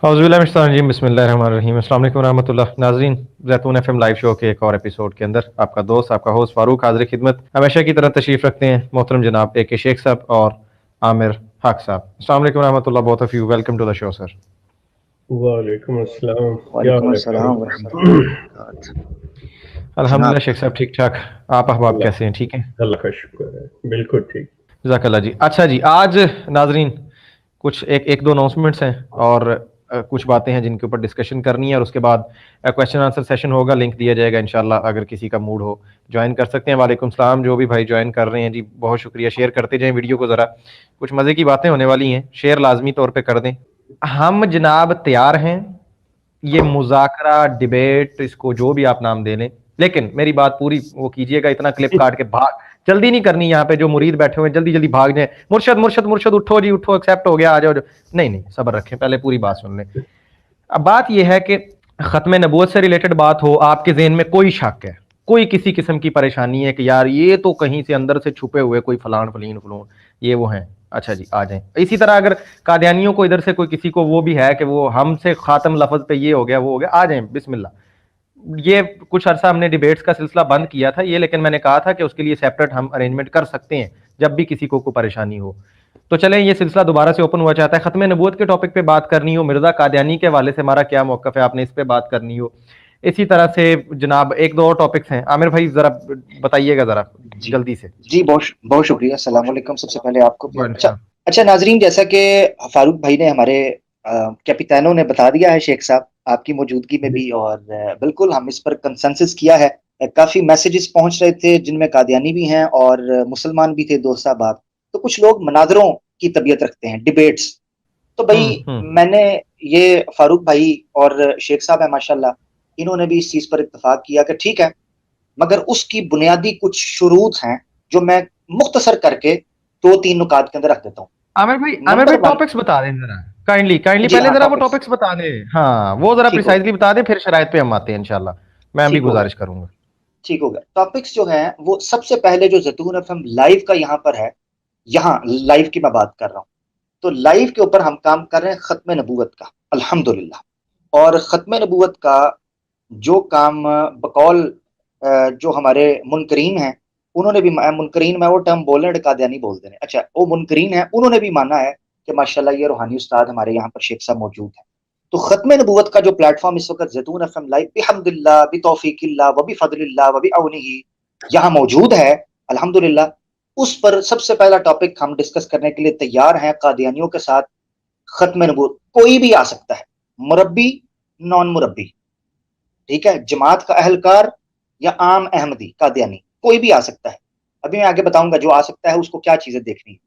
औज़ुबिल्लाहिमिनश्शैतानिर्रजीम बिस्मिल्लाहिर्रहमानिर्रहीम। अस्सलाम वालेकुम रहमतुल्लाह। नाज़रीन, ज़ैतून एफएम लाइव शो के एक और एपिसोड के अंदर आपका दोस्त, आपका होस्ट फारूक हाज़िर खिदमत हमेशा की तरह तशरीफ़ रखते हैं मोहतरम जनाब ए के शेख साहब और आमिर हक साहब। अस्सलाम वालेकुम रहमतुल्लाह, both of you, welcome to the show sir. वालेकुम अस्सलाम। क्या वालेकुम हाल है अस्सलाम फारूक? वरहमतुल्लाहि वबरकातुहू। जनाब, अल्हम्दुलिल्लाह शेख साहब ठीक ठाक, आप अहबाब अल्लाह कैसे हैं? ठीक हैं? अल्लाह का शुक्र है, बिल्कुल ठीक। जज़ाकल्लाह जी। अच्छा जी, आज नाज़रीन कुछ एक दो अनाउंसमेंट्स हैं और कुछ बातें हैं जिनके ऊपर डिस्कशन करनी है और उसके बाद क्वेश्चन आंसर सेशन होगा, लिंक दिया जाएगा इंशाल्लाह। अगर किसी का मूड हो ज्वाइन कर सकते हैं। वालेकुम सलाम, जो भी भाई ज्वाइन कर रहे हैं जी, बहुत शुक्रिया। शेयर करते जाएं वीडियो को, ज़रा कुछ मज़े की बातें होने वाली हैं, शेयर लाजमी तौर पे कर दें। हम जनाब तैयार हैं, ये मुज़ाकरा डिबेट इसको जो भी आप नाम दे लें, लेकिन मेरी बात पूरी वो कीजिएगा, इतना क्लिप काट के भाग जल्दी नहीं करनी। यहाँ पे जो मुरीद बैठे हुए हैं जल्दी जल्दी भाग जाए, मुर्शद मुर्शद मुर्शद उठो जी उठो, एक्सेप्ट हो गया, आ जाओ। नहीं नहीं, सब्र रखें, पहले पूरी बात सुन लें। अब बात यह है कि खत्म नबूवत से रिलेटेड बात हो, आपके ज़हन में कोई शक है, कोई किसी किस्म की परेशानी है कि यार ये तो कहीं से अंदर से छुपे हुए कोई फलान फलीन फलून ये वो हैं, अच्छा जी आ जाएं। इसी तरह अगर कादियानियों को इधर से कोई किसी को वो भी है कि वो हमसे खातम लफ्ज पे ये हो गया वो हो गया, आ जाएं बिस्मिल्लाह। ये कुछ अरसा हमने डिबेट्स का सिलसिला बंद किया था ये, लेकिन मैंने कहा था कि उसके लिए सेपरेट हम अरेंजमेंट कर सकते हैं जब भी किसी को कोई परेशानी हो। तो चलें, ये सिलसिला दोबारा से ओपन हुआ चाहता है। खत्म नबूवत के टॉपिक पे बात करनी हो, मिर्जा कादियानी के हवाले से हमारा क्या मौक़िफ़ है, आपने इस पे बात करनी हो, इसी तरह से जनाब एक दो और टॉपिक्स हैं। आमिर भाई जरा बताइएगा जरा जी जल्दी से। जी, बहुत बहुत शुक्रिया। अस्सलाम वालेकुम सबसे पहले आपको भी। अच्छा वालेकुम। अच्छा नाजरीन, जैसा कि फारूक भाई ने हमारे कैपिटानों ने बता दिया है, शेख साहब आपकी मौजूदगी में भी, और बिल्कुल हम इस पर कंसेंसस किया है। काफ़ी मैसेजेस पहुंच रहे थे जिनमें कादियानी भी हैं और मुसलमान भी थे, दोस्त साहब आप। तो कुछ लोग मनाजरों की तबीयत रखते हैं, डिबेट्स। तो भाई मैंने ये फारूक भाई और शेख साहब है माशाल्लाह, इन्होंने भी इस चीज़ पर इत्तफाक किया कि ठीक है, मगर उसकी बुनियादी कुछ शुरूत हैं जो मैं मुख्तसर करके 2-3 नुकात के अंदर रख देता हूँ। आमिर भाई नंबर 1, टॉपिक्स बता दें जरा, काइंडली काइंडली जी पहले हाँ, जरा वो टॉपिक्स टॉपिक्स बता दें, हाँ वो जरा ठीक हो गया, प्रिसाइजली बता दें, फिर शरायत पे हम आते हैं इंशाल्लाह। मैं भी ठीक हो गया, गुजारिश करूंगा। ठीक हो गया। टॉपिक्स जो हैं वो सबसे पहले जो ज़ैतून एफएम लाइव का यहाँ पर है, यहाँ लाइव की मैं बात कर रहा हूँ। तो लाइव के ऊपर हम काम कर रहे हैं खत्म नबूवत का, अल्हम्दुलिल्लाह। और खत्म नबूवत का जो काम बकौल जो हमारे मुनकरीन हैं, उन्होंने भी मुनकरीन में वो टर्म बोल रहे हैं, कादियानी बोलते हैं। अच्छा, वो मुनकरीन हैं, उन्होंने भी माना है कि माशाल्लाह ये रूहानी उस्ताद हमारे यहाँ पर शेख साहब मौजूद हैं। तो खत्म नबूवत का जो प्लेटफॉर्म इस वक्त ज़ैतून एफएम लाइव बिहम्दिल्लाह बितौफीकिल्लाह व बिफज़लिल्लाह व बिअौनिही यहाँ मौजूद है, अल्हम्दुलिल्लाह। उस पर सबसे पहला टॉपिक हम डिस्कस करने के लिए तैयार हैं कादियानियों के साथ। खत्म नबूवत कोई भी आ सकता है, मुरब्बी, नॉन मुरब्बी, ठीक है, जमात का अहलकार या आम अहमदी कादियानी, कोई भी आ सकता है। अभी मैं आगे बताऊंगा जो आ सकता है उसको क्या चीजें देखनी है।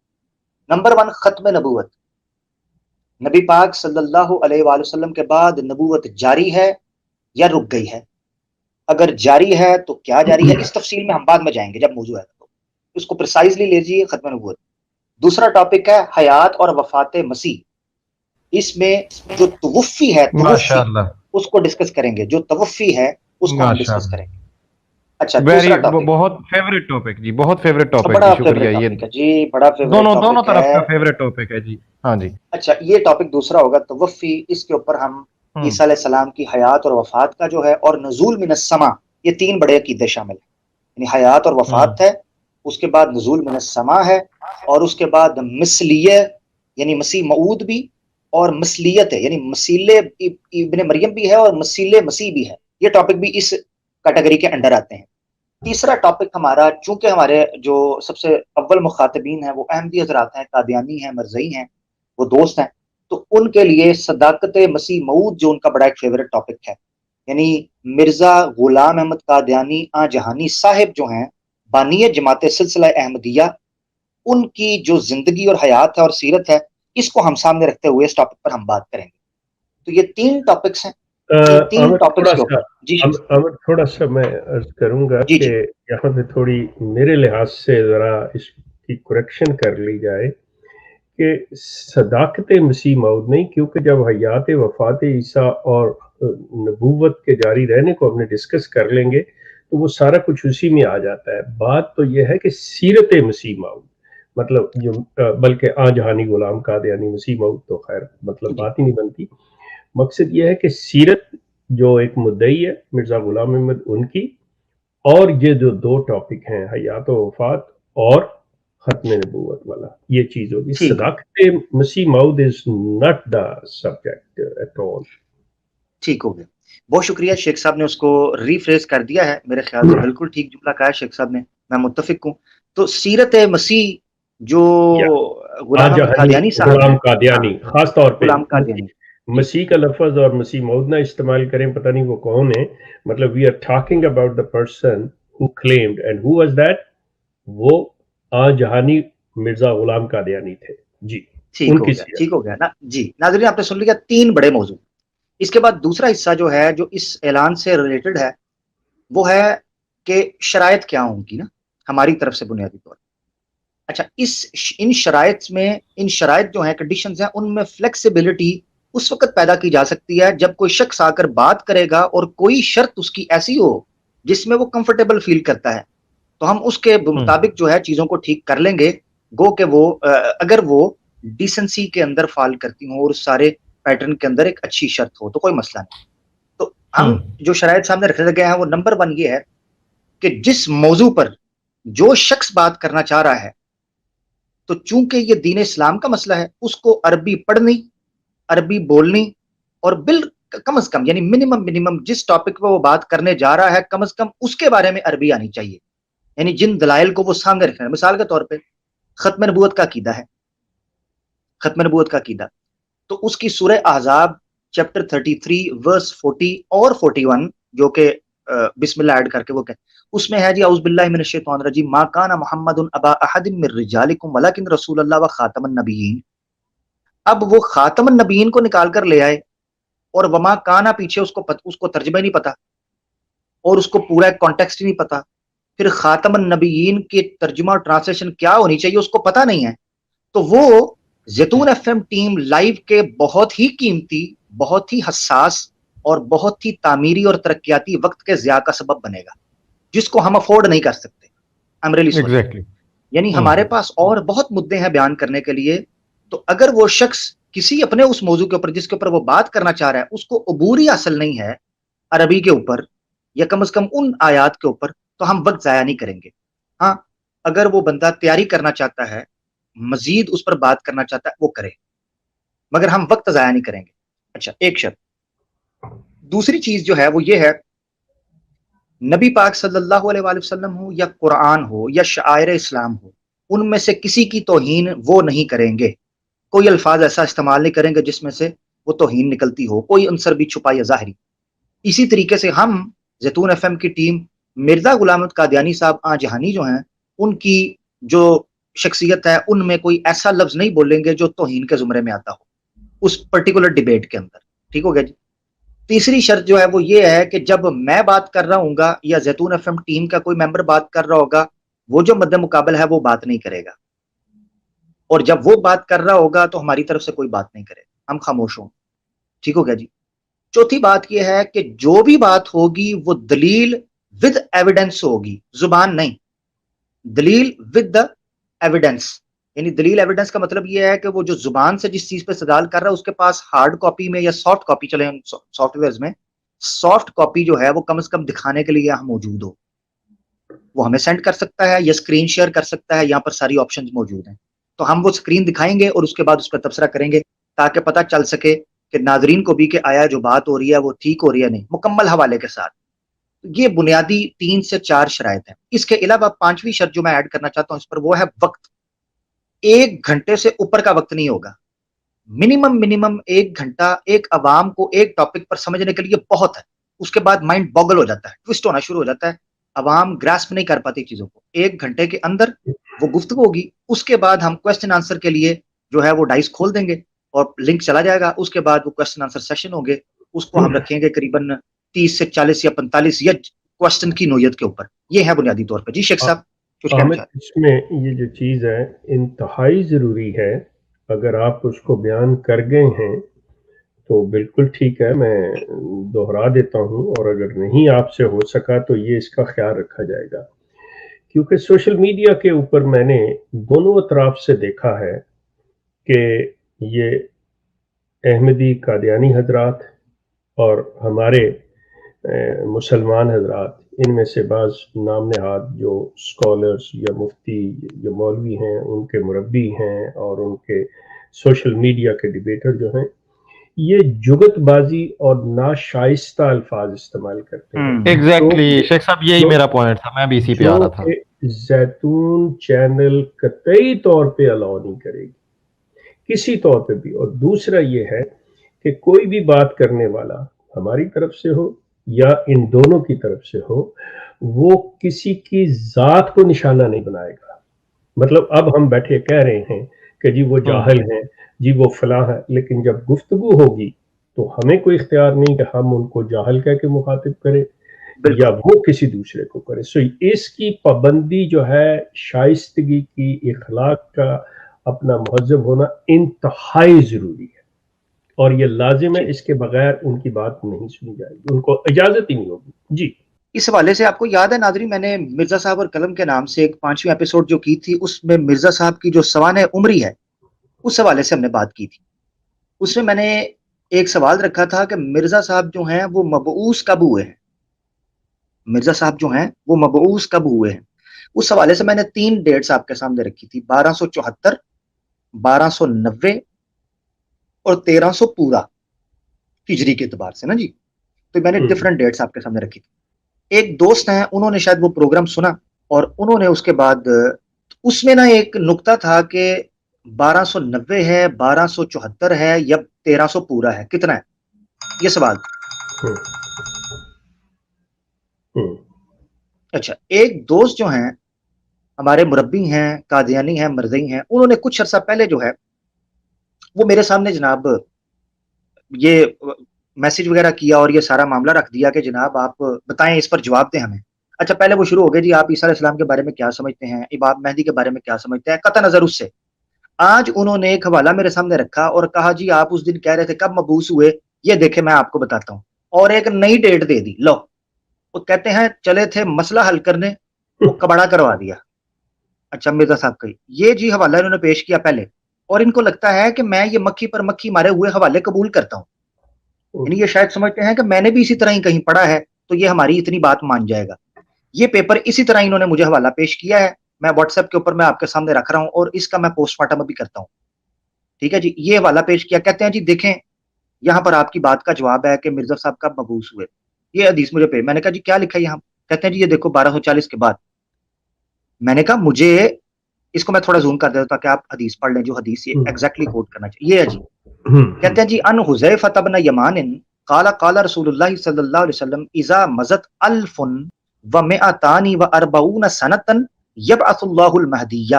नंबर 1, खत्म नबूवत। नबी पाक सल्लल्लाहु अलैहि वसल्लम के बाद नबूवत जारी है या रुक गई है? अगर जारी है तो क्या जारी है, इस तफसील में हम बाद में जाएंगे जब मौजूद है, तो इसको प्रिसाइजली लीजिए, खत्म नबूवत। दूसरा टॉपिक है हयात और वफात मसीह। इसमें जो तवफ़ी है, तवफ़ी माशाल्लाह उसको डिस्कस करेंगे, जो तवफ़ी है उसको हम डिस्कस माशाल्लाह, करेंगे। अच्छा, वेरी दूसरा टॉपिक, बहुत फेवरेट टॉपिक जी, बहुत फेवरेट टॉपिक जी, बड़ा शुक्रिया। फेवरेट ये टॉपिक है जी, बड़ा फेवरेट दोनों दोनों टॉपिक तरफ का है। फेवरेट टॉपिक है जी। हाँ जी। अच्छा, ये टॉपिक दूसरा होगा तवफ़ी। इसके ऊपर हम ईसा हम्म अलैहिस्सलाम की हयात और वफात का जो है, और नज़ूल मिनस्समा, ये 3 बड़े अकीदे शामिल हैं। यानी हयात और वफात हम्म है, उसके बाद नज़ूल मिनस्समा है, और उसके बाद मिसलिय यानी मसीह मऊद भी, और मसलियत है यानी मसीले इब्ने मरियम भी है और मसीले मसीह भी है। ये टॉपिक भी इस कैटेगरी के अंडर आते हैं। तीसरा टॉपिक हमारा, चूंकि हमारे जो सबसे अव्वल मुखातबीन हैं वो अहमदी हजरात हैं, कादियानी हैं, मरज़ई हैं, वो दोस्त हैं, तो उनके लिए सदाकत मसीह मऊद जो उनका बड़ा एक फेवरेट टॉपिक है, यानी मिर्जा गुलाम अहमद कादियानी आ जहानी साहिब जो हैं, बानिय जमात सिलसिला अहमदिया, उनकी जो जिंदगी और हयात है और सीरत है, इसको हम सामने रखते हुए इस टॉपिक पर हम बात करेंगे। तो ये 3 टॉपिक्स हैं। इन 3 अमर टॉपिक्स थोड़ा के सा ऊपर जी अम, अमर थोड़ा सा मैं अर्ज करूंगा जी कि जी यहाँ पे थोड़ी मेरे लिहाज से ज़रा इसकी करेक्शन कर ली जाए कि सदाकत मसीह मौद नहीं, क्योंकि जब हयात वफात ईसा और नबूवत के जारी रहने को हमने डिस्कस कर लेंगे तो वो सारा कुछ उसी में आ जाता है। बात तो यह है कि सीरत मसीह मौद, मतलब जो बल्कि आ जहानी गुलाम कादियानी मसीह मौद तो खैर मतलब जी बात ही नहीं बनती। مقصد یہ ہے کہ سیرت جو ایک مدعی ہے مرزا غلام احمد ان کی، اور یہ جو دو ٹاپک ہیں حیات و وفات اور ختم نبوت والا، یہ چیز ہوگی. ٹھیک ہے، صداقت مسیح موعود is not the subject at all. ٹھیک ہو گیا. بہت شکریہ شیخ صاحب نے اس کو ریفریز کر دیا ہے، میرے خیال سے بالکل ٹھیک جملہ کہا ہے شیخ صاحب نے، میں متفق ہوں. تو سیرت مسیح جو غلام احمد قادیانی صاحب غلام ہیں، قادیانی خاص طور پہ غلام قادیانی، مسیح کا لفظ اور مسیح موعود نہ استعمال کریں، پتہ نہیں وہ کون ہے. مطلب we are talking about the person who claimed and who was that. وہ جہانی مرزا غلام قادیانی تھے. جی ٹھیک ان ہو کی گیا، سیرت. ٹھیک ہو گیا نا جی. ناظرین آپ نے سن لیا 3 بڑے موضوع. اس کے بعد دوسرا حصہ جو ہے جو اس اعلان سے ریلیٹڈ ہے وہ ہے کہ شرائط کیا ہوں گی نا ہماری طرف سے بنیادی طور پر. اچھا ان شرائط میں، ان شرائط جو ہیں کنڈیشنز ہیں، ان میں فلیکسیبلٹی اس وقت پیدا کی جا سکتی ہے جب کوئی شخص آ کر بات کرے گا اور کوئی شرط اس کی ایسی ہو جس میں وہ کمفرٹیبل فیل کرتا ہے، تو ہم اس کے مطابق جو ہے چیزوں کو ٹھیک کر لیں گے. گو کہ وہ اگر وہ ڈیسنسی کے اندر فال کرتی ہوں اور اس سارے پیٹرن کے اندر ایک اچھی شرط ہو تو کوئی مسئلہ نہیں. تو ہم جو شرائط سامنے رکھنے لگے ہیں وہ نمبر 1 یہ ہے کہ جس موضوع پر جو شخص بات کرنا چاہ رہا ہے، تو چونکہ یہ دین اسلام کا مسئلہ ہے، اس کو عربی پڑھنی، عربی بولنی، اور کم از کم یعنی منیمم جس ٹاپک پہ وہ بات کرنے جا رہا ہے کم از کم اس کے بارے میں عربی آنی چاہیے. یعنی جن دلائل کو وہ سامنے رکھنا ہے، مثال کے طور پہ ختم نبوت کا عقیدہ ہے، ختم نبوت کا عقیدہ، تو اس کی سورہ احزاب چیپٹر 33 ورس 40 اور 41 جو کہ بسم اللہ ایڈ کر کے وہ کہ اس میں ہے جی اعوذ باللہ من الشیطان الرجیم ما کان محمد ابا احد من رجالکم ولکن رسول اللہ و خاتم النبیین. اب وہ خاتم النبیین کو نکال کر لے آئے اور وما کانا پیچھے اس کو ترجمہ نہیں پتا اور اس کو پورا کانٹیکسٹ نہیں پتا. پھر خاتم النبیین کی ترجمہ اور ٹرانسلیشن کیا ہونی چاہیے اس کو پتا نہیں ہے. تو وہ زیتون ایف ایم ٹیم لائیو کے بہت ہی قیمتی، بہت ہی حساس اور بہت ہی تعمیری اور ترقیاتی وقت کے ضیاع کا سبب بنے گا جس کو ہم افورڈ نہیں کر سکتے. Exactly. یعنی ہمارے پاس اور بہت مدعے ہیں بیان کرنے کے لیے. تو اگر وہ شخص کسی اپنے اس موضوع کے اوپر جس کے اوپر وہ بات کرنا چاہ رہا ہے اس کو عبوری حاصل نہیں ہے عربی کے اوپر یا کم از کم ان آیات کے اوپر، تو ہم وقت ضائع نہیں کریں گے. ہاں اگر وہ بندہ تیاری کرنا چاہتا ہے، مزید اس پر بات کرنا چاہتا ہے، وہ کرے، مگر ہم وقت ضائع نہیں کریں گے. اچھا ایک شرط. دوسری چیز جو ہے وہ یہ ہے نبی پاک صلی اللہ علیہ وآلہ وسلم ہو یا قرآن ہو یا شعائر اسلام ہو، ان میں سے کسی کی توہین وہ نہیں کریں گے. کوئی الفاظ ایسا استعمال نہیں کریں گے جس میں سے وہ توہین نکلتی ہو، کوئی عنصر بھی چھپا یا ظاہری. اسی طریقے سے ہم زیتون ایف ایم کی ٹیم مرزا غلام احمد قادیانی صاحب جہانی جو ہیں ان کی جو شخصیت ہے ان میں کوئی ایسا لفظ نہیں بولیں گے جو توہین کے زمرے میں آتا ہو اس پرٹیکولر ڈیبیٹ کے اندر. ٹھیک ہو گیا جی. تیسری شرط جو ہے وہ یہ ہے کہ جب میں بات کر رہا ہوں گا یا زیتون ایف ایم ٹیم کا کوئی ممبر بات کر رہا ہوگا، وہ جو مد مقابل ہے وہ بات نہیں کرے گا، اور جب وہ بات کر رہا ہوگا تو ہماری طرف سے کوئی بات نہیں کرے، ہم خاموش ہوں. ٹھیک ہو گیا جی. چوتھی بات یہ ہے کہ جو بھی بات ہوگی وہ دلیل ود ایویڈنس ہوگی، زبان نہیں، دلیل ود دا ایویڈنس. یعنی دلیل ایویڈنس کا مطلب یہ ہے کہ وہ جو زبان سے جس چیز پہ استدلال کر رہا ہے اس کے پاس ہارڈ کاپی میں یا سافٹ کاپی، چلیں سافٹ ویئرز میں سافٹ کاپی جو ہے وہ کم از کم دکھانے کے لیے ہم موجود ہو، وہ ہمیں سینڈ کر سکتا ہے یا اسکرین شیئر کر سکتا ہے. یہاں پر ساری آپشنز موجود ہیں، تو ہم وہ اسکرین دکھائیں گے اور اس کے بعد اس پر تبصرہ کریں گے تاکہ پتہ چل سکے کہ ناظرین کو بھی کہ آیا جو بات ہو رہی ہے وہ ٹھیک ہو رہی ہے نہیں، مکمل حوالے کے ساتھ. یہ بنیادی 3 سے 4 شرائط ہیں. اس کے علاوہ 5ویں شرط جو میں ایڈ کرنا چاہتا ہوں اس پر وہ ہے وقت. 1 گھنٹے سے اوپر کا وقت نہیں ہوگا. منیمم 1 گھنٹہ ایک عوام کو ایک ٹاپک پر سمجھنے کے لیے بہت ہے. اس کے بعد مائنڈ بوگل ہو جاتا ہے، ٹوسٹ ہونا شروع ہو جاتا ہے، عوام گراسپ نہیں کر پاتی چیزوں کو. 1 گھنٹے کے اندر وہ گفتگو ہوگی. اس کے بعد ہم کوسچن آنسر کے لیے جو ہے وہ ڈائس کھول دیں گے اور لنک چلا جائے گا. اس کے بعد وہ کوسچن آنسر سیشن ہوں گے، اس کو ہم رکھیں گے قریباً 30 سے 40 یا 45 یا کوسچن کی نوعیت کے اوپر. یہ ہے بنیادی طور پر. جی شیخ صاحب کچھ کہنا احمد، چاہتے اس میں یہ جو چیز ہے انتہائی ضروری ہے. اگر آپ اس کو بیان کر گئے ہیں تو بالکل ٹھیک ہے، میں دوہرا دیتا ہوں، اور اگر نہیں آپ سے ہو سکا تو یہ اس کا خیال رکھا جائے گا. کیونکہ سوشل میڈیا کے اوپر میں نے دونوں اطراف سے دیکھا ہے کہ یہ احمدی قادیانی حضرات اور ہمارے مسلمان حضرات، ان میں سے بعض نام نہاد جو اسکالرس یا مفتی یا مولوی ہیں، ان کے مربی ہیں اور ان کے سوشل میڈیا کے ڈیبیٹر جو ہیں، یہ جگت بازی اور ناشائستہ الفاظ استعمال کرتے ہیں ایگزیکٹلی شیخ صاحب یہی میرا پوائنٹ تھا، میں بھی اسی پہ آ رہا تھا جو کہ زیتون چینل قطعی طور پہ الاؤ نہیں کرے گی کسی طور پہ بھی۔ اور دوسرا یہ ہے کہ کوئی بھی بات کرنے والا ہماری طرف سے ہو یا ان دونوں کی طرف سے ہو، وہ کسی کی ذات کو نشانہ نہیں بنائے گا۔ مطلب اب ہم بیٹھے کہہ رہے ہیں کہ جی وہ جاہل ہیں، جی وہ فلاں ہے، لیکن جب گفتگو ہوگی تو ہمیں کوئی اختیار نہیں کہ ہم ان کو جاہل کہہ کے مخاطب کریں یا وہ کسی دوسرے کو کرے۔ سو اس کی پابندی جو ہے، شائستگی کی، اخلاق کا اپنا مہذب ہونا انتہائی ضروری ہے، اور یہ لازم ہے، اس کے بغیر ان کی بات نہیں سنی جائے گی، ان کو اجازت ہی نہیں ہوگی۔ جی اس حوالے سے آپ کو یاد ہے ناظرین، میں نے مرزا صاحب اور قلم کے نام سے ایک 5ویں ایپیسوڈ جو کی تھی، اس میں مرزا صاحب کی جو سوانح عمری ہے اس حوالے سے ہم نے بات کی تھی۔ اس میں نے ایک سوال رکھا تھا کہ مرزا صاحب جو ہیں وہ مبعوث کب ہوئے ہیں، مرزا صاحب جو ہیں وہ مبعوث کب ہوئے ہیں۔ اس حوالے سے میں نے 3 ڈیٹس آپ کے سامنے رکھی تھی، 1274، 1290 اور 1300 پورا ہجری کے اعتبار سے نا جی۔ تو میں نے ڈفرنٹ ڈیٹس آپ کے سامنے رکھی تھی۔ ایک دوست ہیں، انہوں نے شاید وہ پروگرام سنا اور انہوں نے اس کے بعد اس میں نا ایک نقطہ تھا کہ 1290 ہے، 1274 ہے یا 1300 پورا ہے، کتنا ہے یہ سوال۔ اچھا، ایک دوست جو ہیں ہمارے مربی ہیں، قادیانی ہیں، مرزئی ہیں، انہوں نے کچھ عرصہ پہلے جو ہے وہ میرے سامنے جناب یہ میسج وغیرہ کیا اور یہ سارا معاملہ رکھ دیا کہ جناب آپ بتائیں، اس پر جواب دیں ہمیں۔ اچھا، پہلے وہ شروع ہو گئے جی آپ عیسیٰ علیہ السلام کے بارے میں کیا سمجھتے ہیں، امام مہدی کے بارے میں کیا سمجھتے ہیں، قطع نظر اس سے۔ آج انہوں نے ایک حوالہ میرے سامنے رکھا اور کہا جی آپ اس دن کہہ رہے تھے کب مبعوث ہوئے، یہ دیکھیں میں آپ کو بتاتا ہوں، اور ایک نئی ڈیٹ دے دی۔ لو، وہ کہتے ہیں چلے تھے مسئلہ حل کرنے، وہ کبڑا کروا دیا۔ اچھا مرزا صاحب کا یہ جی حوالہ انہوں نے پیش کیا پہلے، اور ان کو لگتا ہے کہ میں یہ مکھی پر مکھی مارے ہوئے حوالے قبول کرتا ہوں، یعنی یہ شاید سمجھتے ہیں کہ میں نے بھی اسی طرح ہی کہیں پڑھا ہے تو یہ ہماری اتنی بات مان جائے گا۔ یہ پیپر اسی طرح انہوں نے مجھے حوالہ پیش کیا ہے، میں واٹس ایپ کے اوپر میں آپ کے سامنے رکھ رہا ہوں اور اس کا میں پوسٹ مارٹم بھی کرتا ہوں۔ ٹھیک ہے جی، یہ حوالہ پیش کیا، کہتے ہیں جی دیکھیں یہاں پر آپ کی بات کا جواب ہے کہ مرزا صاحب کب مبعوث ہوئے، یہ حدیث مجھے پہ۔ میں نے کہا جی کیا لکھا ہے یہاں، کہتے ہیں جی یہ دیکھو 1240 کے بعد۔ میں نے کہا مجھے اس کو میں تھوڑا زوم کر دیتا ہوں تاکہ آپ حدیث پڑھ لیں جو حدیث یہ ایگزیکٹلی کوٹ کرنا چاہیے۔ یہ ہے جی، کہتے ہیں جی ان حذیفہ بن یمان قال قال رسول اللہ صلی اللہ علیہ وسلم اذا مزت 1240 سنۃ یبعث اللہ المہدیہ۔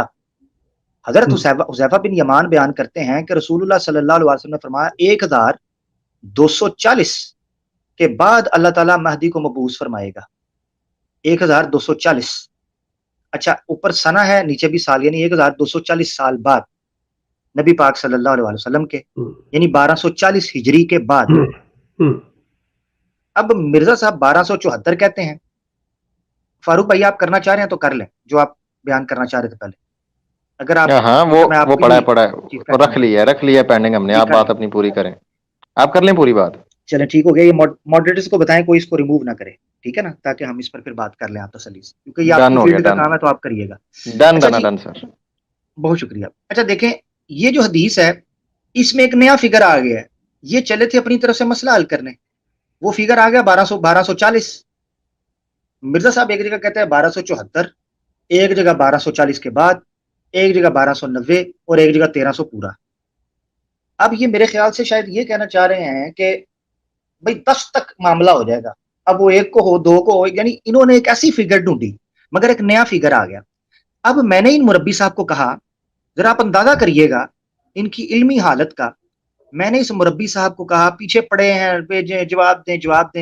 حضرت حذیفہ بن یمان بیان کرتے ہیں کہ رسول اللہ صلی اللہ علیہ وسلم نے فرمایا 1240 کے بعد اللہ تعالیٰ مہدی کو مبعوث فرمائے گا۔ 1240، اچھا اوپر سنہ ہے نیچے بھی سال، یعنی 1240 سال بعد نبی پاک صلی اللہ علیہ وسلم کے، یعنی 1240 ہجری کے بعد۔ اب مرزا صاحب 1274 کہتے ہیں۔ فاروق بھائی آپ کرنا چاہ رہے ہیں تو کر لیں جو آپ بیان کرنا چاہ رہے تھے پہلے، اگر آپ ہاں وہ پڑھا ہے، رکھ لیا پینڈنگ ہم نے، آپ بات اپنی پوری کریں، آپ کر لیں پوری بات۔ چلیں ٹھیک ہو گیا، یہ ماڈریٹرز کو بتائیں کوئی اس کو ریموو نہ کرے، ٹھیک ہے نا، تاکہ ہم اس پر پھر بات کر لیں آپ تسلی سے، کیونکہ یہ آپ کی فیلڈ کا کام ہے تو آپ کریے گا۔ ڈن سر، بہت شکریہ۔ اچھا دیکھیں یہ جو حدیث ہے اس میں ایک نیا فگر آ گیا ہے، یہ چلے تھے اپنی طرف سے مسئلہ حل کرنے، وہ فگر آ گیا 1240۔ مرزا صاحب ایک جگہ کہتے ہیں 1274، ایک جگہ 1240 کے بعد، ایک جگہ 1290 اور ایک جگہ 1300 پورا۔ اب یہ میرے خیال سے شاید یہ کہنا چاہ رہے ہیں کہ بھائی 10 تک معاملہ ہو جائے گا، اب وہ 1 کو ہو 2 کو ہو، یعنی انہوں نے ایک ایسی فگر ڈھونڈی مگر ایک نیا فگر آ گیا۔ اب میں نے ان مربی صاحب کو کہا ذرا آپ اندازہ کریے گا ان کی علمی حالت کا۔ میں نے اس مربی صاحب کو کہا پیچھے پڑے ہیں جواب دیں۔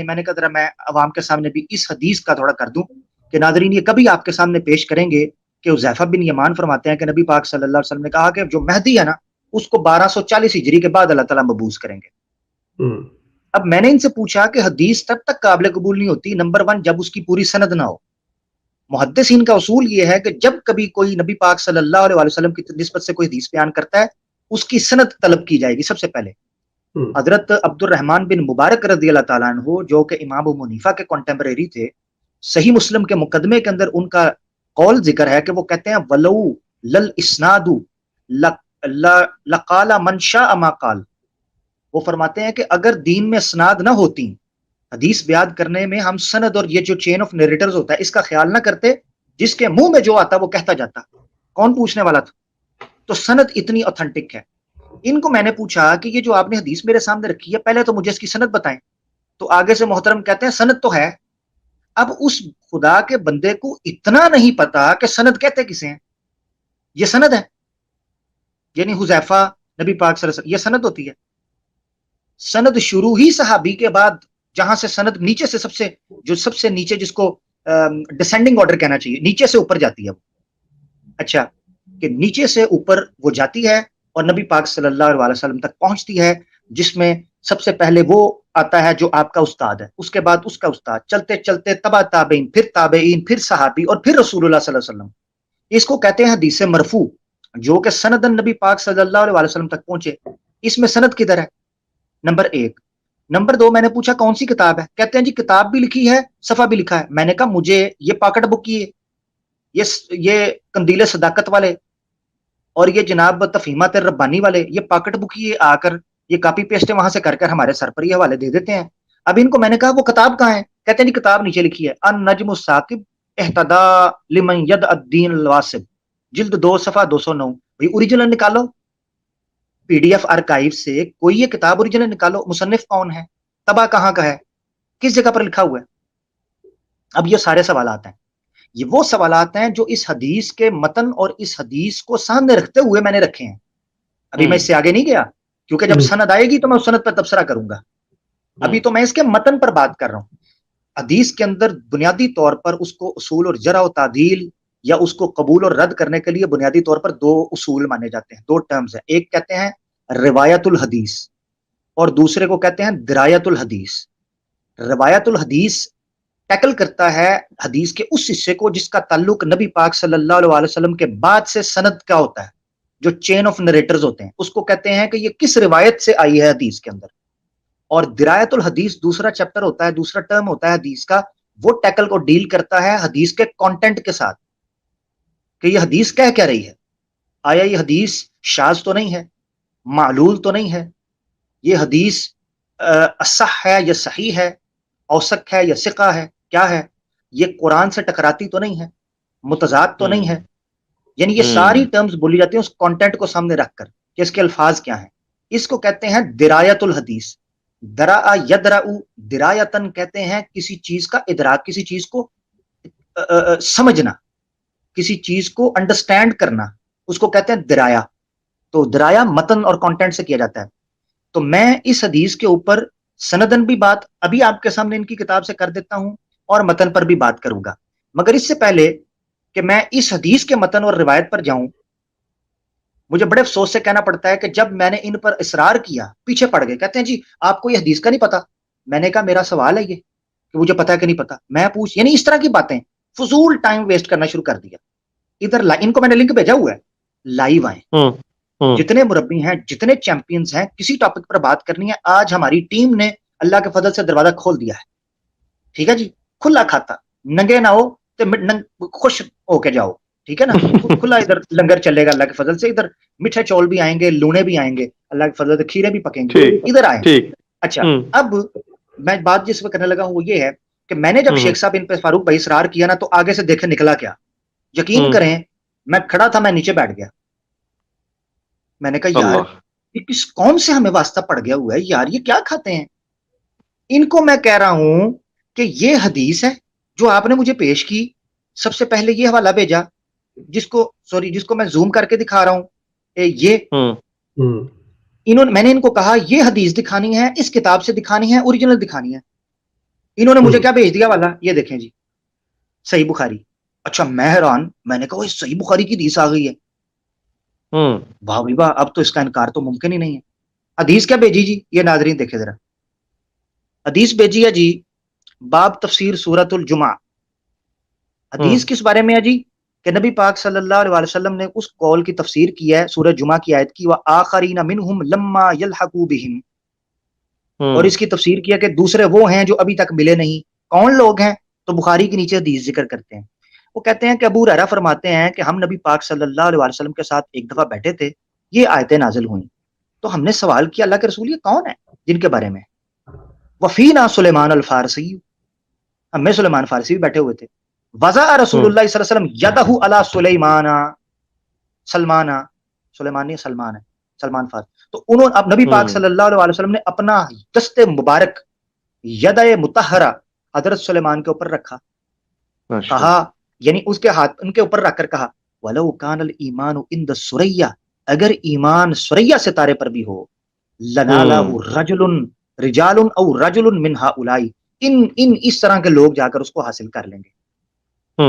میں نے کہا ذرا میں عوام کے سامنے بھی اس حدیث کا تھوڑا کر دوں کہ ناظرین یہ کبھی آپ کے سامنے پیش کریں گے کہ حذیفہ بن یمان فرماتے ہیں کہ نبی پاک صلی اللہ علیہ وسلم نے کہا کہ جو مہدی ہے نا اس کو 1240 ہجری کے بعد اللہ تعالیٰ مبعوث کریں گے۔ اب میں نے ان سے پوچھا کہ حدیث تب تک قابل قبول نہیں ہوتی، نمبر 1 جب اس کی پوری سند نہ ہو۔ محدثین کا اصول یہ ہے کہ جب کبھی کوئی نبی پاک صلی اللہ علیہ وسلم کی نسبت سے کوئی حدیث بیان کرتا ہے اس کی سند طلب کی جائے گی سب سے پہلے۔ حضرت عبدالرحمن بن مبارک رضی اللہ تعالیٰ عنہ جو کہ امام ابو حنیفہ کے کنٹمپریری تھے، صحیح مسلم کے مقدمے کے اندر ان کا قول ذکر ہے کہ وہ کہتے ہیں ولو لل اسناد لقال من شاء ما قال. وہ فرماتے ہیں کہ اگر دین میں اسناد نہ ہوتی، حدیث بیان کرنے میں ہم سند اور یہ جو چین آف نیریٹرز ہوتا ہے اس کا خیال نہ کرتے، جس کے منہ میں جو آتا وہ کہتا جاتا، کون پوچھنے والا تھا؟ تو سند اتنی اوتھینٹک ہے. ان کو میں نے پوچھا کہ یہ جو آپ نے حدیث میرے سامنے رکھی ہے پہلے تو مجھے اس کی سند بتائیں. تو آگے سے محترم کہتے ہیں سند تو ہے. اب اس خدا کے بندے کو اتنا نہیں پتا کہ سند کہتے کسے ہیں. یہ سند ہے، یعنی حذیفہ نبی پاک صلی اللہ علیہ وسلم، یہ سند ہوتی ہے. سند شروع ہی صحابی کے بعد، جہاں سے سند نیچے سے سب سے نیچے، جس کو ڈسینڈنگ آرڈر کہنا چاہیے، نیچے سے اوپر جاتی ہے وہ. اچھا، کہ نیچے سے اوپر وہ جاتی ہے اور نبی پاک صلی اللہ علیہ وسلم تک پہنچتی ہے، جس میں سب سے پہلے وہ آتا ہے جو آپ کا استاد ہے، اس کے بعد اس کا استاد، چلتے چلتے تبع تابعین، پھر تابعین، پھر صحابی، اور پھر رسول اللہ صلی اللہ علیہ وسلم. اس کو کہتے ہیں حدیث مرفوع، جو کہ سندن نبی پاک صلی اللہ علیہ وسلم تک پہنچے. اس میں سند کدھر ہے؟ نمبر 1. نمبر 2، میں نے پوچھا کون سی کتاب ہے؟ کہتے ہیں جی کتاب بھی لکھی ہے، صفحہ بھی لکھا ہے. میں نے کہا مجھے یہ پاکٹ بک کی ہے، یہ قندیل صداقت والے اور یہ جناب تفہیمات ربانی والے، یہ پاکٹ بک یہ آ کر یہ کاپی پیسٹ وہاں سے کر ہمارے سر پر یہ حوالے دے دیتے ہیں. اب ان کو میں نے کہا وہ کتاب کہاں ہے؟ کہتے ہیں جی کتاب نیچے لکھی ہے، النجم الثاقب اہتدا لمن ید الدین الواسب، جلد 2 صفحہ 209. بھائی اوریجنل نکالو، پی ڈی ایف آرکائیو سے کوئی یہ کتاب اوریجنل نکالو. مصنف کون ہے؟ طبع کہاں کا ہے؟ کس جگہ پر لکھا ہوا ہے؟ اب یہ سارے سوالات ہیں، یہ وہ سوالات ہیں جو اس حدیث کے متن اور اس حدیث کو سامنے رکھتے ہوئے میں نے رکھے ہیں. ابھی میں اس سے آگے نہیں گیا، کیونکہ جب سند آئے گی تو میں اس سند پر تبصرہ کروں گا. ابھی تو میں اس کے متن پر بات کر رہا ہوں. حدیث کے اندر بنیادی طور پر اس کو اصول اور جرح و تعدیل یا اس کو قبول اور رد کرنے کے لیے بنیادی طور پر 2 اصول مانے جاتے ہیں، 2 ٹرمز ہیں. ایک کہتے ہیں روایت الحدیث اور دوسرے کو کہتے ہیں درایت الحدیث. روایت الحدیث ٹیکل کرتا ہے حدیث کے اس حصے کو جس کا تعلق نبی پاک صلی اللہ علیہ وسلم کے بعد سے سند کا ہوتا ہے، جو چین آف نریٹرز ہوتے ہیں، اس کو کہتے ہیں کہ یہ کس روایت سے آئی ہے حدیث کے اندر. اور درایت الحدیث دوسرا چیپٹر ہوتا ہے، دوسرا ٹرم ہوتا ہے حدیث کا، وہ ٹیکل کو ڈیل کرتا ہے حدیث کے کانٹینٹ کے ساتھ، کہ یہ حدیث کہہ کیا رہی ہے. آیا یہ حدیث شاذ تو نہیں ہے، معلول تو نہیں ہے، یہ حدیث اصح ہے یا صحیح ہے، اوثق ہے یا ثقہ ہے، کیا ہے، یہ قرآن سے ٹکراتی تو نہیں ہے، متضاد تو نہیں ہے. یعنی یہ ساری ٹرمز بولی جاتی ہیں اس کانٹینٹ کو سامنے رکھ کر کہ اس کے الفاظ کیا ہیں. اس کو کہتے ہیں درایت الحدیث. درا یدرا درایتن کہتے ہیں کسی چیز کا ادراک، کسی چیز کو سمجھنا، کسی چیز کو انڈرسٹینڈ کرنا، اس کو کہتے ہیں درایا. تو درایا متن اور کانٹینٹ سے کیا جاتا ہے. تو میں اس حدیث کے اوپر سندن بھی بات ابھی آپ کے سامنے ان کی کتاب سے کر دیتا ہوں اور متن پر بھی بات کروں گا. مگر اس سے پہلے کہ میں اس حدیث کے متن اور روایت پر جاؤں، مجھے بڑے افسوس سے کہنا پڑتا ہے کہ جب میں نے ان پر اصرار کیا پیچھے پڑ گئے. کہتے ہیں جی آپ کو یہ حدیث کا نہیں پتا. میں نے کہا میرا سوال ہے یہ کہ مجھے پتا ہے کہ نہیں پتا، میں پوچھ، یعنی اس طرح کی باتیں فضول ٹائم ویسٹ کرنا شروع کر دیا. ادھر ان کو میں نے لنک بھیجا ہوا ہے، لائیو آئیں. جتنے مربی ہیں، جتنے چیمپئنز ہیں، کسی ٹاپک پر بات کرنی ہے، آج ہماری ٹیم نے اللہ کے فضل سے دروازہ کھول دیا ہے. ٹھیک ہے جی، کھلا کھاتا، ننگے نہ ہو تو خوش ہو کے جاؤ. ٹھیک ہے نا، کھلا ادھر لنگر چلے گا اللہ کے فضل سے. ادھر میٹھے چول بھی آئیں گے، لونے بھی آئیں گے، اللہ کے فضل سے کھیرے بھی پکیں گے. ادھر آئیں. اچھا، اب میں بات جس پہ کرنے لگا ہوں وہ یہ ہے کہ میں نے جب شیخ صاحب ان پہ فاروق بھائی اصرار کیا نا، تو آگے سے دیکھے نکلا کیا. یقین کریں میں کھڑا تھا، میں نیچے بیٹھ گیا. میں نے کہا یار کس کون سے ہمیں واسطہ پڑ گیا ہوا ہے یار، یہ کیا کھاتے ہیں. ان کو میں کہہ رہا ہوں کہ یہ حدیث ہے جو آپ نے مجھے پیش کی. سب سے پہلے یہ حوالہ بھیجا جس کو میں زوم کر کے دکھا رہا ہوں. یہ میں نے ان کو کہا یہ حدیث دکھانی ہے، اس کتاب سے دکھانی ہے، اوریجنل دکھانی ہے. انہوں نے مجھے کیا بھیج دیا والا، یہ دیکھیں جی، صحیح بخاری. اچھا میں حیران، میں نے کہا وہ صحیح بخاری کی حدیث آ گئی ہے. واہ بھائی واہ، اب تو اس کا انکار تو ممکن ہی نہیں ہے. حدیث کیا بھیجی جی، یہ ناظرین دیکھیں ذرا. حدیث بھیجی ہے جی باب تفسیر سورۃ الجمعہ. حدیث کس بارے میں ہے جی؟ کہ نبی پاک صلی اللہ علیہ وسلم نے اس قول کی تفسیر کی ہے سورہ جمعہ کی آیت کی، وآخرین منہم لما یلحقوا بہم. اور اس کی تفسیر کیا کہ دوسرے وہ ہیں جو ابھی تک ملے نہیں. کون لوگ ہیں؟ تو بخاری کے نیچے حدیث ذکر کرتے ہیں. وہ کہتے ہیں کہ ابو ہریرہ فرماتے ہیں کہ ہم نبی پاک صلی اللہ علیہ وسلم کے ساتھ ایک دفعہ بیٹھے تھے, یہ آیتیں نازل ہوئیں, تو ہم نے سوال کیا اللہ کے رسول یہ کون ہے جن کے بارے میں؟ وفینا سلیمان الفارسی, ہم میں سلیمان فارسی بھی بیٹھے ہوئے تھے. وضع رسول اللہ صلی اللہ علیہ وسلم یدہ علی سلیمان, سلیمان نہیں سلمان ہے, سلمان فارسی. تو انہوں اب نبی پاک صلی اللہ علیہ وسلم نے اپنا دست مبارک ید مطہرہ حضرت سلیمان کے اوپر رکھا, کہا یعنی اس کے ہاتھ ان کے اوپر رکھ کر کہا وَلَوْ كَانَ الْإِيمَانُ عِنْدَ سُرَيَّا, اگر ایمان سریا ستارے پر بھی ہو, لَنَالَهُ رَجُلٌ رِجَالٌ أَوْ رَجُلٌ مِنْ هَؤُلَاءِ, اس طرح کے لوگ جا کر اس کو حاصل کر لیں گے,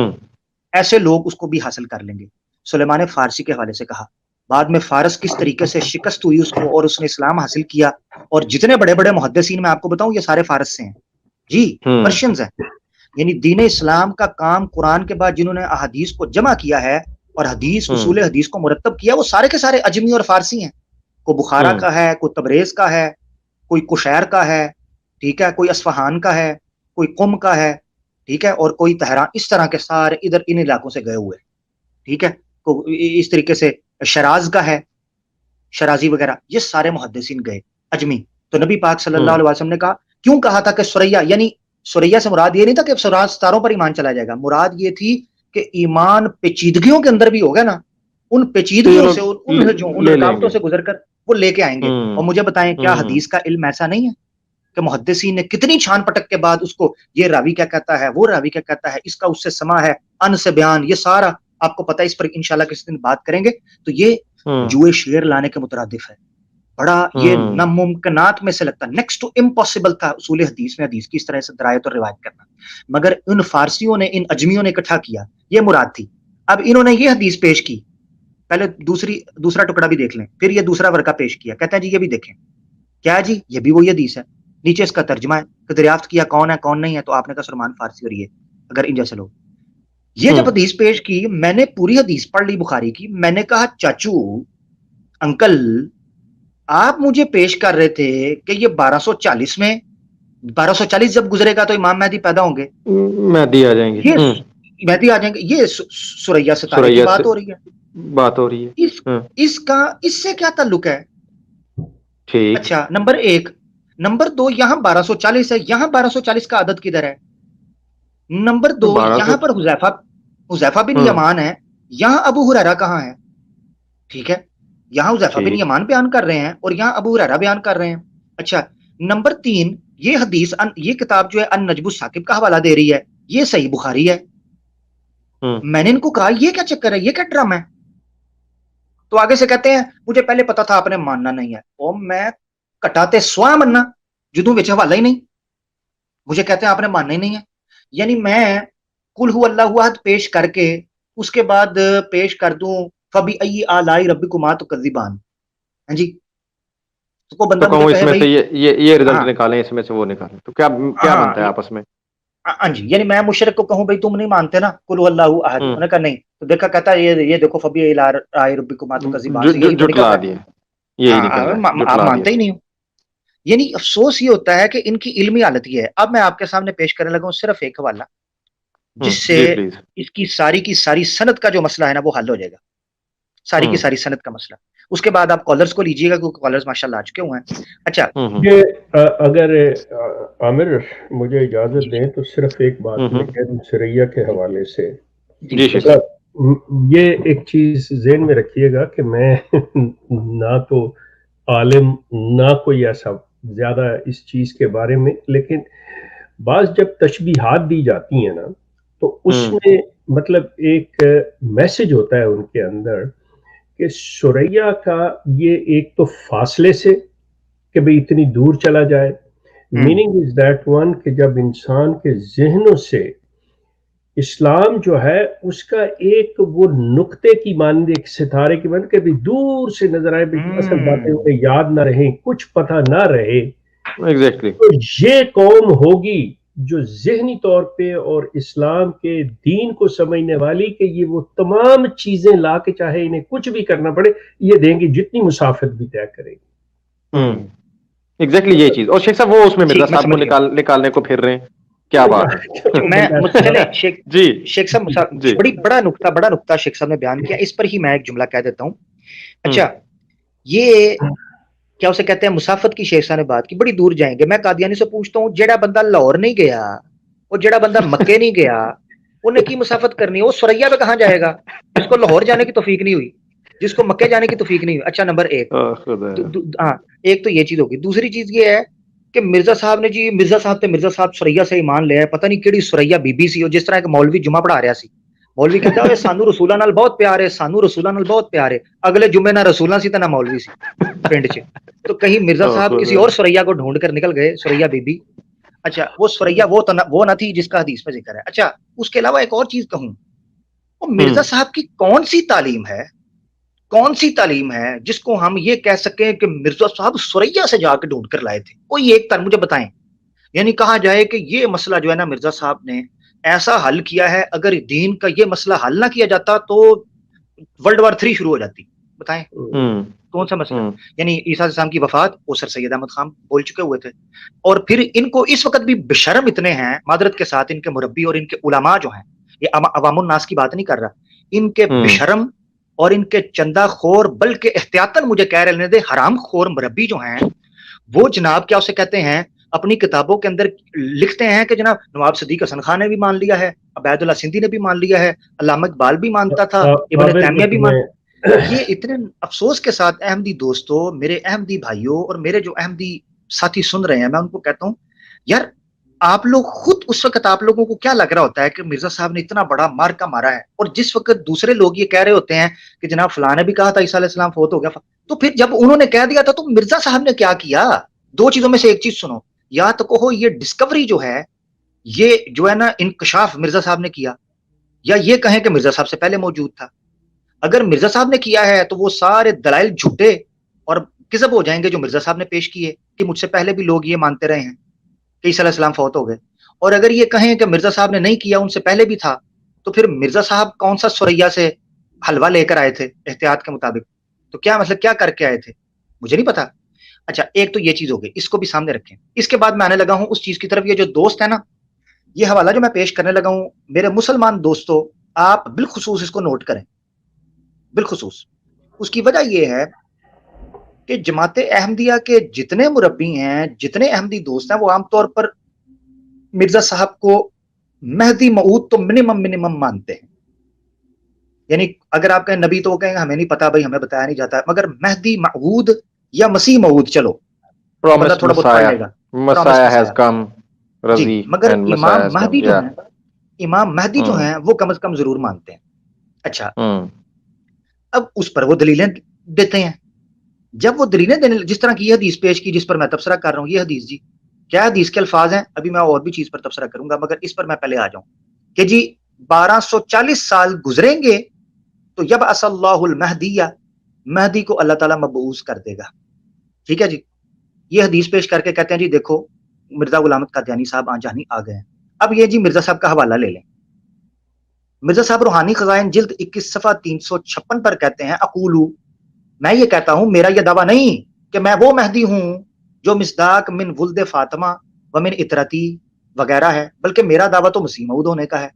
ایسے لوگ اس کو بھی حاصل کر لیں گے. سلیمان فارسی کے حوالے سے کہا. بعد میں فارس کس طریقے سے شکست ہوئی اس کو اور اس نے اسلام حاصل کیا, اور جتنے بڑے بڑے محدثین میں آپ کو بتاؤں یہ سارے فارس سے ہیں جی, پرشینز ہیں. یعنی دین اسلام کا کام قرآن کے بعد جنہوں نے احادیث کو جمع کیا ہے اور حدیث اصول حدیث کو مرتب کیا, وہ سارے کے سارے اجمی اور فارسی ہیں. کوئی بخارا کا ہے, کوئی تبریز کا ہے, کوئی کشیر کا ہے, ٹھیک ہے, کوئی اصفہان کا ہے, کوئی قم کا ہے, ٹھیک ہے, اور کوئی تہران, اس طرح کے سارے ادھر ان علاقوں سے گئے ہوئے, ٹھیک ہے. اس طریقے سے شراز کا ہے, شرازی وغیرہ, یہ سارے محدثین گئے اجمی. تو نبی پاک صلی اللہ علیہ وسلم نے کہا, کیوں کہا تھا کہ سریا, یعنی سریا سے مراد یہ نہیں تھا کہ ستاروں پر ایمان چلا جائے گا, مراد یہ تھی کہ ایمان پیچیدگیوں کے اندر بھی ہوگا نا, ان پیچیدگیوں سے ان رکاوٹوں سے گزر کر وہ لے کے آئیں گے. اور مجھے بتائیں کیا حدیث کا علم ایسا نہیں ہے کہ محدثین نے کتنی چھان پٹک کے بعد اس کو, یہ راوی کیا کہتا ہے, وہ راوی کیا کہتا ہے, اس کا اس سے سما ہے, ان سے بیان, یہ سارا آپ کو پتہ ہے, اس پر انشاءاللہ کسی دن بات کریں گے. تو یہ جوئے شعر لانے کے مترادف ہے, بڑا یہ ناممکنات میں سے لگتا ہے, نیکسٹ ٹو امپاسبل تھا اصول حدیث میں حدیث کی اس طرح سے درایت اور روایت کرنا. مگر ان فارسیوں نے, ان اجمیوں نے اکٹھا کیا, یہ مراد تھی. اب انہوں نے یہ حدیث پیش کی, پہلے دوسرا ٹکڑا بھی دیکھ لیں, پھر یہ دوسرا ورقہ پیش کیا, کہتے ہیں جی یہ بھی دیکھیں, کیا جی یہ بھی وہی حدیث ہے, نیچے اس کا ترجمہ ہے کہ دریافت کیا کون ہے کون نہیں ہے, تو آپ نے کہا سلمان فارسی, اور یہ اگر ان جیسے لوگ. یہ جب حدیث پیش کی, میں نے پوری حدیث پڑھ لی بخاری کی, میں نے کہا چاچو انکل آپ مجھے پیش کر رہے تھے کہ یہ 1240 میں 1240 جب گزرے گا تو امام مہدی پیدا ہوں گے, مہدی آ جائیں گے, مہدی آ جائیں گے, یہ سریا ستارے کی بات ہو رہی ہے. اس کا اس سے کیا تعلق ہے؟ ٹھیک, اچھا نمبر 1. نمبر 2, یہاں 1240 ہے, یہاں 1240 کا عدد کدھر ہے؟ نمبر 2, یہاں پر حذیفہ بن یمان ہے, یہاں ابو ہریرہ کہاں ہے؟ ٹھیک ہے, یہاں حذیفہ بن یمان بیان کر رہے ہیں اور یہاں ابو ہریرہ بیان کر رہے ہیں. اچھا نمبر 3, یہ حدیث یہ کتاب جو ہے النجم الثاقب کا حوالہ دے رہی ہے, یہ صحیح بخاری ہے. میں نے ان کو کہا یہ کیا چکر ہے, یہ کیا ڈرامہ ہے؟ تو آگے سے کہتے ہیں مجھے پہلے پتا تھا آپ نے ماننا نہیں ہے. اور میں کٹاتے سوا مننا جدوں وچ حوالہ ہی نہیں, مجھے کہتے ہیں آپ نے ماننا ہی نہیں ہے. یعنی میں قل هو اللہ احد پیش کر کے اس کے بعد پیش کر دوں فبأي آلاء ربكما تكذبان, ہاں جی, تو کو بندہ مجھے کہے بھائی یہ رزلٹ نکالیں, اس میں سے وہ نکالیں, تو کیا بنتا ہے آپس میں؟ ہاں جی, یعنی میں مشرک کو کہوں بھائی تم نہیں مانتے نا قل هو اللہ احد, انہوں نے کہا نہیں, تو دیکھا کہتا ہے یہ دیکھو فبأي آلاء ربكما تكذبان, جھٹلا دیا, یہی نکل رہا ہے, آپ مانتے ہی نہیں ہو. یعنی افسوس یہ ہوتا ہے کہ ان کی علمی حالت یہ ہے. اب میں آپ کے سامنے پیش کرنے لگا ہوں صرف ایک حوالہ جس سے اس کی ساری سند کا جو مسئلہ ہے نا وہ حل ہو جائے گا, ساری کی ساری سند کا مسئلہ. اس کے بعد آپ کالرز کو لیجئے گا کیونکہ کالرز ماشاءاللہ آ چکے ہوئے ہیں. اچھا یہ اگر عامر مجھے اجازت دیں تو صرف ایک بات میں کہہ دوں سریا کے حوالے سے, یہ ایک چیز ذہن میں رکھیے گا کہ میں نہ تو عالم نہ کوئی ایسا زیادہ اس چیز کے بارے میں, لیکن بعض جب تشبیہات دی جاتی ہیں نا تو اس میں مطلب ایک میسج ہوتا ہے ان کے اندر کہ سریا کا یہ ایک تو فاصلے سے کہ بھئی اتنی دور چلا جائے, میننگ از دیٹ ون کہ جب انسان کے ذہنوں سے اسلام جو ہے اس کا ایک وہ نقطے کی مانند, ایک ستارے کی مانند کہ بھی دور سے نظر آئے, بھی اصل باتیں انہیں یاد نہ رہیں, کچھ پتہ نہ رہے. تو یہ قوم ہوگی جو ذہنی طور پہ اور اسلام کے دین کو سمجھنے والی کہ یہ وہ تمام چیزیں لا کے چاہے انہیں کچھ بھی کرنا پڑے یہ دیں گی, جتنی مسافت بھی طے کرے گی. एग्जैक्टली यही चीज, और शेख साहब वो उसमें मिर्जा ठीक, मैं साहब को समझ गया। निकालने को फिर रहे हैं, क्या बात है। मैं चले शेख जी साहब, जी। बड़ा नुक्ता शेख साहब ने बयान किया, इस पर ही मैं एक जुमला कह देता हूँ। अच्छा, हम्म। ये क्या उसे कहते हैं, मुसाफत की शेख साहब ने बात की, बड़ी दूर जाएंगे। मैं कादियानी से पूछता हूँ, जेड़ा बंदा लाहौर नहीं गया और जेड़ा बंदा मक्के नहीं गया, उन्हें की मुसाफत करनी है? वो सुरैया पे कहाँ जाएगा जिसको लाहौर जाने की तौफीक नहीं हुई, जिसको मक्के जाने की तौफीक नहीं हुई? अच्छा, नंबर एक। हाँ, एक तो ये चीज होगी। दूसरी चीज ये है कि मिर्जा साहब ने जी, मिर्जा साहब सुरैया से ईमान लिया, पता नहीं केड़ी सुरैया बीबी सी, और जिस तरह एक मौलवी जुमा पढ़ा रहा सी, मौलवी कहता है सानू रसूलां नाल बहुत प्यार है, सानू रसूलां नाल बहुत प्यार है, अगले जुम्मे ना रसूलां सी ते ना मौलवी सी पिंड च। तो कहीं मिर्जा साहब किसी और सुरैया को ढूंढ कर निकल गए, सुरैया बीबी। अच्छा, वो सुरैया वो न थी जिसका हदीस में जिक्र है। अच्छा, उसके अलावा एक और चीज कहूं, वो मिर्जा साहब की कौन सी तालीम है जिसको हम ये कह सकें कि मिर्जा साहब सुरैया से जाकर ढूंढ कर लाए थे? कोई एक तालीम मुझे बताएं। यानी कहा जाए कि ये मसला जो है ना, मिर्जा साहब ने ऐसा हल किया है, अगर दीन का ये मसला हल ना किया जाता तो वर्ल्ड वार 3 शुरू हो जाती। बताएं कौन सा मसला? यानी ईसा अलैहिस्सलाम की वफात, वो सर सैयद अहमद खान बोल चुके हुए थे, और फिर इनको इस वक्त भी बेशर्म इतने हैं, मादरत के साथ, इनके मुरब्बी और इनके उलमा जो हैं, ये अवामुन नास की बात नहीं कर रहा, इनके बेशर्म और इनके चंदा खोर, बल्कि एहतियातन मुझे कह रहे दे हराम खोर मुरब्बी जो हैं, वो जनाब क्या उसे कहते हैं, अपनी किताबों के अंदर लिखते हैं कि जनाब नवाब सदीक हसन खान ने भी मान लिया है, अबैदुल्ला सिंधी ने भी मान लिया है, अल्लामा इकबाल भी मानता था, इब्न तैमिया भी मान। ये इतने अफसोस के साथ अहमदी दोस्तों, मेरे अहमदी भाइयों और मेरे जो अहमदी साथी सुन रहे हैं, मैं उनको कहता हूं, यार आप लोग खुद, उस वक्त आप लोगों को क्या लग रहा होता है कि मिर्जा साहब ने इतना बड़ा मार्का मारा है, और जिस वक्त दूसरे लोग ये कह रहे होते हैं कि जनाब फलां ने भी कहा था ईसा अलैहिस्सलाम फौत हो गया, तो फिर जब उन्होंने कह दिया था तो मिर्जा साहब ने क्या किया? दो चीजों में से एक चीज सुनो, या तो कहो ये डिस्कवरी जो है, ये जो है ना इंकशाफ मिर्जा साहब ने किया, या ये कहें कि मिर्जा साहब से पहले मौजूद था। अगर मिर्जा साहब ने किया है तो वो सारे दलाइल झूठे और किज़ब हो जाएंगे जो मिर्जा साहब ने पेश किए कि मुझसे पहले भी लोग ये मानते रहे हैं कि ईसा अलैहिस्सलाम फौत हो गए। और अगर ये कहें कि मिर्जा साहब ने नहीं किया, उनसे पहले भी था, तो फिर मिर्जा साहब कौन सा सुरैया से हलवा लेकर आए थे एहतियात के मुताबिक? तो क्या मतलब क्या करके आए थे, मुझे नहीं पता। अच्छा, एक तो ये चीज हो गई, इसको भी सामने रखें। इसके बाद मैं आने लगा हूं उस चीज की तरफ, ये जो दोस्त है ना, ये हवाला जो मैं पेश करने लगा हूं, मेरे मुसलमान दोस्तों, आप बिलखुसूस इसको नोट करें, बिलखुसूस। उसकी वजह यह है कि जमात अहमदिया के जितने मुरब्बी हैं, जितने अहमदी दोस्त हैं, वो आमतौर पर मिर्जा साहब को महदी मऊद तो मिनिमम मानते हैं। यानी अगर आप कहें नबी, तो वो कहेंगे हमें नहीं पता भाई, हमें बताया नहीं जाता, मगर महदी मऊद या मसीह मऊद, चलो बंदा थोड़ा बहुत पढ़ लेगा, मसाया हैज कम जी, मगर इमाम महदी जो है, इमाम महदी जो हैं वो कम से कम जरूर मानते हैं। अच्छा, अब उस पर वो दलीलें देते हैं। जब वो दलीलें देने, जिस तरह की ये हदीस पेश की जिस पर मैं तबसरा कर रहा हूँ, ये हदीस जी, क्या हदीस के अल्फाज हैं, अभी मैं और भी चीज पर तबसरा करूंगा, मगर इस पर मैं पहले आ जाऊं कि जी 1240 साल गुजरेंगे तो जब असल्लाहुल महदिया, महदी को अल्लाह ताला मबऊस कर देगा। ठीक है जी, ये हदीस पेश करके कहते हैं जी देखो मिर्जा गुलाम अहमद कादियानी साहब आंजानी आ गए हैं। अब ये जी मिर्जा साहब का हवाला ले लें। मिर्जा साहब रूहानी खजाइन जिल्द 21 सफा 356 पर कहते हैं, अकूलू, मैं ये कहता हूं, मेरा ये दावा नहीं कि मैं वो महदी हूं जो मिसदाक मिन वुल्द फातिमा व मिन इतरती वगैरह है, बल्कि मेरा दावा तो मसीह मऊद होने का है।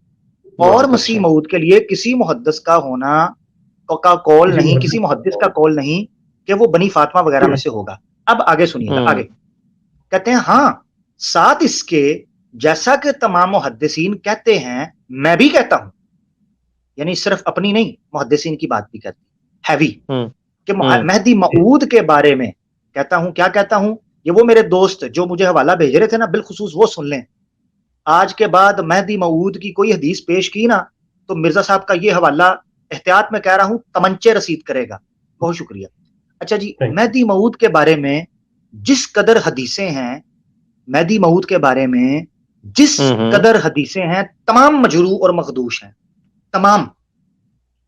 और मसीह मऊद के लिए किसी मुहद्दिस का होना का कौल नहीं, किसी मुहद्दिस का कौल नहीं कि वो बनी फातिमा वगैरह में से होगा। अब आगे सुनिएगा, आगे कहते हैं, हाँ साथ इसके जैसा कि तमाम मुहद्दिसीन कहते हैं, मैं भी कहता हूं, यानी सिर्फ अपनी नहीं, मुहद्दिसीन की बात भी कहती हैवी, कि महदी मऊद के बारे में कहता हूं। क्या कहता हूं? ये वो मेरे दोस्त जो मुझे हवाला भेज रहे थे ना, बिलखुसूस वो सुन लें। आज के बाद महदी मऊद की कोई हदीस पेश की ना, तो मिर्जा साहब का ये हवाला, एहतियात में कह रहा हूं, तमंचे रसीद करेगा। बहुत शुक्रिया। अच्छा जी, महदी मऊद के बारे में जिस कदर हदीसें हैं, महदी मऊद के बारे में जिस कदर हदीसें हैं, तमाम मजरू और मखदूश हैं, तमाम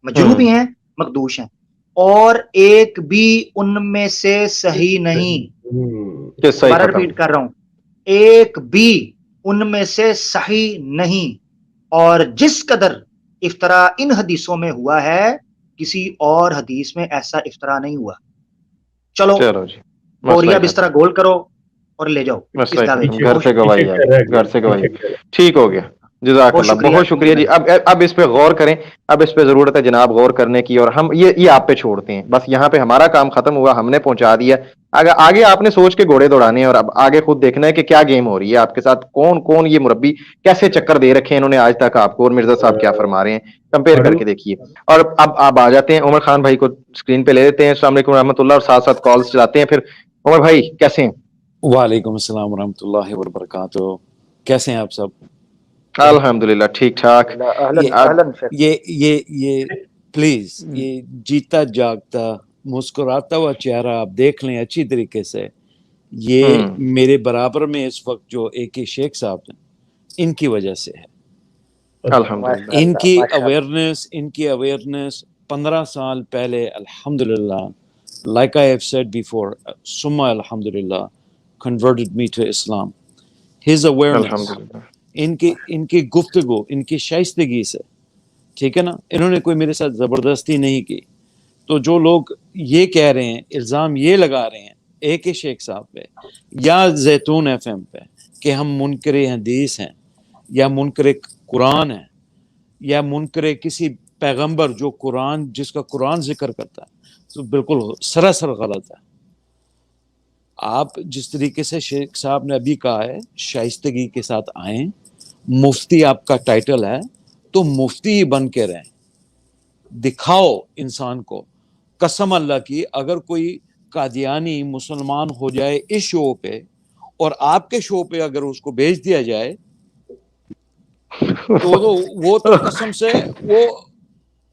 मजरू भी हैं, मखदूश हैं, और एक भी उनमें से सही नहीं। दोबारा रिपीट कर रहा हूं, एक भी उनमें से सही नहीं। और जिस कदर इफ्तरा इन हदीसों में हुआ है, किसी और हदीस में ऐसा इफ्तरा नहीं हुआ। चलो बोरिया बिस्तरा गोल करो, اور لے جاؤ بس اس دعوے صحیح، کو. گھر سے گواہی پیچھے آ کر رہا گئی، ہے، گھر سے گواہی. پیچھے کر رہا ہے. ٹھیک ہو گیا، جزاک بہت اللہ، شکریہ. بہت شکریہ جی. اب اس پہ غور کریں، اب اس پہ ضرورت ہے جناب غور کرنے کی، اور ہم یہ آپ پہ چھوڑتے ہیں. بس یہاں پہ ہمارا کام ختم ہوا، ہم نے پہنچا دیا. اگر آگے آپ نے سوچ کے گھوڑے دوڑانے ہیں، اور اب آگے خود دیکھنا ہے کہ کیا گیم ہو رہی ہے آپ کے ساتھ، کون کون یہ مربی کیسے چکر دے رکھے ہیں انہوں نے آج تک آپ کو، اور مرزا صاحب کیا فرما رہے ہیں، کمپیئر کر کے دیکھیے. اور اب آپ آ جاتے ہیں عمر خان بھائی کو اسکرین پہ لے لیتے ہیں. السلام علیکم رحمۃ اللہ، اور ساتھ ساتھ کالز چلاتے ہیں. پھر عمر بھائی کیسے ہیں؟ وعلیکم السلام ورحمۃ اللہ وبرکاتہ. کیسے ہیں آپ سب؟ الحمدللہ ٹھیک ٹھاک. یہ پلیز یہ جیتا جاگتا مسکراتا ہوا چہرہ آپ دیکھ لیں اچھی طریقے سے. یہ میرے برابر میں اس وقت جو اے کے شیخ صاحب ہیں، ان کی وجہ سے ہے. الحمدللہ ان کی اویئرنیس 15 سال پہلے الحمدللہ، like I have said before, summa alhamdulillah, converted me to Islam. His awareness, ان کی گفتگو، ان کی شائستگی سے، ٹھیک ہے نا، انہوں نے کوئی میرے ساتھ زبردستی نہیں کی. تو جو لوگ یہ کہہ رہے ہیں، الزام یہ لگا رہے ہیں اے کے شیخ صاحب پہ یا زیتون ایف ایم پہ کہ ہم منکر حدیث ہیں یا منکر قرآن ہیں یا منکر کسی پیغمبر جو قرآن، جس کا قرآن ذکر کرتا ہے، تو بالکل سراسر غلط ہے. آپ جس طریقے سے شیخ صاحب نے ابھی کہا ہے، شائستگی کے ساتھ آئیں. مفتی آپ کا ٹائٹل ہے تو مفتی ہی بن کے رہیں. دکھاؤ انسان کو. قسم اللہ کی، اگر کوئی قادیانی مسلمان ہو جائے اس شو پہ، اور آپ کے شو پہ اگر اس کو بھیج دیا جائے، تو وہ تو قسم سے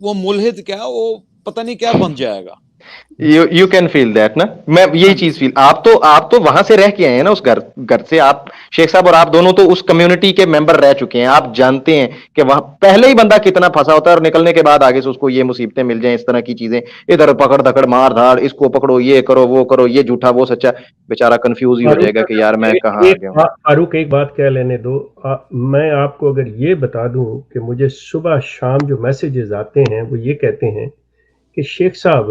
وہ ملحد کیا، وہ پتہ نہیں کیا بن جائے گا. یو کین فیل دیٹ نا. میں یہی چیز فیل، آپ تو وہاں سے رہ کے آئے ہیں نا، اس گھر سے. آپ شیخ صاحب اور آپ دونوں تو اس کمیونٹی کے ممبر رہ چکے ہیں. آپ جانتے ہیں کہ وہاں پہلے ہی بندہ کتنا پھنسا ہوتا ہے، اور نکلنے کے بعد آگے سے اس کو یہ مصیبتیں مل جائیں، اس طرح کی چیزیں، ادھر پکڑ دھکڑ مار دھاڑ، اس کو پکڑو، یہ کرو وہ کرو، یہ جھوٹا وہ سچا، بیچارہ کنفیوز ہی ہو جائے گا کہ یار میں کہاں آ گیا ہوں. فاروق ایک بات کہہ لینے دو. میں آپ کو اگر یہ بتا دوں کہ مجھے صبح شام جو میسیجز آتے ہیں وہ یہ کہتے ہیں کہ شیخ صاحب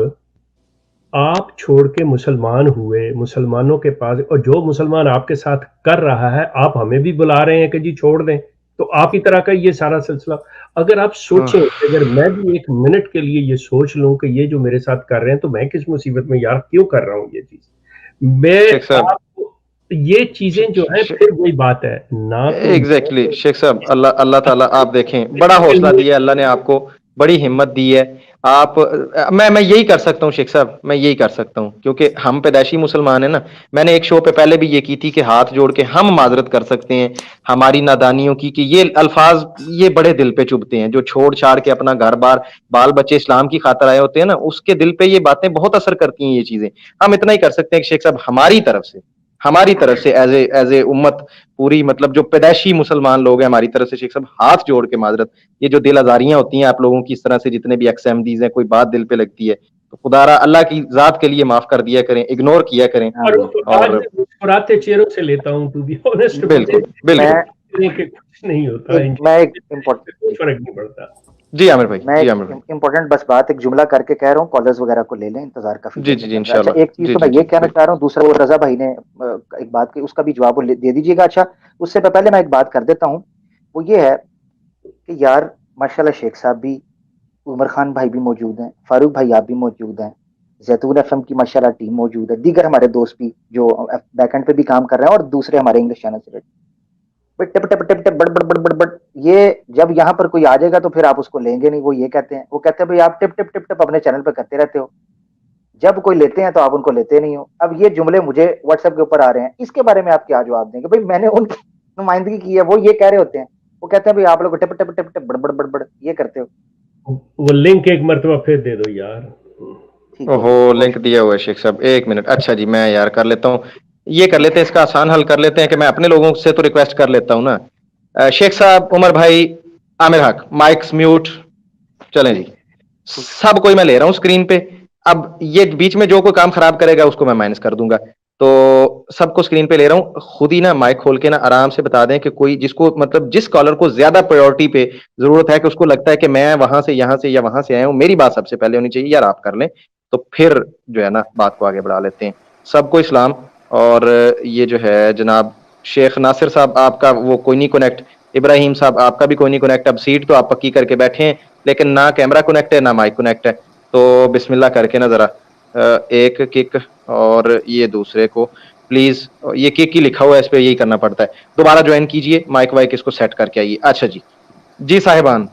آپ چھوڑ کے مسلمان ہوئے، مسلمانوں کے پاس، اور جو مسلمان آپ کے ساتھ کر رہا ہے آپ ہمیں بھی بلا رہے ہیں کہ جی چھوڑ دیں. تو آپ ہی طرح کا یہ سارا سلسلہ. اگر آپ سوچیں، اگر میں بھی ایک منٹ کے لیے یہ سوچ لوں کہ یہ جو میرے ساتھ کر رہے ہیں تو میں کس مصیبت میں یار کیوں کر رہا ہوں یہ چیز. میں آپ کو یہ چیزیں جو ہیں، پھر وہی بات ہے نا. ایگزیکٹلی شیخ صاحب، اللہ تعالیٰ آپ دیکھیں بڑا حوصلہ دیا ہے اللہ نے آپ کو، بڑی ہمت دی ہے. آپ میں یہی کر سکتا ہوں شیخ صاحب، میں یہی کر سکتا ہوں کیونکہ ہم پیدائشی مسلمان ہیں نا. میں نے ایک شو پہ پہلے بھی یہ کی تھی کہ ہاتھ جوڑ کے ہم معذرت کر سکتے ہیں ہماری نادانیوں کی، کہ یہ الفاظ یہ بڑے دل پہ چبھتے ہیں. جو چھوڑ چھاڑ کے اپنا گھر بار بال بچے اسلام کی خاطر آئے ہوتے ہیں نا، اس کے دل پہ یہ باتیں بہت اثر کرتی ہیں. یہ چیزیں ہم اتنا ہی کر سکتے ہیں کہ شیخ صاحب ہماری طرف سے ایز اے امت پوری، مطلب جو پیدائشی مسلمان لوگ ہیں، ہماری طرف سے شیخ صاحب ہاتھ جوڑ کے معذرت. یہ جو دل آزاریاں ہوتی ہیں آپ لوگوں کی، اس طرح سے جتنے بھی ایکس احمدیز ہیں، کوئی بات دل پہ لگتی ہے تو خدا را اللہ کی ذات کے لیے معاف کر دیا کریں، اگنور کیا کریں. اور مسکراتے چہروں سے لیتا ہوں ٹو بی آنیسٹ. بالکل کچھ نہیں ہوتا، میں ایک فرق نہیں پڑتا. جی عامر بھائی، میں امپورٹنٹ بس بات ایک جملہ کر کے کہہ رہا ہوں، کالرز وغیرہ کو لے لیں، انتظار کافی جی دیر جی میں چل رہا ہے. اچھا ایک چیز تو میں یہ کہنا چاہ رہا ہوں، دوسرا وہ رضا بھائی نے ایک بات کی، اس کا بھی جواب دے دیجیے گا. اچھا اس سے پہلے میں ایک بات کر دیتا ہوں، وہ یہ ہے کہ یار ماشاءاللہ شیخ صاحب بھی، عمر خان بھائی بھی موجود ہیں، فاروق بھائی آپ بھی موجود ہیں، زیتون ایف ایم کی ماشاءاللہ ٹیم موجود ہے، دیگر ہمارے دوست بھی جو بیک اینڈ پہ بھی کام کر رہے ہیں، اور دوسرے ہمارے انگلش چینل سے ٹپ ٹپ ٹپ ٹپ بڑ بڑ بڑ بڑ بڑ. یہ جب یہاں پر کوئی آ جائے گا تو پھر آپ اس کو لیں گے نہیں. وہ یہ کہتے ہیں، وہ کہتے ہیں بھائی آپ ٹپ ٹپ ٹپ ٹپ اپنے چینل پہ کرتے رہتے ہو، جب کوئی لیتے ہیں تو آپ ان کو لیتے نہیں ہو. اب یہ جملے مجھے واٹس ایپ کے اوپر آ رہے ہیں، اس کے بارے میں آپ کیا جواب دیں گے؟ بھائی میں نے ان کی نمائندگی کی ہے، وہ یہ کہہ رہے ہوتے ہیں، وہ کہتے ہیں بھائی آپ لوگ ٹپ ٹپ ٹپ ٹپ بڑ بڑ بڑ بڑ یہ کرتے ہو. وہ لنک ایک مرتبہ پھر دے دو یار. اوہو لنک دیا ہوا ہے شیخ صاحب، ایک منٹ. اچھا جی میں یار کر لیتا ہوں، یہ کر لیتے ہیں، اس کا آسان حل کر لیتے ہیں کہ میں اپنے لوگوں سے تو ریکویسٹ کر لیتا ہوں نا. شیخ صاحب، عمر بھائی، عامر حق، مائکس میوٹ. چلیں جی سب کوئی میں لے رہا ہوں اسکرین پہ. اب یہ بیچ میں جو کوئی کام خراب کرے گا اس کو میں مائنس کر دوں گا. تو سب کو اسکرین پہ لے رہا ہوں. خود ہی نا مائک کھول کے نا آرام سے بتا دیں کہ کوئی جس کو، مطلب جس کالر کو زیادہ پرائیورٹی پہ ضرورت ہے، کہ اس کو لگتا ہے کہ میں وہاں سے یہاں سے یا وہاں سے آیا ہوں، میری بات سب سے پہلے ہونی چاہیے، یار آپ کر لیں، تو پھر جو ہے نا بات کو آگے بڑھا لیتے ہیں. سب کو اسلام. اور یہ جو ہے جناب شیخ ناصر صاحب آپ کا وہ کوئی نہیں کنیکٹ، ابراہیم صاحب آپ کا بھی کوئی نہیں کنیکٹ. اب سیٹ تو آپ پکی کر کے بیٹھے ہیں لیکن نہ کیمرہ کنیکٹ ہے نہ مائک کنیکٹ ہے. تو بسم اللہ کر کے نا ذرا ایک کک اور یہ دوسرے کو پلیز، یہ کک ہی لکھا ہوا ہے اس پہ، یہی کرنا پڑتا ہے. دوبارہ جوائن کیجئے، مائک وائک اس کو سیٹ کر کے آئیے. اچھا جی صاحبان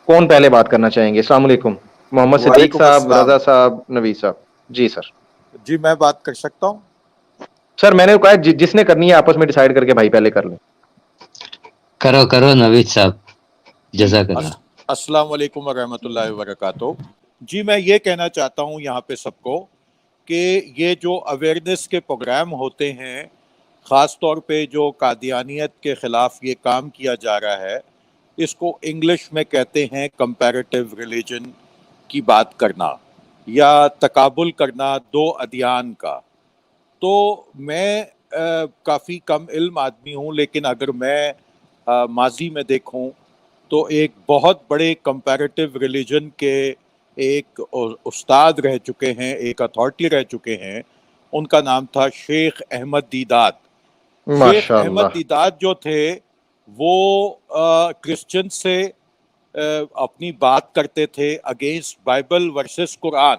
کون پہلے بات کرنا چاہیں گے؟ السلام علیکم. محمد صدیق وعلیکم صاحب، السلام. رضا صاحب، نوید صاحب. جی سر. جی میں بات کر سکتا ہوں. سر میں نے کہا جس نے کرنی ہے آپس میں ڈیسائیڈ کر کے بھائی پہلے کر لیں. کرو نوید صاحب، جزاک اللہ. السلام علیکم ورحمۃ اللہ وبرکاتہ. جی میں یہ کہنا چاہتا ہوں یہاں پہ سب کو کہ یہ جو اویئرنیس کے پروگرام ہوتے ہیں، خاص طور پہ جو قادیانیت کے خلاف یہ کام کیا جا رہا ہے، اس کو انگلش میں کہتے ہیں کمپیریٹیو ریلیجن کی بات کرنا یا تقابل کرنا دو ادیان کا. تو میں کافی کم علم آدمی ہوں، لیکن اگر میں ماضی میں دیکھوں تو ایک بہت بڑے کمپیریٹیو ریلیجن کے ایک استاد رہ چکے ہیں، ایک اتھارٹی رہ چکے ہیں. ان کا نام تھا شیخ احمد دیدات. شیخ ماشاء احمد اللہ. دیدات جو تھے وہ کرسچن سے اپنی بات کرتے تھے اگینسٹ بائبل ورسز قرآن،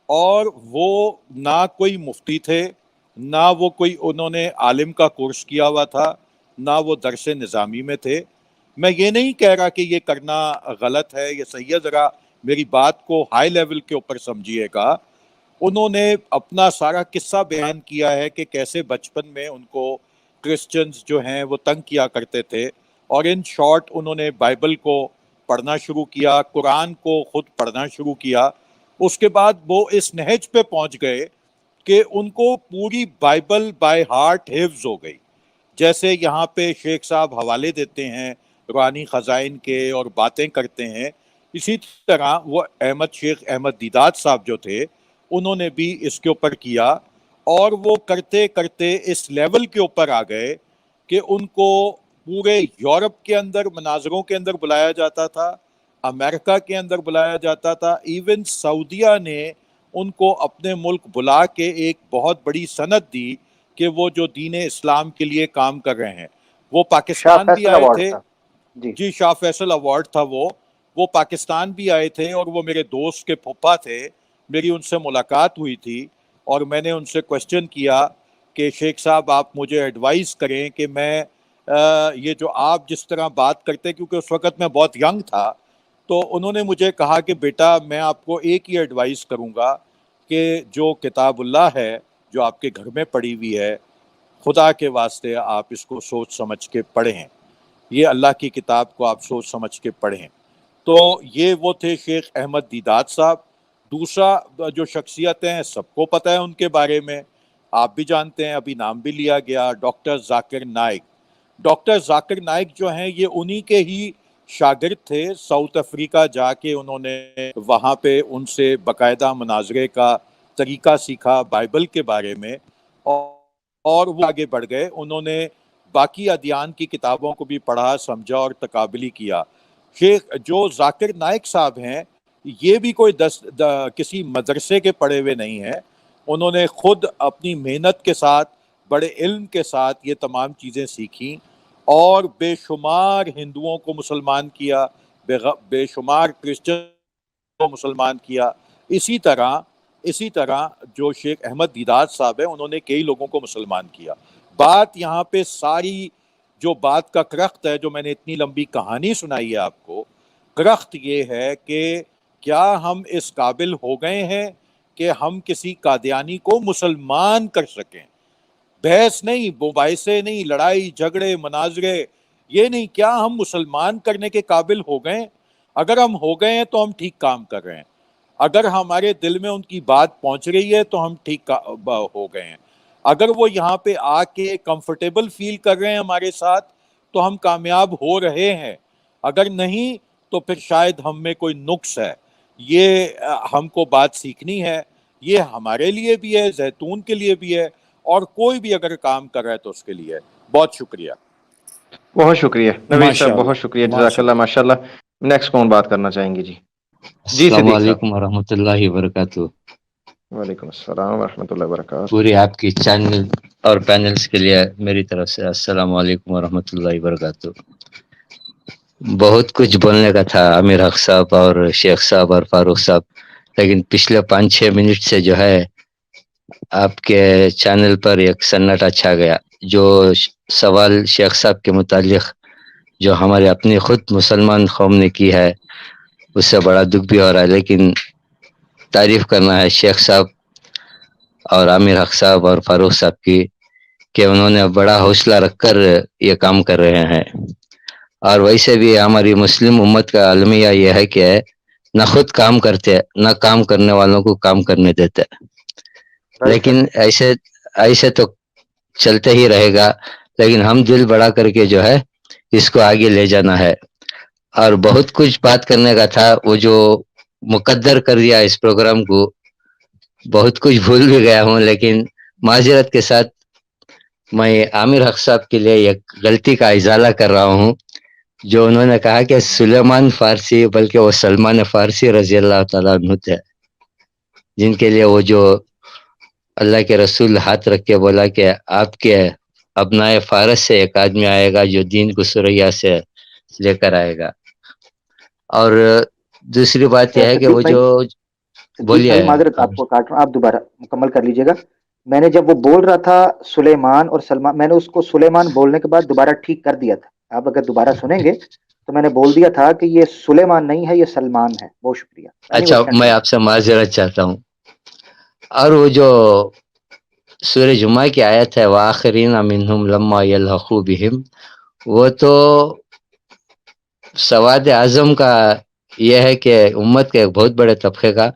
اور وہ نہ کوئی مفتی تھے، نہ وہ کوئی انہوں نے عالم کا کورس کیا ہوا تھا، نہ وہ درس نظامی میں تھے. میں یہ نہیں کہہ رہا کہ یہ کرنا غلط ہے یا صحیح ہے، ذرا میری بات کو ہائی لیول کے اوپر سمجھیے گا. انہوں نے اپنا سارا قصہ بیان کیا ہے کہ کیسے بچپن میں ان کو کرسچنز جو ہیں وہ تنگ کیا کرتے تھے، اور ان شارٹ انہوں نے بائبل کو پڑھنا شروع کیا، قرآن کو خود پڑھنا شروع کیا. اس کے بعد وہ اس نہج پہ پہنچ گئے کہ ان کو پوری بائبل بائی ہارٹ حفظ ہو گئی. جیسے یہاں پہ شیخ صاحب حوالے دیتے ہیں روحانی خزائن کے اور باتیں کرتے ہیں، اسی طرح وہ شیخ احمد دیدات صاحب جو تھے انہوں نے بھی اس کے اوپر کیا، اور وہ کرتے کرتے اس لیول کے اوپر آ گئے کہ ان کو پورے یورپ کے اندر مناظروں کے اندر بلایا جاتا تھا، امریکہ کے اندر بلایا جاتا تھا، ایون سعودیہ نے ان کو اپنے ملک بلا کے ایک بہت بڑی سند دی کہ وہ جو دین اسلام کے لیے کام کر رہے ہیں. وہ پاکستان بھی آئے تھے. جی شاہ فیصل ایوارڈ تھا وہ پاکستان بھی آئے تھے، اور وہ میرے دوست کے پھپھا تھے. میری ان سے ملاقات ہوئی تھی اور میں نے ان سے کوشچن کیا کہ شیخ صاحب آپ مجھے ایڈوائز کریں کہ میں یہ جو آپ جس طرح بات کرتے، کیونکہ اس وقت میں بہت ینگ تھا، تو انہوں نے مجھے کہا کہ بیٹا میں آپ کو ایک ہی ایڈوائز کروں گا کہ جو کتاب اللہ ہے جو آپ کے گھر میں پڑی ہوئی ہے، خدا کے واسطے آپ اس کو سوچ سمجھ کے پڑھیں، یہ اللہ کی کتاب کو آپ سوچ سمجھ کے پڑھیں. تو یہ وہ تھے شیخ احمد دیدات صاحب. دوسرا جو شخصیت ہیں سب کو پتہ ہے ان کے بارے میں، آپ بھی جانتے ہیں، ابھی نام بھی لیا گیا، ڈاکٹر ذاکر نائک. ڈاکٹر ذاکر نائک جو ہیں یہ انہی کے ہی شاگرد تھے. ساؤتھ افریقہ جا کے انہوں نے وہاں پہ ان سے باقاعدہ مناظرے کا طریقہ سیکھا بائبل کے بارے میں، اور وہ آگے بڑھ گئے. انہوں نے باقی ادیان کی کتابوں کو بھی پڑھا، سمجھا اور تقابلی کیا. شیخ جو ذاکر نائک صاحب ہیں یہ بھی کوئی کسی مدرسے کے پڑھے ہوئے نہیں ہیں. انہوں نے خود اپنی محنت کے ساتھ، بڑے علم کے ساتھ یہ تمام چیزیں سیکھیں، اور بے شمار ہندوؤں کو مسلمان کیا، بے شمار کرسچن کو مسلمان کیا. اسی طرح جو شیخ احمد دیدات صاحب ہیں انہوں نے کئی لوگوں کو مسلمان کیا. بات یہاں پہ ساری جو بات کا کرخت ہے، جو میں نے اتنی لمبی کہانی سنائی ہے آپ کو، کرخت یہ ہے کہ کیا ہم اس قابل ہو گئے ہیں کہ ہم کسی قادیانی کو مسلمان کر سکیں؟ بحث نہیں، مباحثے نہیں، لڑائی جھگڑے مناظرے یہ نہیں، کیا ہم مسلمان کرنے کے قابل ہو گئے؟ اگر ہم ہو گئے ہیں تو ہم ٹھیک کام کر رہے ہیں. اگر ہمارے دل میں ان کی بات پہنچ رہی ہے تو ہم ٹھیک ہو گئے ہیں. اگر وہ یہاں پہ آ کے کمفرٹیبل فیل کر رہے ہیں ہمارے ساتھ تو ہم کامیاب ہو رہے ہیں. اگر نہیں تو پھر شاید ہم میں کوئی نقص ہے. یہ ہم کو بات سیکھنی ہے، یہ ہمارے لیے بھی ہے، زیتون کے لیے بھی ہے، اور کوئی بھی اگر کام کر رہا ہے تو اس کے لیے ہے. بہت شکریہ. بہت شکریہ نوید صاحب، ماشاءاللہ بہت شکریہ، جزاک اللہ. ماشاء اللہ. نیکسٹ کون بات کرنا چاہیں گے؟ جی السلام صدیق صاحب. علیکم ورحمۃ اللہ وبرکاتہ. وعلیکم السلام ورحمۃ اللہ وبرکاتہ. پوری آپ کی چینل اور پینلز کے لیے میری طرف سے السلام علیکم ورحمۃ اللہ وبرکاتہ. بہت کچھ بولنے کا تھا امیر حق صاحب اور شیخ صاحب اور فاروق صاحب، لیکن پچھلے 5-6 منٹ سے جو ہے آپ کے چینل پر ایک سناٹا چھا گیا. جو سوال شیخ صاحب کے متعلق جو ہمارے اپنی خود مسلمان قوم نے کی ہے اس سے بڑا دکھ بھی ہو رہا ہے، لیکن تعریف کرنا ہے شیخ صاحب اور عامر حق صاحب اور فاروق صاحب کی کہ انہوں نے بڑا حوصلہ رکھ کر یہ کام کر رہے ہیں. اور ویسے بھی ہماری مسلم امت کا المیہ یہ ہے کہ نہ خود کام کرتے نہ کام کرنے والوں کو کام کرنے دیتے، لیکن ایسے تو چلتے ہی رہے گا. لیکن ہم دل بڑا کر کے جو ہے اس کو آگے لے جانا ہے. اور بہت کچھ بات کرنے کا تھا، وہ جو مقدر کر دیا اس پروگرام کو، بہت کچھ بھول بھی گیا ہوں، لیکن معذرت کے ساتھ میں عامر حق صاحب کے لیے ایک غلطی کا ازالہ کر رہا ہوں. جو انہوں نے کہا کہ سلیمان فارسی، بلکہ وہ سلمان فارسی رضی اللہ تعالیٰ عنہ تھے، جن کے لیے وہ جو اللہ کے رسول ہاتھ رکھ کے بولا کہ آپ کے ابنائے فارس سے ایک آدمی آئے گا جو دین کو سریا سے لے کر آئے گا. اور دوسری بات یہ ہے کہ وہ جو بولیے، معذرت آپ کو کاٹ رہا ہوں، آپ دوبارہ مکمل کر لیجیے گا. میں نے جب وہ بول رہا تھا سلیمان اور سلمان، میں نے اس کو سلیمان بولنے کے بعد دوبارہ ٹھیک کر دیا تھا. آپ اگر دوبارہ سنیں گے تو میں نے بول دیا تھا کہ یہ سلیمان نہیں ہے، یہ سلمان ہے. بہت شکریہ. اچھا میں آپ سے معذرت چاہتا ہوں. اور وہ جو سورہ جمعہ کی آیت ہے وآخرین منہم لما یلحقوا بہم، وہ تو سواد اعظم کا یہ ہے کہ امت کے ایک بہت بڑے طبقے کا،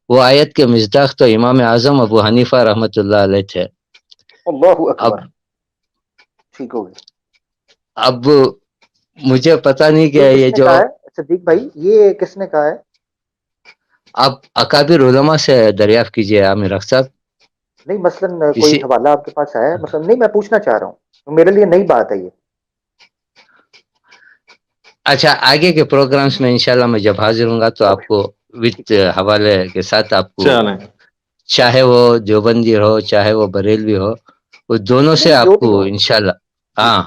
وہ آیت کے مصداق تو امام اعظم ابو حنیفہ رحمۃ اللہ علیہ تھے. اللہ اکبر. ٹھیک ہو گیا. اب مجھے پتہ نہیں کہ یہ جو صدیق بھائی یہ کس نے کہا ہے؟ آپ اکابر علماء سے دریافت کیجئے عامر حق صاحب. نہیں مثلا کوئی حوالہ آپ کے پاس ہے؟ مثلا نہیں، میں پوچھنا چاہ رہا ہوں، میرے لیے نئی بات ہے یہ. اچھا آگے کے پروگرامز میں انشاءاللہ میں جب حاضر ہوں گا تو آپ کو وتھ حوالے کے ساتھ آپ کو، چاہے وہ دیوبندی ہو چاہے وہ بریلوی ہو، وہ دونوں سے آپ کو انشاءاللہ ہاں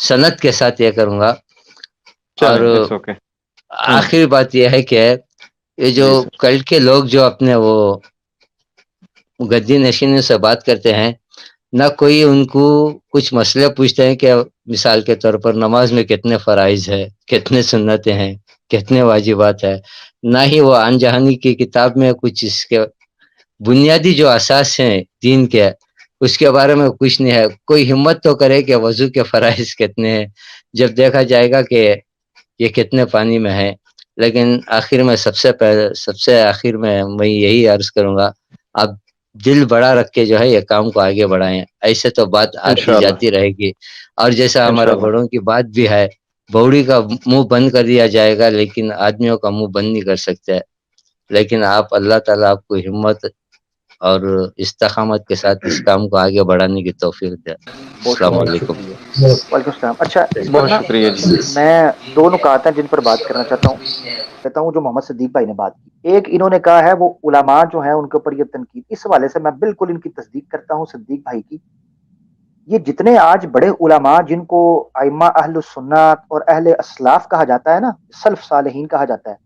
سند کے ساتھ یہ کروں گا. اور آخری بات یہ ہے کہ یہ جو کل کے لوگ جو اپنے وہ گدی نشینوں سے بات کرتے ہیں، نہ کوئی ان کو کچھ مسئلے پوچھتے ہیں کہ مثال کے طور پر نماز میں کتنے فرائض ہے، کتنے سنتیں ہیں، کتنے واجبات ہے، نہ ہی وہ آن جہانی کی کتاب میں کچھ اس کے بنیادی جو اساس ہیں دین کے اس کے بارے میں کچھ نہیں ہے. کوئی ہمت تو کرے کہ وضو کے فرائض کتنے ہیں، جب دیکھا جائے گا کہ یہ کتنے پانی میں ہے. لیکن آخر میں سب سے آخر میں یہی عرض کروں گا، آپ دل بڑا رکھ کے جو ہے یہ کام کو آگے بڑھائیں. ایسے تو بات آتی جاتی رہے گی، اور جیسا ہمارا بڑوں کی بات بھی ہے، بوڑی کا منہ بند کر دیا جائے گا لیکن آدمیوں کا منہ بند نہیں کر سکتے. لیکن آپ اللہ تعالیٰ آپ کو ہمت اور استقامت کے ساتھ اس کام کو آگے بڑھانے کی توفیق دے. السلام علیکم. وعلیکم السلام. اچھا اس پر نا میں دو نکات ہیں جن پر بات کرنا چاہتا ہوں جو محمد صدیق بھائی نے بات کی. ایک انہوں نے کہا ہے وہ علماء جو ہیں ان کے اوپر یہ تنقید، اس حوالے سے میں بالکل ان کی تصدیق کرتا ہوں صدیق بھائی کی. یہ جتنے آج بڑے علماء جن کو ائمہ اہل السنت اور اہل اسلاف کہا جاتا ہے نا، سلف صالحین کہا جاتا ہے،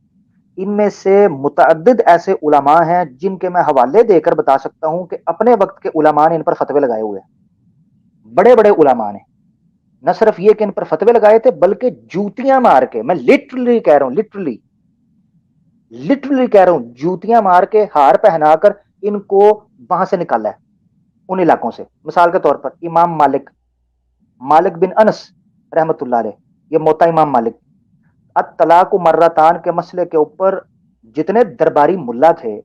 ان میں سے متعدد ایسے علماء ہیں جن کے میں حوالے دے کر بتا سکتا ہوں کہ اپنے وقت کے علماء نے ان پر فتوے لگائے ہوئے ہیں. بڑے بڑے علماء نے نہ صرف یہ کہ ان پر فتوے لگائے تھے بلکہ جوتیاں مار کے، میں لٹرلی کہہ رہا ہوں، لٹرلی کہہ رہا ہوں، جوتیاں مار کے ہار پہنا کر ان کو وہاں سے نکالا ہے ان علاقوں سے. مثال کے طور پر امام مالک بن انس رحمت اللہ علیہ، یہ موتا امام مالک، الطلاق مرتان کے مسئلے کے اوپر جتنے درباری ملا تھے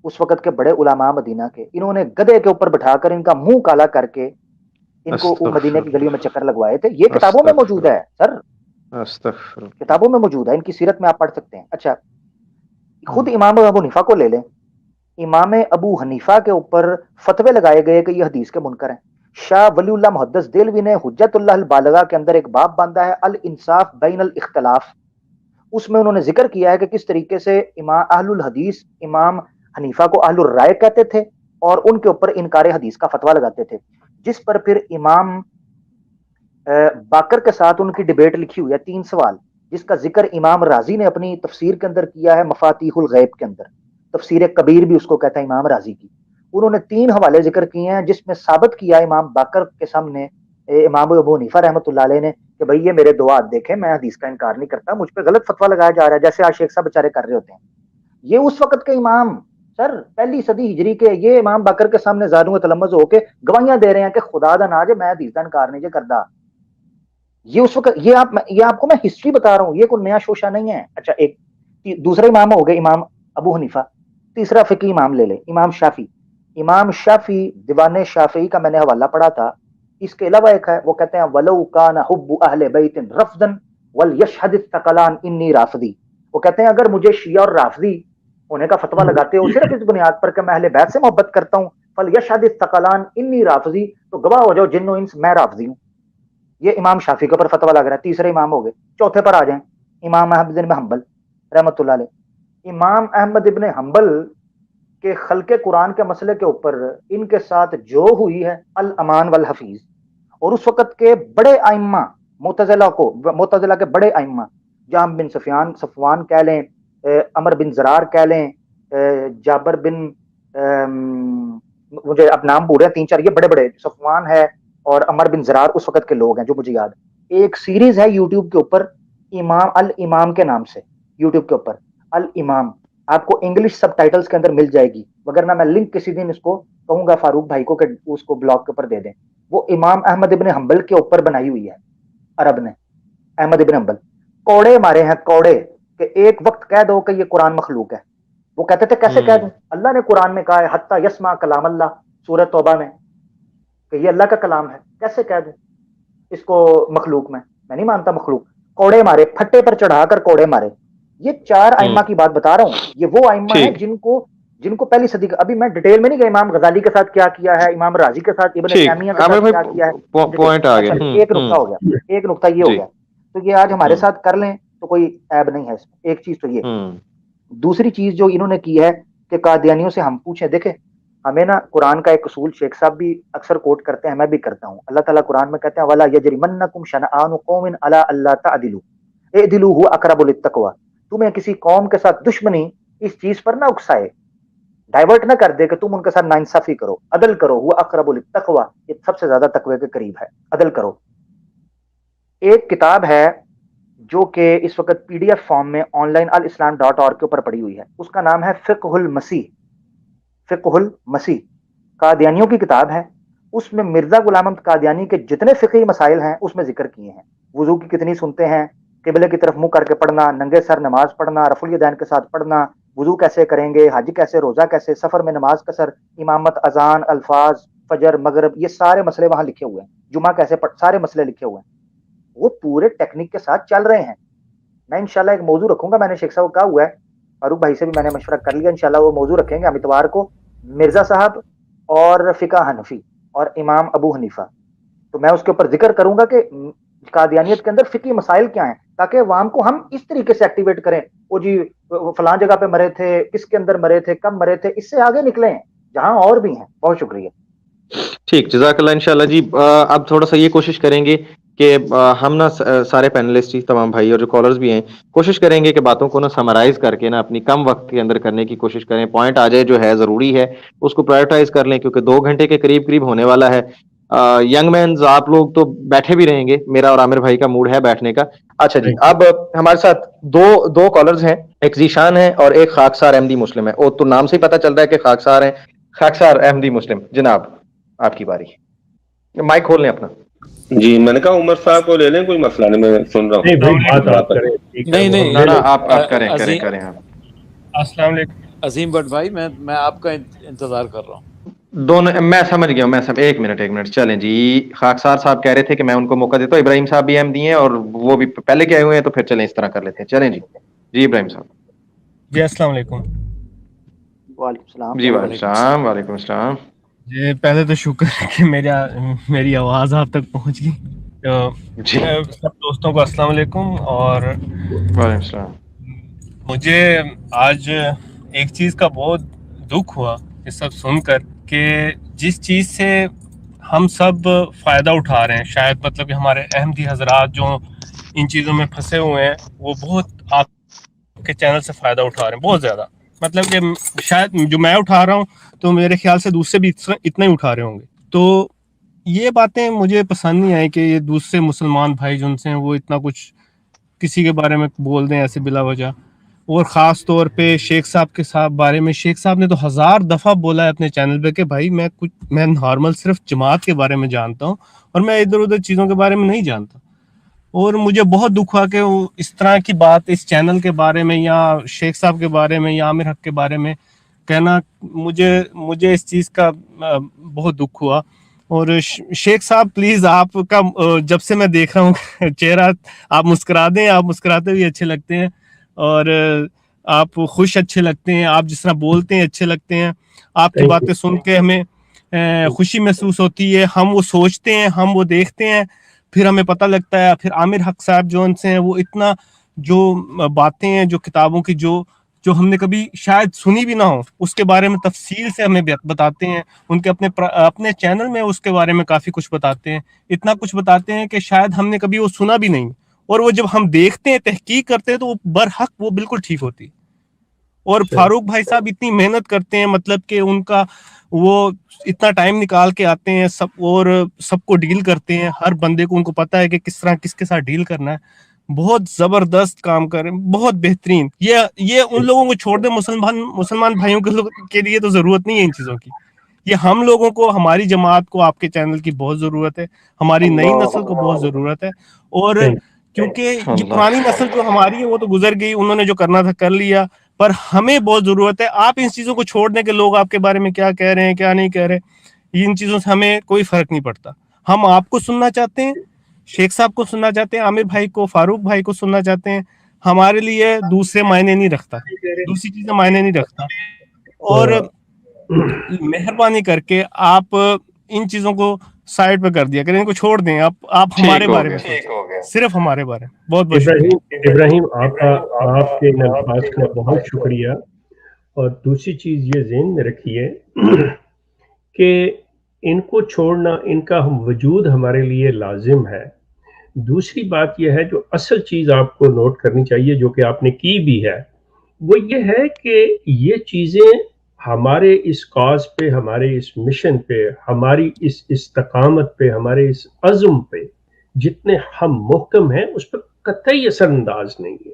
اس وقت کے بڑے علماء مدینہ کے، انہوں نے گدھے کے اوپر بٹھا کر ان کا منہ کالا کر کے ان کو مدینہ کی گلیوں میں چکر لگوائے تھے. یہ کتابوں میں موجود ہے سر، کتابوں میں موجود ہے، ان کی سیرت میں آپ پڑھ سکتے ہیں. اچھا خود امام ابو حنیفہ کو لے لیں، امام ابو حنیفہ کے اوپر فتوے لگائے گئے کہ یہ حدیث کے منکر ہیں. شاہ ولی اللہ محدث دہلوی نے حجت اللہ البالغہ کے اندر ایک باب باندھا ہے الانصاف بین الاختلاف. اس میں انہوں نے ذکر کیا ہے کہ کس طریقے سے امام اہل الحدیث امام حنیفہ کو اہل الرائے کہتے تھے اور ان کے اوپر انکار حدیث کا فتویٰ لگاتے تھے، جس پر پھر امام باقر کے ساتھ ان کی ڈیبیٹ لکھی ہوئی ہے 3 سوال، جس کا ذکر امام راضی نے اپنی تفسیر کے اندر کیا ہے، مفاتیح الغیب کے اندر، تفسیر کبیر بھی اس کو کہتا ہے امام راضی کی. انہوں نے 3 حوالے ذکر کیے ہیں جس میں ثابت کیا امام باقر کے سامنے امام ابو حنیفہ رحمۃ اللہ علیہ نے کہ بھئی یہ میرے 2 ہاتھ دیکھیں، میں حدیث کا انکار نہیں کرتا، مجھ پہ غلط فتویٰ لگایا جا رہا ہے جیسے آج شیخ صاحب بیچارے کر رہے ہوتے ہیں. یہ اس وقت کے امام سر 1 صدی ہجری کے، یہ امام باقر کے سامنے زانو تلمذ ہو کے گواہیاں دے رہے ہیں کہ خدا دا ناج میں حدیث کا انکار نہیں کردا. یہ اس وقت یہ آپ کو میں ہسٹری بتا رہا ہوں، یہ کوئی نیا شوشہ نہیں ہے. اچھا ایک دوسرے امام ہو گئے امام ابو حنیفہ. تیسرا فقی امام لے لے امام شافعی. امام شافعی دیوان شافعی کا میں نے حوالہ پڑھا تھا. اس کے علاوہ ایک ہے، وہ کہتے ہیں ولو کان حب اہل بیت رفضا ولیشهد الثقلان انی رافضی. وہ کہتے ہیں اگر مجھے شیعہ اور رافضی ہونے کا فتویٰ لگاتے ہو صرف اس بنیاد پر کہ میں اہل بیت سے محبت کرتا ہوں، فلیشهد الثقلان انی رافضی، تو گواہ ہو جاؤ جن و انس میں رافضی ہوں. یہ امام شافعی کے اوپر فتویٰ لگ رہا ہے. تیسرے امام ہو گئے. چوتھے پر آ جائیں امام احمد بن حنبل رحمۃ اللہ علیہ. امام احمد ابن حنبل کے خلق قرآن کے مسئلے کے اوپر ان کے ساتھ جو ہوئی ہے الامان والحفیظ، اور اس وقت کے بڑے ائمہ معتزلہ کے بڑے ائمہ، جام بن صفوان کہہ لیں، عمر بن زرار کہہ لیں، جابر بن مجھے اب نام بول رہے ہیں 3-4، یہ بڑے بڑے صفوان ہے اور عمر بن زرار اس وقت کے لوگ ہیں جو مجھے یاد. ایک سیریز ہے یوٹیوب کے اوپر امام الامام کے نام سے، یوٹیوب کے اوپر الامام، آپ کو انگلش سب ٹائٹلز کے اندر مل جائے گی، وگرنہ میں لنک کسی دن اس کو کہوں گا فاروق بھائی کو کہ اس کو بلاگ کے اوپر دے دیں. وہ امام احمد ابن حنبل کے اوپر بنائی ہوئی ہے عرب نے. احمد ابن حنبل کوڑے مارے ہیں، کوڑے، کہ ایک وقت کہہ دو کہ یہ قرآن مخلوق ہے. وہ کہتے تھے کیسے کہہ دوں، اللہ نے قرآن میں کہا ہے حتی یسمع کلام اللہ، سورہ توبہ میں، کہ یہ اللہ کا کلام ہے، کیسے کہہ دوں اس کو مخلوق میں نہیں مانتا مخلوق. کوڑے مارے، پھٹے پر چڑھا کر کوڑے مارے. یہ 4 ائمہ کی بات بتا رہا ہوں. یہ وہ ائمہ ہیں جن کو 1 صدی کا، ابھی میں ڈیٹیل میں نہیں گیا امام غزالی کے ساتھ کیا کیا ہے، امام راضی کے ساتھ، ابن تیمیہ کے ساتھ کیا کیا ہے. پوائنٹ آ گیا. ایک نقطہ ہو گیا، ایک نقطہ یہ ہو گیا. تو یہ آج ہمارے ساتھ کر لیں تو کوئی عیب نہیں ہے اس میں. ایک چیز تو یہ. دوسری چیز جو انہوں نے کی ہے کہ قادیانیوں سے ہم پوچھیں، دیکھیں ہمیں نا قرآن کا ایک اصول شیخ صاحب بھی اکثر کوٹ کرتے ہیں، میں بھی کرتا ہوں. اللہ تعالیٰ قرآن میں کہتے ہیں وَلَا يَجْرِمَنَّكُمْ شَنَآنُ قَوْمٍ عَلَىٰ أَلَّا تَعْدِلُوا اعْدِلُوا هُوَ أَقْرَبُ لِلتَّقْوَىٰ. تمہیں کسی قوم کے ساتھ دشمنی اس چیز پر نہ اکسائے، ڈائیورٹ نہ کر دے کہ تم ان کے ساتھ ناانصافی کرو. عدل کرو، ہوا اقرب للتقویٰ، یہ سب سے زیادہ تقوی کے قریب ہے، عدل کرو. ایک کتاب ہے جو کہ اس وقت PDF فارم میں آن لائن alislam.org کے اوپر پڑی ہوئی ہے، اس کا نام ہے فقہ المسیح. فقہ المسیح قادیانیوں کی کتاب ہے. اس میں مرزا غلام احمد قادیانی کے جتنے فقہی مسائل ہیں اس میں ذکر کیے ہیں. وضو کی کتنی سنتے ہیں، قبلے کی طرف منہ کر کے پڑھنا، ننگے سر نماز پڑھنا، رفع الیدین کے ساتھ پڑھنا، وضو کیسے کریں گے، حج کیسے، روزہ کیسے، سفر میں نماز قصر، امامت، اذان، الفاظ، فجر، مغرب، یہ سارے مسئلے وہاں لکھے ہوئے ہیں. جمعہ کیسے سارے مسئلے لکھے ہوئے ہیں. وہ پورے ٹیکنیک کے ساتھ چل رہے ہیں. میں انشاءاللہ ایک موضوع رکھوں گا، میں نے شیخ صاحب کو کہا ہوا ہے، فاروق بھائی سے بھی میں نے مشورہ کر لیا، انشاءاللہ وہ موضوع رکھیں گے ہم اتوار کو، مرزا صاحب اور فقہ حنفی اور امام ابو حنیفہ. تو میں اس کے اوپر ذکر کروں گا کہ قادیانیت کے اندر فقہی مسائل کیا ہیں، تاکہ عوام کو ہم اس طریقے سے ایکٹیویٹ کریں. وہ جی فلاں جگہ پہ مرے تھے، کس کے اندر مرے تھے، کب مرے تھے، اس سے آگے نکلیں جہاں اور بھی ہیں. بہت شکریہ. ٹھیک، جزاک اللہ. انشاءاللہ جی اب تھوڑا سا یہ کوشش کریں گے کہ ہم نا سارے پینلسٹ تمام بھائی اور جو کالرز بھی ہیں کوشش کریں گے کہ باتوں کو نا سمرائز کر کے نا اپنی کم وقت کے اندر کرنے کی کوشش کریں. پوائنٹ آ جائے جو ہے ضروری ہے اس کو پرائیورٹائز کر لیں، کیونکہ 2 گھنٹے کے قریب ہونے والا ہے. ینگ مینز آپ لوگ تو بیٹھے بھی رہیں گے، میرا اور عامر بھائی کا موڈ ہے بیٹھنے کا. اچھا جی، اب ہمارے ساتھ دو کالرز ہیں، ایک ذیشان ہے اور ایک خاکسار احمدی مسلم ہے. تو نام سے ہی پتہ چلتا ہے کہ خاکسار ہیں، خاکسار احمدی مسلم. جناب آپ کی باری، مائک کھول لیں اپنا. جی میں نے کہا عمر صاحب کو لے لیں، کوئی مسئلہ نہیں، میں سن رہا ہوں. نہیں بھائی بات آپ کریں. نہیں آپ کریں آپ. السلام علیکم عظیم بٹ بھائی، میں آپ کا انتظار کر رہا ہوں. دونوں میں سمجھ گیا ہوں. ایک منٹ چلیں جی. خاکسار صاحب کہہ رہے تھے کہ میں ان کو موقع دیتا ہوں. ابراہیم صاحب بھی احمدی ہیں اور وہ بھی پہلے کے آئے ہوئے ہیں، تو پھر چلیں اس طرح کر لیتے ہیں. چلیں جی ابراہیم صاحب. جی السلام علیکم. وعلیکم السلام. جی وعلیکم السلام. جی پہلے تو شکر ہے کہ میری آواز آپ تک پہنچ گئی. سب دوستوں کو السلام علیکم. اور وعلیکم السلام. مجھے آج ایک چیز کا بہت दुख हुआ ये सब सुनकर कि जिस चीज़ से हम सब फ़ायदा उठा रहे हैं, शायद मतलब कि हमारे अहमदी हजरात जो इन चीज़ों में फंसे हुए हैं वो बहुत आपके चैनल से फ़ायदा उठा रहे हैं, बहुत ज़्यादा। मतलब कि शायद जो मैं उठा रहा हूँ तो मेरे ख्याल से दूसरे भी इतना ही उठा रहे होंगे। तो ये बातें मुझे पसंद नहीं आई कि ये दूसरे मुसलमान भाई जो उनसे हैं वो इतना कुछ किसी के बारे में बोल दें ऐसे बिला वजह, और ख़ास तौर पे शेख साहब के बारे में। शेख साहब ने तो 1000 दफ़ा बोला है अपने चैनल पे कि भाई मैं नॉर्मल सिर्फ जमात के बारे में जानता हूँ और मैं इधर उधर चीज़ों के बारे में नहीं जानता। और मुझे बहुत दुख हुआ कि वो इस तरह की बात इस चैनल के बारे में या शेख साहब के बारे में या आमिर हक के बारे में कहना, मुझे इस चीज़ का बहुत दुख हुआ। और शेख साहब प्लीज़ आपका जब से मैं देख रहा हूँ चेहरा, आप मुस्कुरा दें, आप मुस्कुराते हुए अच्छे लगते हैं और आप खुश अच्छे लगते हैं, आप जिस तरह बोलते हैं अच्छे लगते हैं, आपकी बातें सुन के हमें खुशी महसूस होती है। हम वो सोचते हैं, हम वो देखते हैं, फिर हमें पता लगता है। फिर आमिर हक साहब जो उनसे हैं वो इतना जो बातें हैं जो किताबों की जो हमने कभी शायद सुनी भी ना हो उसके बारे में तफसील से हमें बताते हैं। उनके अपने चैनल में उसके बारे में काफ़ी कुछ बताते हैं, इतना कुछ बताते हैं कि शायद हमने कभी वो सुना भी नहीं, और वो जब हम देखते हैं तहकीक करते हैं तो वो बरहक वो बिल्कुल ठीक होती। और फारूक भाई साहब इतनी मेहनत करते हैं, मतलब कि उनका वो इतना टाइम निकाल के आते हैं सब और सबको डील करते हैं, हर बंदे को उनको पता है कि किस तरह किसके साथ डील करना है। बहुत जबरदस्त काम कर रहे हैं, बहुत बेहतरीन। ये उन लोगों को छोड़ दे, मुसलमान भाइयों के लिए तो जरूरत नहीं है इन चीजों की। ये हम लोगों को, हमारी जमात को आपके चैनल की बहुत जरूरत है, हमारी नई नस्ल को बहुत जरूरत है। और क्योंकि ये पुरानी नस्ल जो हमारी है वो तो गुजर गई, उन्होंने जो करना था कर लिया, पर हमें बहुत जरूरत है। आप इन चीजों को छोड़ दें कि लोग आपके बारे में क्या कह रहे हैं क्या नहीं कह रहे, इन चीजों से हमें कोई फर्क नहीं पड़ता। हम आपको सुनना चाहते हैं, शेख साहब को सुनना चाहते हैं, आमिर भाई को, फारूक भाई को सुनना चाहते हैं। हमारे लिए दूसरे मायने नहीं रखता, दूसरी चीजें मायने नहीं रखता। और मेहरबानी करके आप इन चीजों को साइड पे कर दिया करें, इनको छोड़ दें। आप हमारे बारे में सिर्फ हमारे बारे में। बहुत बहुत इब्राहिम आपके इन अल्फाज का बहुत शुक्रिया। और दूसरी चीज ये ज़हन में रखिए कि इनको छोड़ना, इनका वजूद हमारे लिए लाजिम है। दूसरी बात यह है जो असल चीज आपको नोट करनी चाहिए, जो कि आपने की भी है, वो ये है कि ये चीजें हमारे इस कॉज पे, हमारे इस मिशन पे, हमारी इस इस्तकामत पे, हमारे इस अज़्म पे जितने हम मुहकम हैं उस पर कतई असरअंदाज नहीं है।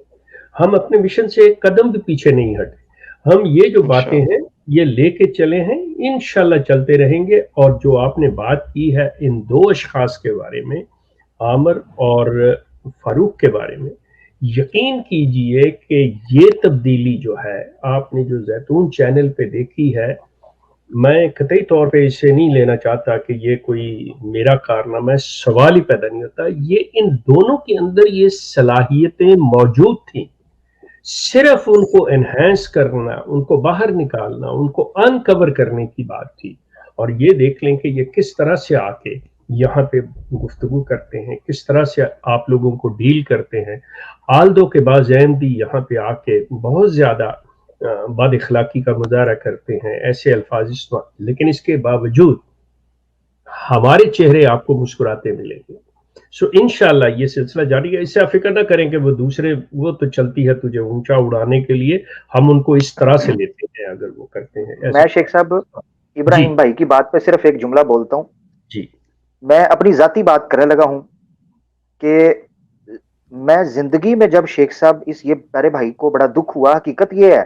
हम अपने मिशन से एक कदम भी पीछे नहीं हटे। हम ये जो बातें हैं ये लेके चले हैं, इंशाल्लाह चलते रहेंगे। और जो आपने बात की है इन दो अशखास के बारे में, आमिर और फारूक के बारे में, यकीन कीजिए कि ये तब्दीली जो है आपने जो जैतून चैनल पे देखी है, मैं कतई तौर पे इसे नहीं लेना चाहता कि ये कोई मेरा कारनामा है, सवाल ही पैदा नहीं होता। ये इन दोनों के अंदर ये सलाहियतें मौजूद थी, सिर्फ उनको एनहेंस करना, उनको बाहर निकालना, उनको अनकवर करने की बात थी। और ये देख लें कि ये किस तरह से आके यहाँ पे गुफ्तगू करते हैं, किस तरह से आप लोगों को डील करते हैं। आल्दो के बाद अहमदी यहाँ पे आके बहुत ज़्यादा बद इखलाकी का मुजाहरा करते हैं, ऐसे अल्फाज इस्तेमाल, लेकिन इसके बावजूद हमारे चेहरे आपको मुस्कुराते मिलेंगे। सो इंशाल्लाह ये सिलसिला जारी है। इससे आप फिक्र ना करें कि वो दूसरे, वो तो चलती है तुझे ऊंचा उड़ाने के लिए, हम उनको इस तरह से लेते हैं अगर वो करते हैं। मैं शेख साहब इब्राहिम भाई की बात पे सिर्फ एक जुमला बोलता हूँ जी। मैं अपनी जाती बात करने लगा हूँ कि मैं जिंदगी में जब शेख साहब ये प्यारे भाई को बड़ा दुख हुआ, हकीकत ये है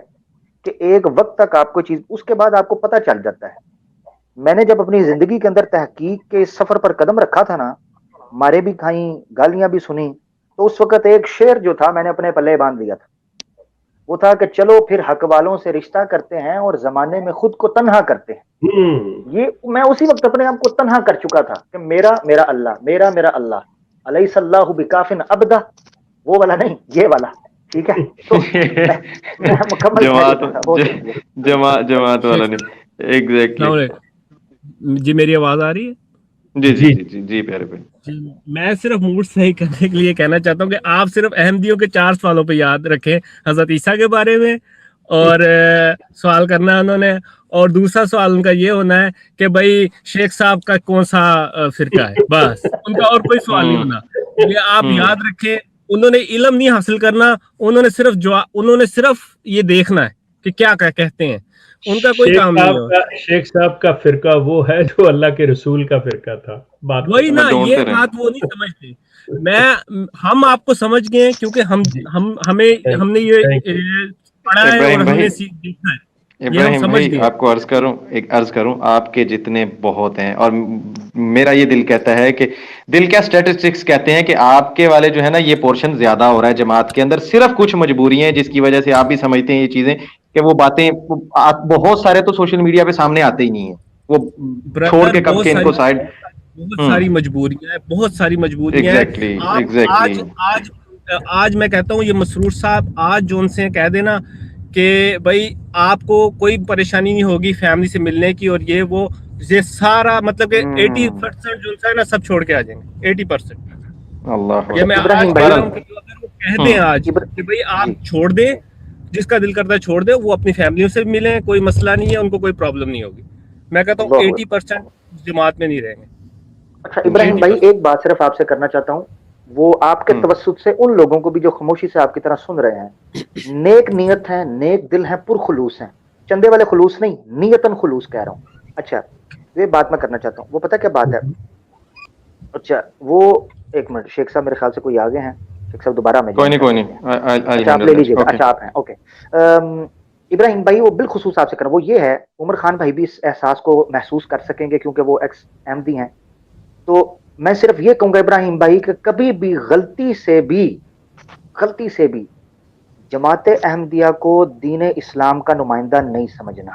कि एक वक्त तक आपको चीज, उसके बाद आपको पता चल जाता है। मैंने जब अपनी जिंदगी के अंदर तहकीक के सफर पर कदम रखा था ना, मारे भी खाई, गालियां भी सुनी, तो उस वक्त एक शेर जो था मैंने अपने पल्ले बांध लिया था, वो था कि चलो फिर हक वालों से रिश्ता करते हैं और जमाने में खुद को तन्हा करते हैं। ये मैं उसी वक्त अपने आप को तन्हा कर चुका था कि मेरा मेरा अल्लाह, मेरा मेरा अल्लाह, अलैहिस्सलाहु बिकाफिन अब्दा, वो वाला नहीं, ये वाला, ठीक है। तो मैं मुकम्मल जमात वाला नहीं, एग्जैक्टली। जी मेरी आवाज आ रही है? जी जी जी जी जी प्यारे भाई, मैं सिर्फ मूड सही करने के लिए कहना चाहता हूँ कि आप सिर्फ अहमदियों के 4 सवालों पे याद रखें, हजरत ईसा के बारे में اور سوال کرنا ہے انہوں نے, اور دوسرا سوال ان کا یہ ہونا ہے کہ بھائی شیخ صاحب کا کون سا فرقہ ہے, بس ان کا اور کوئی سوال نہیں ہونا. یہ آپ یاد رکھیں, انہوں نے علم نہیں حاصل کرنا, انہوں نے صرف یہ دیکھنا ہے کہ کیا کہتے ہیں, ان کا کوئی کام نہیں ہوگا. شیخ صاحب کا فرقہ وہ ہے جو اللہ کے رسول کا فرقہ تھا, بات وہی نا, یہ بات وہ نہیں سمجھتے. ہم آپ کو سمجھ گئے ہیں کیونکہ ہم نے یہ پڑھا ہے اور ہم نے دیکھا ہے. ابراہیم بھائی آپ کو عرض کروں, آپ کے جتنے بہت ہیں, اور میرا یہ دل کہتا ہے کہ دل کیا اسٹیٹسٹکس کہتے ہیں کہ آپ کے والے جو ہے نا یہ پورشن زیادہ ہو رہا ہے جماعت کے اندر, صرف کچھ مجبوری ہیں جس کی وجہ سے آپ بھی سمجھتے ہیں یہ چیزیں کہ وہ باتیں بہت سارے تو سوشل میڈیا پہ سامنے آتے ہی نہیں ہیں, وہ چھوڑ کے کب کے ان کو سائڈ. بہت ساری مجبوریاں ہیں. آج میں کہتا ہوں یہ مسرور صاحب آج جو ان سے کہہ دینا کہ بھائی آپ کو کوئی پریشانی نہیں ہوگی فیملی سے ملنے کی, اور یہ سارا مطلب کہ 80% جو ہے نا سب چھوڑ کے آ جائیں گے. 80% اللہ یہ میں کہتے ہیں آج کہ بھائی آپ چھوڑ دیں, جس کا دل کرتا ہے چھوڑ دے, وہ اپنی فیملیوں سے ملیں, کوئی مسئلہ نہیں ہے, ان کو کوئی پرابلم نہیں ہوگی. میں کہتا ہوں 80% جماعت میں نہیں رہیں گے. اچھا ابراہیم بھائی ایک بات صرف آپ سے کرنا چاہتا ہوں, وہ آپ کے توسط سے ان لوگوں کو بھی جو خاموشی سے آپ کی طرح سن رہے ہیں, نیک نیت ہیں, نیک دل ہیں, پرخلوص ہیں, چندے والے خلوص نہیں, نیتن خلوص کہہ رہا ہوں. اچھا یہ بات میں کرنا چاہتا ہوں, وہ پتہ کیا بات ہے. اچھا وہ ایک منٹ, شیخ صاحب میرے خیال سے کوئی آگے ہیں. شیخ صاحب دوبارہ میں کوئی نہیں آپ لے لیجیے گا. اچھا آپ ہیں, اوکے. ابراہیم بھائی وہ بالخصوص آپ سے کرنا وہ یہ ہے, عمر خان بھائی بھی اس احساس کو محسوس کر سکیں گے کیونکہ وہ ایکس احمدی ہیں. تو میں صرف یہ کہوں گا ابراہیم بھائی کہ کبھی بھی غلطی سے بھی جماعت احمدیہ کو دین اسلام کا نمائندہ نہیں سمجھنا.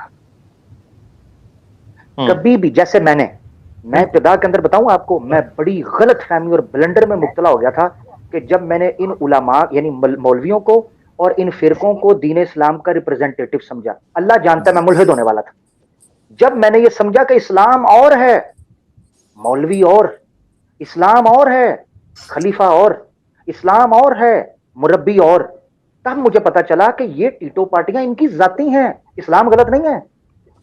کبھی بھی, جیسے میں ابتدا کے اندر بتاؤں آپ کو, میں بڑی غلط فہمی اور بلنڈر میں مبتلا ہو گیا تھا کہ جب میں نے ان علماء یعنی مولویوں کو اور ان فرقوں کو دین اسلام کا ریپرزینٹیٹو سمجھا. اللہ جانتا ہے میں ملحد ہونے والا تھا. جب میں نے یہ سمجھا کہ اسلام اور ہے, مولوی اور, اسلام اور ہے, خلیفہ اور, اسلام اور ہے, مربی اور, تب مجھے پتا چلا کہ یہ ٹیٹو پارٹیاں ان کی ذاتی ہیں, اسلام غلط نہیں ہے.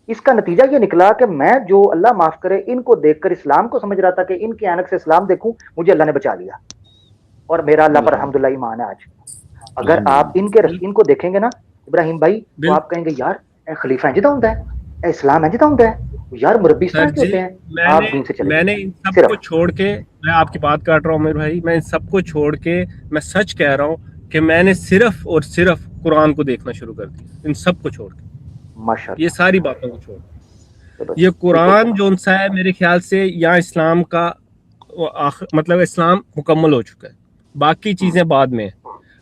اس کا نتیجہ یہ نکلا کہ میں جو اللہ معاف کرے ان کو دیکھ کر اسلام کو سمجھ رہا تھا کہ ان کی عینک سے اسلام دیکھوں, مجھے اللہ نے بچا لیا, اور میرا اللہ پر الحمدللہ ایمان ہے آج. اگر آپ ان کو دیکھیں گے نا ابراہیم بھائی, تو آپ کہیں گے یار اے خلیفہ انجدہ ہوں ہے, اے اسلام انجدہ ہوں ہے, یار مربی اس طرح کے ہوتے ہیں. آپ دین سے چلے, میں نے ان سب کو چھوڑ کے, میں آپ کی بات کاٹ رہا ہوں عمر بھائی, میں ان سب کو چھوڑ کے میں سچ کہہ رہا ہوں کہ میں نے صرف اور صرف قرآن کو دیکھنا شروع کر دیا, ان سب کو چھوڑ کے, ماشاءاللہ, یہ ساری باتوں کو چھوڑ کے. یہ قرآن جو ان سا ہے میرے خیال سے یہاں اسلام کا مطلب اسلام مکمل ہو چکا ہے, باقی چیزیں بعد میں.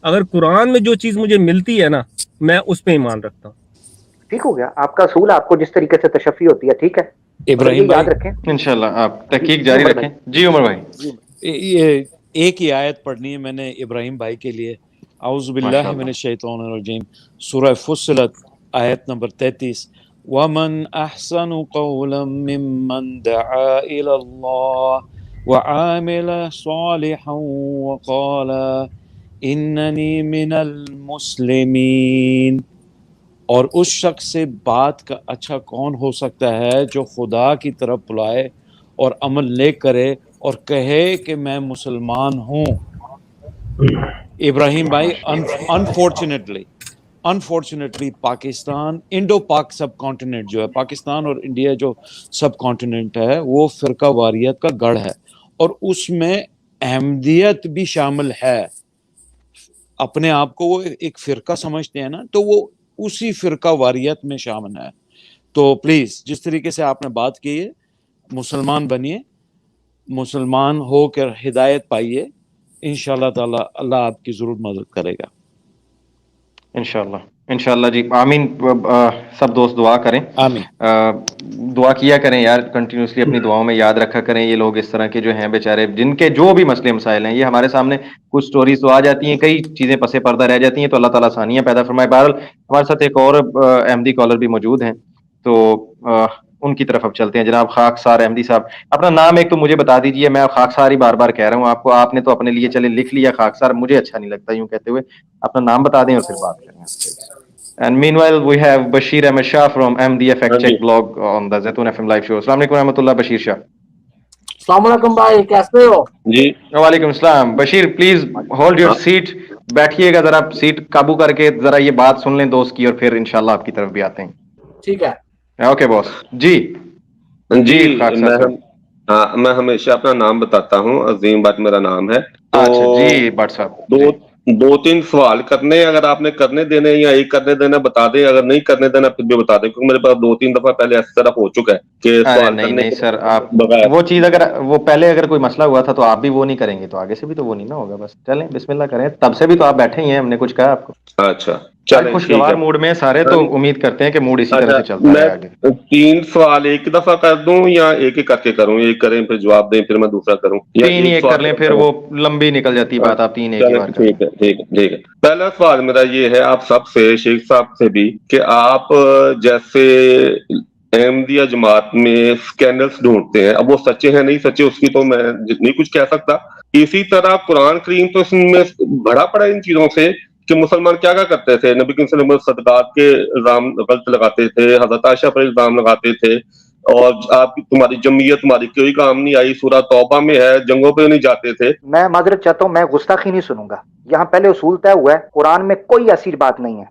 اگر قرآن میں جو چیز مجھے ملتی ہے نا, میں اس پہ ایمان رکھتا ہوں. ٹھیک ہو گیا آپ کا اصول, آپ کو جس طریقے سے تشفی ہوتی ہے, ٹھیک ہے. ابراہیم یاد بھائی رکھیں انشاءاللہ آپ تحقیق جاری رکھیں. جی عمر بھائی, یہ ایک ہی آیت پڑھنی ہے میں نے ابراہیم بھائی کے لیے. اعوذ باللہ من الشیطان الرجیم, سورہ فصلت آیت نمبر 33. وَمَنْ أَحْسَنُ قَوْلًا مِّمَّنْ دَعَا إِلَى اللَّهِ وَعَامِلَ صَالِحًا وَقَالَ إِنَّنِي مِنَ الْمُسْلِمِينَ. اور اس شخص سے بات کا اچھا کون ہو سکتا ہے جو خدا کی طرف بلائے اور عمل لے کرے اور کہے کہ میں مسلمان ہوں. ابراہیم بھائی, انفارچونیٹلی پاکستان, انڈو پاک سب کانٹیننٹ جو ہے, پاکستان اور انڈیا جو سب کانٹیننٹ ہے, وہ فرقہ واریت کا گڑھ ہے, اور اس میں احمدیت بھی شامل ہے. اپنے آپ کو وہ ایک فرقہ سمجھتے ہیں نا, تو وہ اسی فرقہ واریت میں شامل ہے. تو پلیز جس طریقے سے آپ نے بات کی ہے, مسلمان بنیے, مسلمان ہو کر ہدایت پائیے, انشاءاللہ تعالی اللہ آپ کی ضرور مدد کرے گا. انشاءاللہ جی, آمین. سب دوست دعا کریں, آمین. دعا کیا کریں یار کنٹینیوسلی, اپنی دعاؤں میں یاد رکھا کریں یہ لوگ اس طرح کے جو ہیں بیچارے, جن کے جو بھی مسئلے مسائل ہیں, یہ ہمارے سامنے کچھ سٹوریز تو آ جاتی ہیں, کئی چیزیں پسے پردہ رہ جاتی ہیں, تو اللہ تعالیٰ آسانیاں پیدا فرمائے. بہرحال ہمارے ساتھ ایک اور احمدی کالر بھی موجود ہیں, تو ان کی طرف اب چلتے ہیں. جناب خاکسار احمدی صاحب, اپنا نام ایک تو مجھے بتا دیجئے, میں خاکسار ہی بار بار کہہ رہا ہوں آپ کو, آپ نے تو اپنے لیے چلے لکھ لیا خاکسار, مجھے اچھا نہیں لگتا یوں کہتے ہوئے, اپنا نام بتا دیں اور پھر بات کریں آپ سے. And meanwhile, we have Bashir Ahmed Shah from MDF Fact Check blog on the Zaitoon FM live show. Assalamu alaikum warahmatullah, Bashir Shah. अस्सलाम वालेकुम भाई, कैसे हो? जी वालेकुम सलाम. Bashir, please hold your seat. बैठिएगा जरा, सीट काबू करके जरा ये बात सुन लें दोस्त की, और फिर इंशाल्लाह आपकी तरफ भी आते हैं. ठीक है. Okay boss. जी मैं हमेशा अपना नाम बताता हूँ, अजीम भट्ट मेरा नाम है. अच्छा जी भट्ट साहब. दो तीन सवाल करने, अगर आपने करने देने या एक करने देना बता दें, अगर नहीं करने देना फिर भी बता दें, क्योंकि मेरे पास 2-3 दफा पहले इस तरह हो चुका है कि सवाल नहीं सर, आप वो चीज अगर वो पहले अगर कोई मसला हुआ था तो आप भी वो नहीं करेंगे तो आगे से भी तो वो नहीं ना होगा. बस चलें, बिस्मिल्लाह करें. तब से भी तो आप बैठे ही हैं, हमने कुछ कहा आपको. अच्छा चलें, खुशगवार मूड में सारे, तो उम्मीद करते हैं कि मूड इसी तरह से चलता है आगे. 3 सवाल एक दफा कर दूं या एक एक करके करूं? एक करें फिर जवाब दें, फिर मैं दूसरा करूं, 3 ही एक कर लें, फिर वो लंबी निकल जाती है बात. आप 3 एक ही बार. ठीक है. पहला सवाल मेरा ये है आप सबसे, शेख साहब से भी, कि आप जैसे अहमदिया जमात में स्कैंडल्स ढूंढते हैं, अब वो सच्चे हैं नहीं सच्चे उसकी तो मैं नहीं कुछ कह सकता, इसी तरह कुरान करीम तो इसमें भरा पड़ा इन चीजों से कि मुसलमान क्या क्या करते थे. नबी करीम सल्लल्लाहु अलैहि वसल्लम सदकात के इल्जाम गलत लगाते थे, हजरत आयशा पर इल्जाम लगाते थे, और आप तुम्हारी जमीयत तुम्हारी कोई काम नहीं आई, सूरह तौबा में है, जंगों पे नहीं जाते थे. मैं माजरत चाहता हूँ, मैं गुस्ताखी नहीं सुनूंगा. यहाँ पहले उसूल तय हुआ है, कुरान में कोई ऐसी बात नहीं है,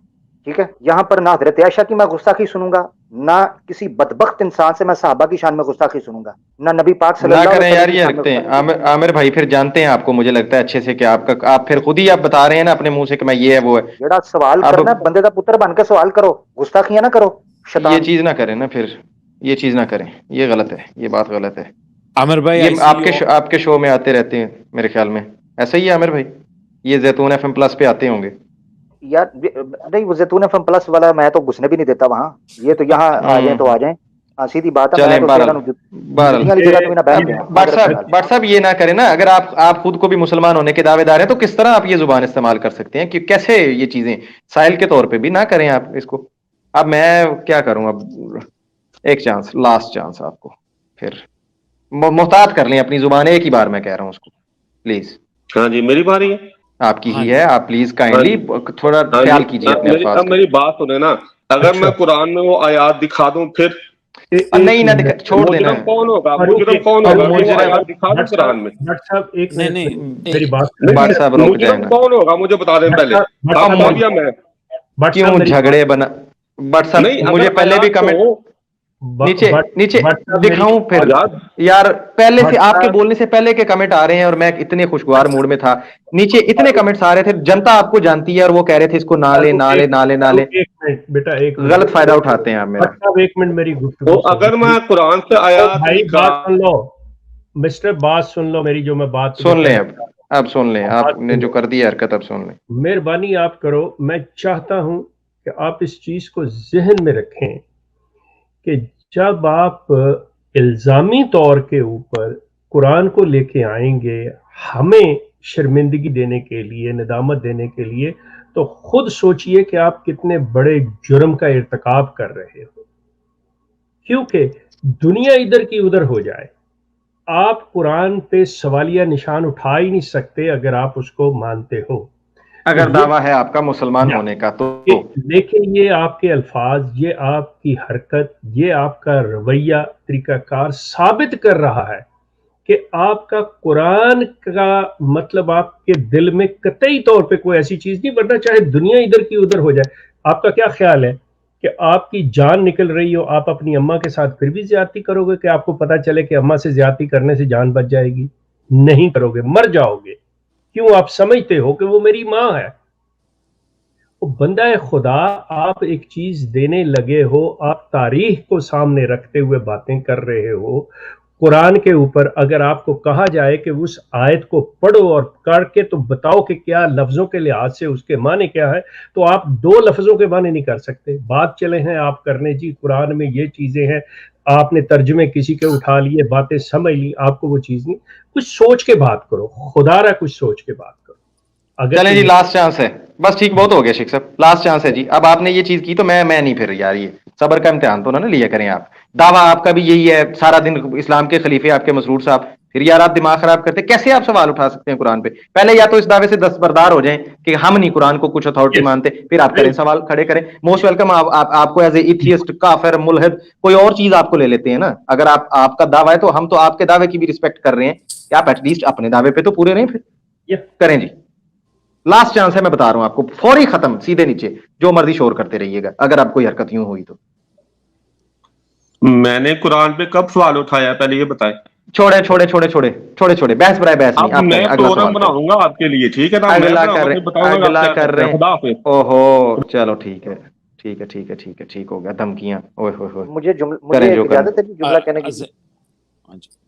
ठीक है. यहाँ पर ना हजरत आयशा की मैं गुस्ताखी सुनूंगा, ना किसी बदबख्त इंसान से मैं सहाबा की शान में गुस्ताखी सुनूंगा, ना नबी पाक सल्लल्लाहु अलैहि वसल्लम यार. ये रखते हैं आमिर भाई, फिर जानते हैं आपको, मुझे लगता है अच्छे से कि आपका, आप फिर खुद ही आप बता रहे हैं ना अपने मुंह से कि मैं ये है वो है. जेड़ा सवाल करना बंदे का पुत्र बनकर सवाल करो, गुस्ताखियां ना करो. ये चीज ना करें ना, फिर ये चीज ना करें, ये गलत है, ये बात गलत है. आमिर भाई, ये आपके शो में आते रहते हैं मेरे ख्याल में, ऐसा ही है आमिर भाई. ये ज़ैतून FM प्लस पे आते होंगे यार. नहीं, वो ज़ैतून FM प्लस वाला मैं तो घुसने भी नहीं देता वहाँ. ये तो यहाँ आ जाए तो आ जाए, सीधी बात है. बट साहब ये ना करें ना, अगर आप खुद को भी मुसलमान होने के दावेदार हैं तो किस तरह आप ये जुबान इस्तेमाल कर सकते हैं, कि कैसे ये चीजें साइल के तौर पे भी ना करें आप इसको. अब मैं क्या करूं, अब एक चांस, लास्ट चांस आपको, फिर मोहतात कर लें अपनी जुबान. एक ही बार मैं कह रहा हूँ उसको, प्लीज. हाँ जी, मेरी बारी है. आपकी ही है, आप प्लीज काइंडली थोड़ा ख्याल कीजिए अपने अल्फाज का. मेरी बात सुने ना, अगर मैं कुरान में वो आयात दिखा दूं फिर नहीं ना दिखा, छोड़ देना. कौन होगा मुजरिम, कौन होगा? दिखा दूं कुरान में. मेरी बात, बात साहब रुक जाए ना. कौन होगा मुझे बता दें पहले. मैं क्यों झगड़े बना. बट साहब मुझे पहले भी कमेंट नीचे दिखाऊं फिर यार, पहले से आपके बोलने से पहले के कमेंट आ रहे हैं और मैं इतने खुशगवार मूड में था. नीचे इतने कमेंट्स आ रहे थे, जनता आपको जानती है, और वो कह रहे थे इसको नाले नाले नाले नाले. एक मिनट बेटा, एक गलत फायदा उठाते हैं आप मेरा. एक मिनट मेरी गुफ्तगू. अगर मैं कुरान से आया भाई बात सुन लो मिस्टर, बात सुन लो मेरी, जो मैं बात सुन लें. अब सुन लें, आपने जो कर दी हरकत, अब सुन लें. मेहरबानी आप करो. मैं चाहता हूं कि आप इस चीज को जहन में रखें कि जब आप इल्जामी तौर के ऊपर कुरान को लेके आएंगे हमें शर्मिंदगी देने के लिए, निदामत देने के लिए, तो खुद सोचिए कि आप कितने बड़े जुर्म का इर्तिकाब कर रहे हो. क्योंकि दुनिया इधर की उधर हो जाए, आप कुरान पे सवालिया निशान उठा ही नहीं सकते अगर आप उसको मानते हो, अगर दावा है आपका मुसलमान होने का तो. लेकिन ये आपके अल्फाज, ये आपकी हरकत, ये आपका रवैया, तरीकाकार साबित कर रहा है कि आपका कुरान का मतलब आपके दिल में कतई तौर पे कोई ऐसी चीज नहीं, वरना चाहे दुनिया इधर की उधर हो जाए. आपका क्या ख्याल है कि आपकी जान निकल रही हो, आप अपनी अम्मा के साथ फिर भी ज्यादती करोगे कि आपको पता चले कि अम्मा से ज्यादती करने से जान बच जाएगी? नहीं करोगे, मर जाओगे. क्यों? आप समझते हो कि वो मेरी माँ है. वो बंदा है खुदा, आप एक चीज देने लगे हो, आप तारीख को सामने रखते हुए बातें कर रहे हो कुरान के ऊपर. अगर आपको कहा जाए कि उस आयत को पढ़ो और करके तो बताओ कि क्या लफ्जों के लिहाज से उसके माने क्या है, तो आप 2 लफ्जों के माने नहीं कर सकते. बात चले हैं आप करने, जी कुरान में ये चीजें हैं, आपने तर्जुमे किसी के उठा लिए, बातें समझ ली, आपको वो चीज नहीं. कुछ सोच के बात करो, खुदारा कुछ सोच के बात करो. अगर चलें जी, लास्ट चांस है बस. ठीक, बहुत हो गया शेख साहब, लास्ट चांस है जी. अब आपने ये चीज की तो मैं नहीं, फिर यार ये सब्र का इम्तिहान तो ना लिया करें आप. दावा आपका भी यही है, सारा दिन इस्लाम के खलीफे आपके मसरूर साहब, फिर यार आप दिमाग खराब करते, कैसे आप सवाल उठा सकते हैं कुरान पे? पहले या तो इस दावे से दस्तबरदार हो जाएं कि हम नहीं कुरान को कुछ अथॉरिटी मानते, फिर आप करें सवाल, खड़े करें। Most welcome. आपको एज ए एथियस्ट, काफिर, मुल्हिद, कोई और चीज आपको ले लेते हैं ना। अगर आपका दावा है तो हम तो आपके दावे की भी रिस्पेक्ट कर रहे हैं कि आप एटलीस्ट अपने दावे पे तो पूरे नहीं, फिर करें जी। लास्ट चांस है, मैं बता रहा हूं आपको, फौरी खत्म, सीधे नीचे, जो मर्जी शोर करते रहिएगा अगर आप कोई हरकत यूं हुई तो। मैंने कुरान पे कब सवाल उठाया, पहले ये बताएं। छोड़े, बहस बनाए, बहस नहीं। अब मैं प्रोग्राम बनाऊंगा आपके लिए, ठीक है ना? अगला कर रहे। ओहो, चलो ठीक है, ठीक हो गया। धमकियां, ओए होए, मुझे इजाजत है जुमला कहने की?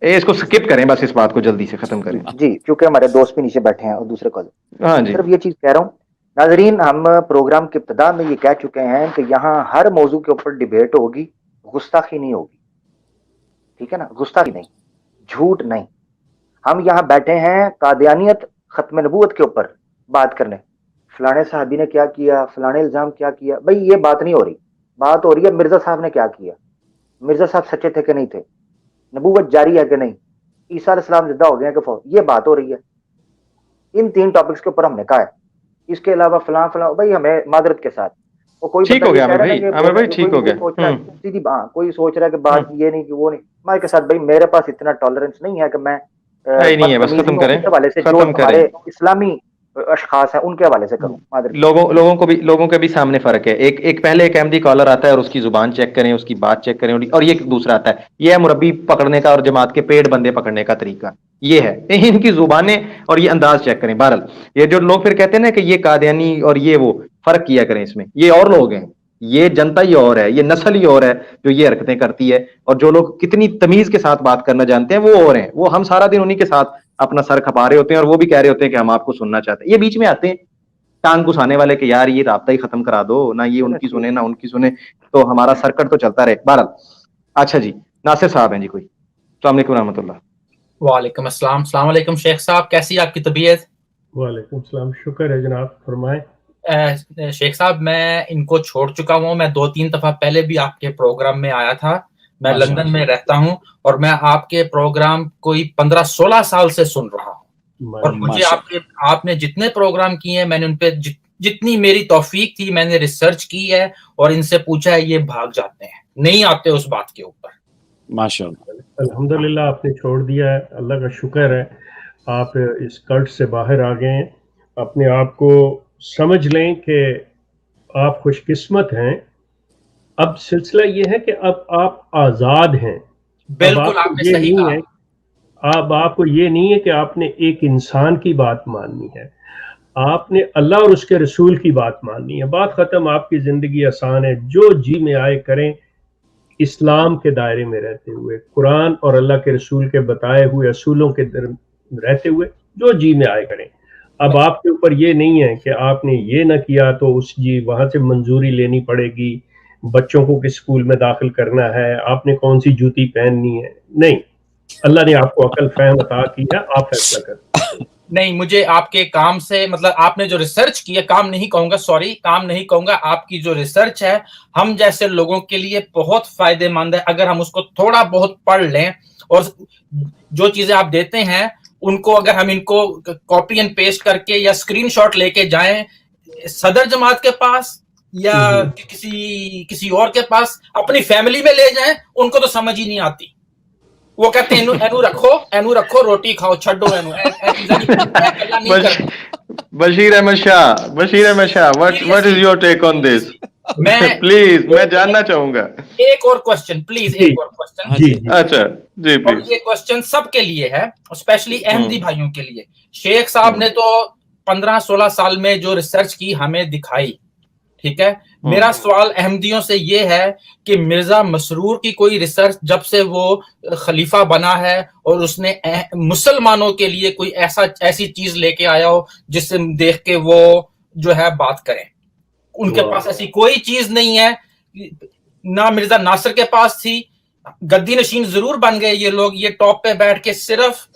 इसको स्किप करें, बस इस बात को जल्दी से खत्म करें जी, क्योंकि हमारे दोस्त भी नीचे बैठे हैं और दूसरे कॉल। हाँ जी, सिर्फ ये चीज कह रहा हूँ नाजरीन, हम प्रोग्राम के इब्तिदा में ये कह चुके हैं कि यहाँ हर मौजू के ऊपर डिबेट होगी, गुस्ताखी नहीं होगी, ठीक है ना? गुस्ताखी नहीं, झूठ नहीं। हम यहाँ बैठे हैं कादियानियत, खत्म नबूवत के ऊपर बात करने, फलाने साहबी ने क्या किया, फलाने इल्जाम क्या किया, भाई ये बात नहीं हो रही। बात हो रही है मिर्जा साहब ने क्या किया, मिर्जा साहब सच्चे थे कि नहीं थे, नबूवत जारी है कि नहीं, ईसा अलैहिस्सलाम जिंदा हो गए हैं कि फौत, ये बात हो रही है। इन 3 टॉपिक्स के ऊपर हमने कहा है। इसके अलावा फलां भाई हमें मादरत के साथ वो कोई ठीक हो गया आमिर भाई, ठीक हो गया। सीधी कोई सोच रहा है कि बात ये नहीं कि वो नहीं, हमारे के साथ भाई मेरे पास इतना टॉलरेंस नहीं है कि मैं नहीं है, बस खत्म करें, हवाले से जो हमारे इस्लामी अशखास है उनके हवाले से करूं। लोगों के भी सामने फर्क है। एक पहले एक अहमदी कॉलर आता है और उसकी जुबान चेक करें, उसकी बात चेक करें, और ये दूसरा आता है, ये है मुरब्बी पकड़ने का और जमात के पेड़ बंदे पकड़ने का तरीका, ये है। इनकी जुबानें और ये अंदाज चेक करें। बहरहाल ये जो लोग फिर कहते हैं ना कि ये कादियानी और ये वो, फर्क किया करें इसमें। ये और लोग हैं, ये जनता ही और है, ये नस्ल ही और है जो ये हरकतें करती है, और जो लोग कितनी तमीज के साथ बात करना जानते हैं वो और हैं। वो हम सारा दिन उन्हीं के साथ अपना सर खपा रहे होते हैं और वो भी कह रहे होते हैं कि हम आपको सुनना चाहते हैं। ये बीच में आते हैं टांग घुसाने वाले कि यार ये राब्ता ही खत्म करा दो ना, ये उनकी सुने ना उनकी सुने, तो हमारा सर्कट तो चलता रहे। बहरहाल अच्छा जी, नासिर साहब हैं जी, कोई? अस्सलाम वालेकुम रहमतुल्लाह। वालेकुम अस्सलाम। अस्सलाम वालेकुम शेख साहब, कैसी आपकी तबीयत? वालेकुम सलाम, शुक्र है जनाब, फरमाएं। शेख साहब मैं इनको छोड़ चुका हूँ, मैं 2-3 दफा पहले भी आपके प्रोग्राम में आया था। मैं लंदन में रहता हूँ और मैं आपके प्रोग्राम कोई 15-16 साल से सुन रहा हूँ, और मुझे आपने जितने प्रोग्राम किए हैं मैंने उनपे जितनी मेरी तौफीक थी मैंने रिसर्च की है और इनसे पूछा है, ये भाग जाते हैं, नहीं आते उस बात के ऊपर। माशाअल्लाह, अल्हम्दुलिल्लाह आपने छोड़ दिया है, अल्लाह का शुक्र है। आप इस कर्ज से बाहर आ गए हैं। अपने आप को समझ लें कि आप खुशकिस्मत हैं। अब सिलसिला ये है कि अब आप आज़ाद हैं। बिल्कुल, आपने सही कहा। अब आपको ये नहीं है कि आपने एक इंसान की बात माननी है, आपने अल्लाह और उसके रसूल की बात माननी है। बात ख़त्म, आपकी ज़िंदगी आसान है, जो जी में आए करें, इस्लाम के दायरे में रहते हुए, कुरान और अल्लाह के रसूल के बताए हुए असूलों के रहते हुए जो जी में आए करें। अब आपके ऊपर ये नहीं है कि आपने ये ना किया तो उस जी वहाँ से मंजूरी लेनी पड़ेगी, बच्चों को किस स्कूल में दाखिल करना है, आपने कौन सी जूती पहननी है। नहीं, अल्लाह ने आपको अकल फहम अता की है, आप फैसला करें। नहीं, मुझे आपके काम से मतलब आपने जो रिसर्च की है, काम नहीं कहूंगा, आपकी जो रिसर्च है हम जैसे लोगों के लिए बहुत फायदेमंद है। अगर हम उसको थोड़ा बहुत पढ़ लें और जो चीजें आप देते हैं उनको अगर हम इनको कॉपी एंड पेस्ट करके या स्क्रीनशॉट लेके जाएं सदर जमात के पास या किसी और के पास, अपनी फैमिली में ले जाएं, उनको तो समझ ही नहीं आती। वो कहते हैं एनू रखो रोटी खाओ, छड्डो एनू। Bashir Ahmad Shah, what is your take on this? Please, मैं जानना चाहूंगा। एक और क्वेश्चन प्लीज, एक और क्वेश्चन। जी अच्छा जी प्लीज। ये क्वेश्चन सबके लिए है, स्पेशली अहमदी भाइयों के लिए। शेख साहब ने तो 15-16 साल में जो रिसर्च की हमें दिखाई, ठीक है। मेरा सवाल अहमदियों से ये है कि मिर्जा मसरूर की कोई रिसर्च जब से वो खलीफा बना है और उसने मुसलमानों के लिए कोई ऐसी चीज लेके आया हो जिससे देख के वो जो है बात करें, उनके पास ऐसी कोई चीज नहीं है। ना मिर्जा नासिर के पास थी, गद्दी नशीन जरूर बन गए ये लोग, ये टॉप पे बैठ के सिर्फ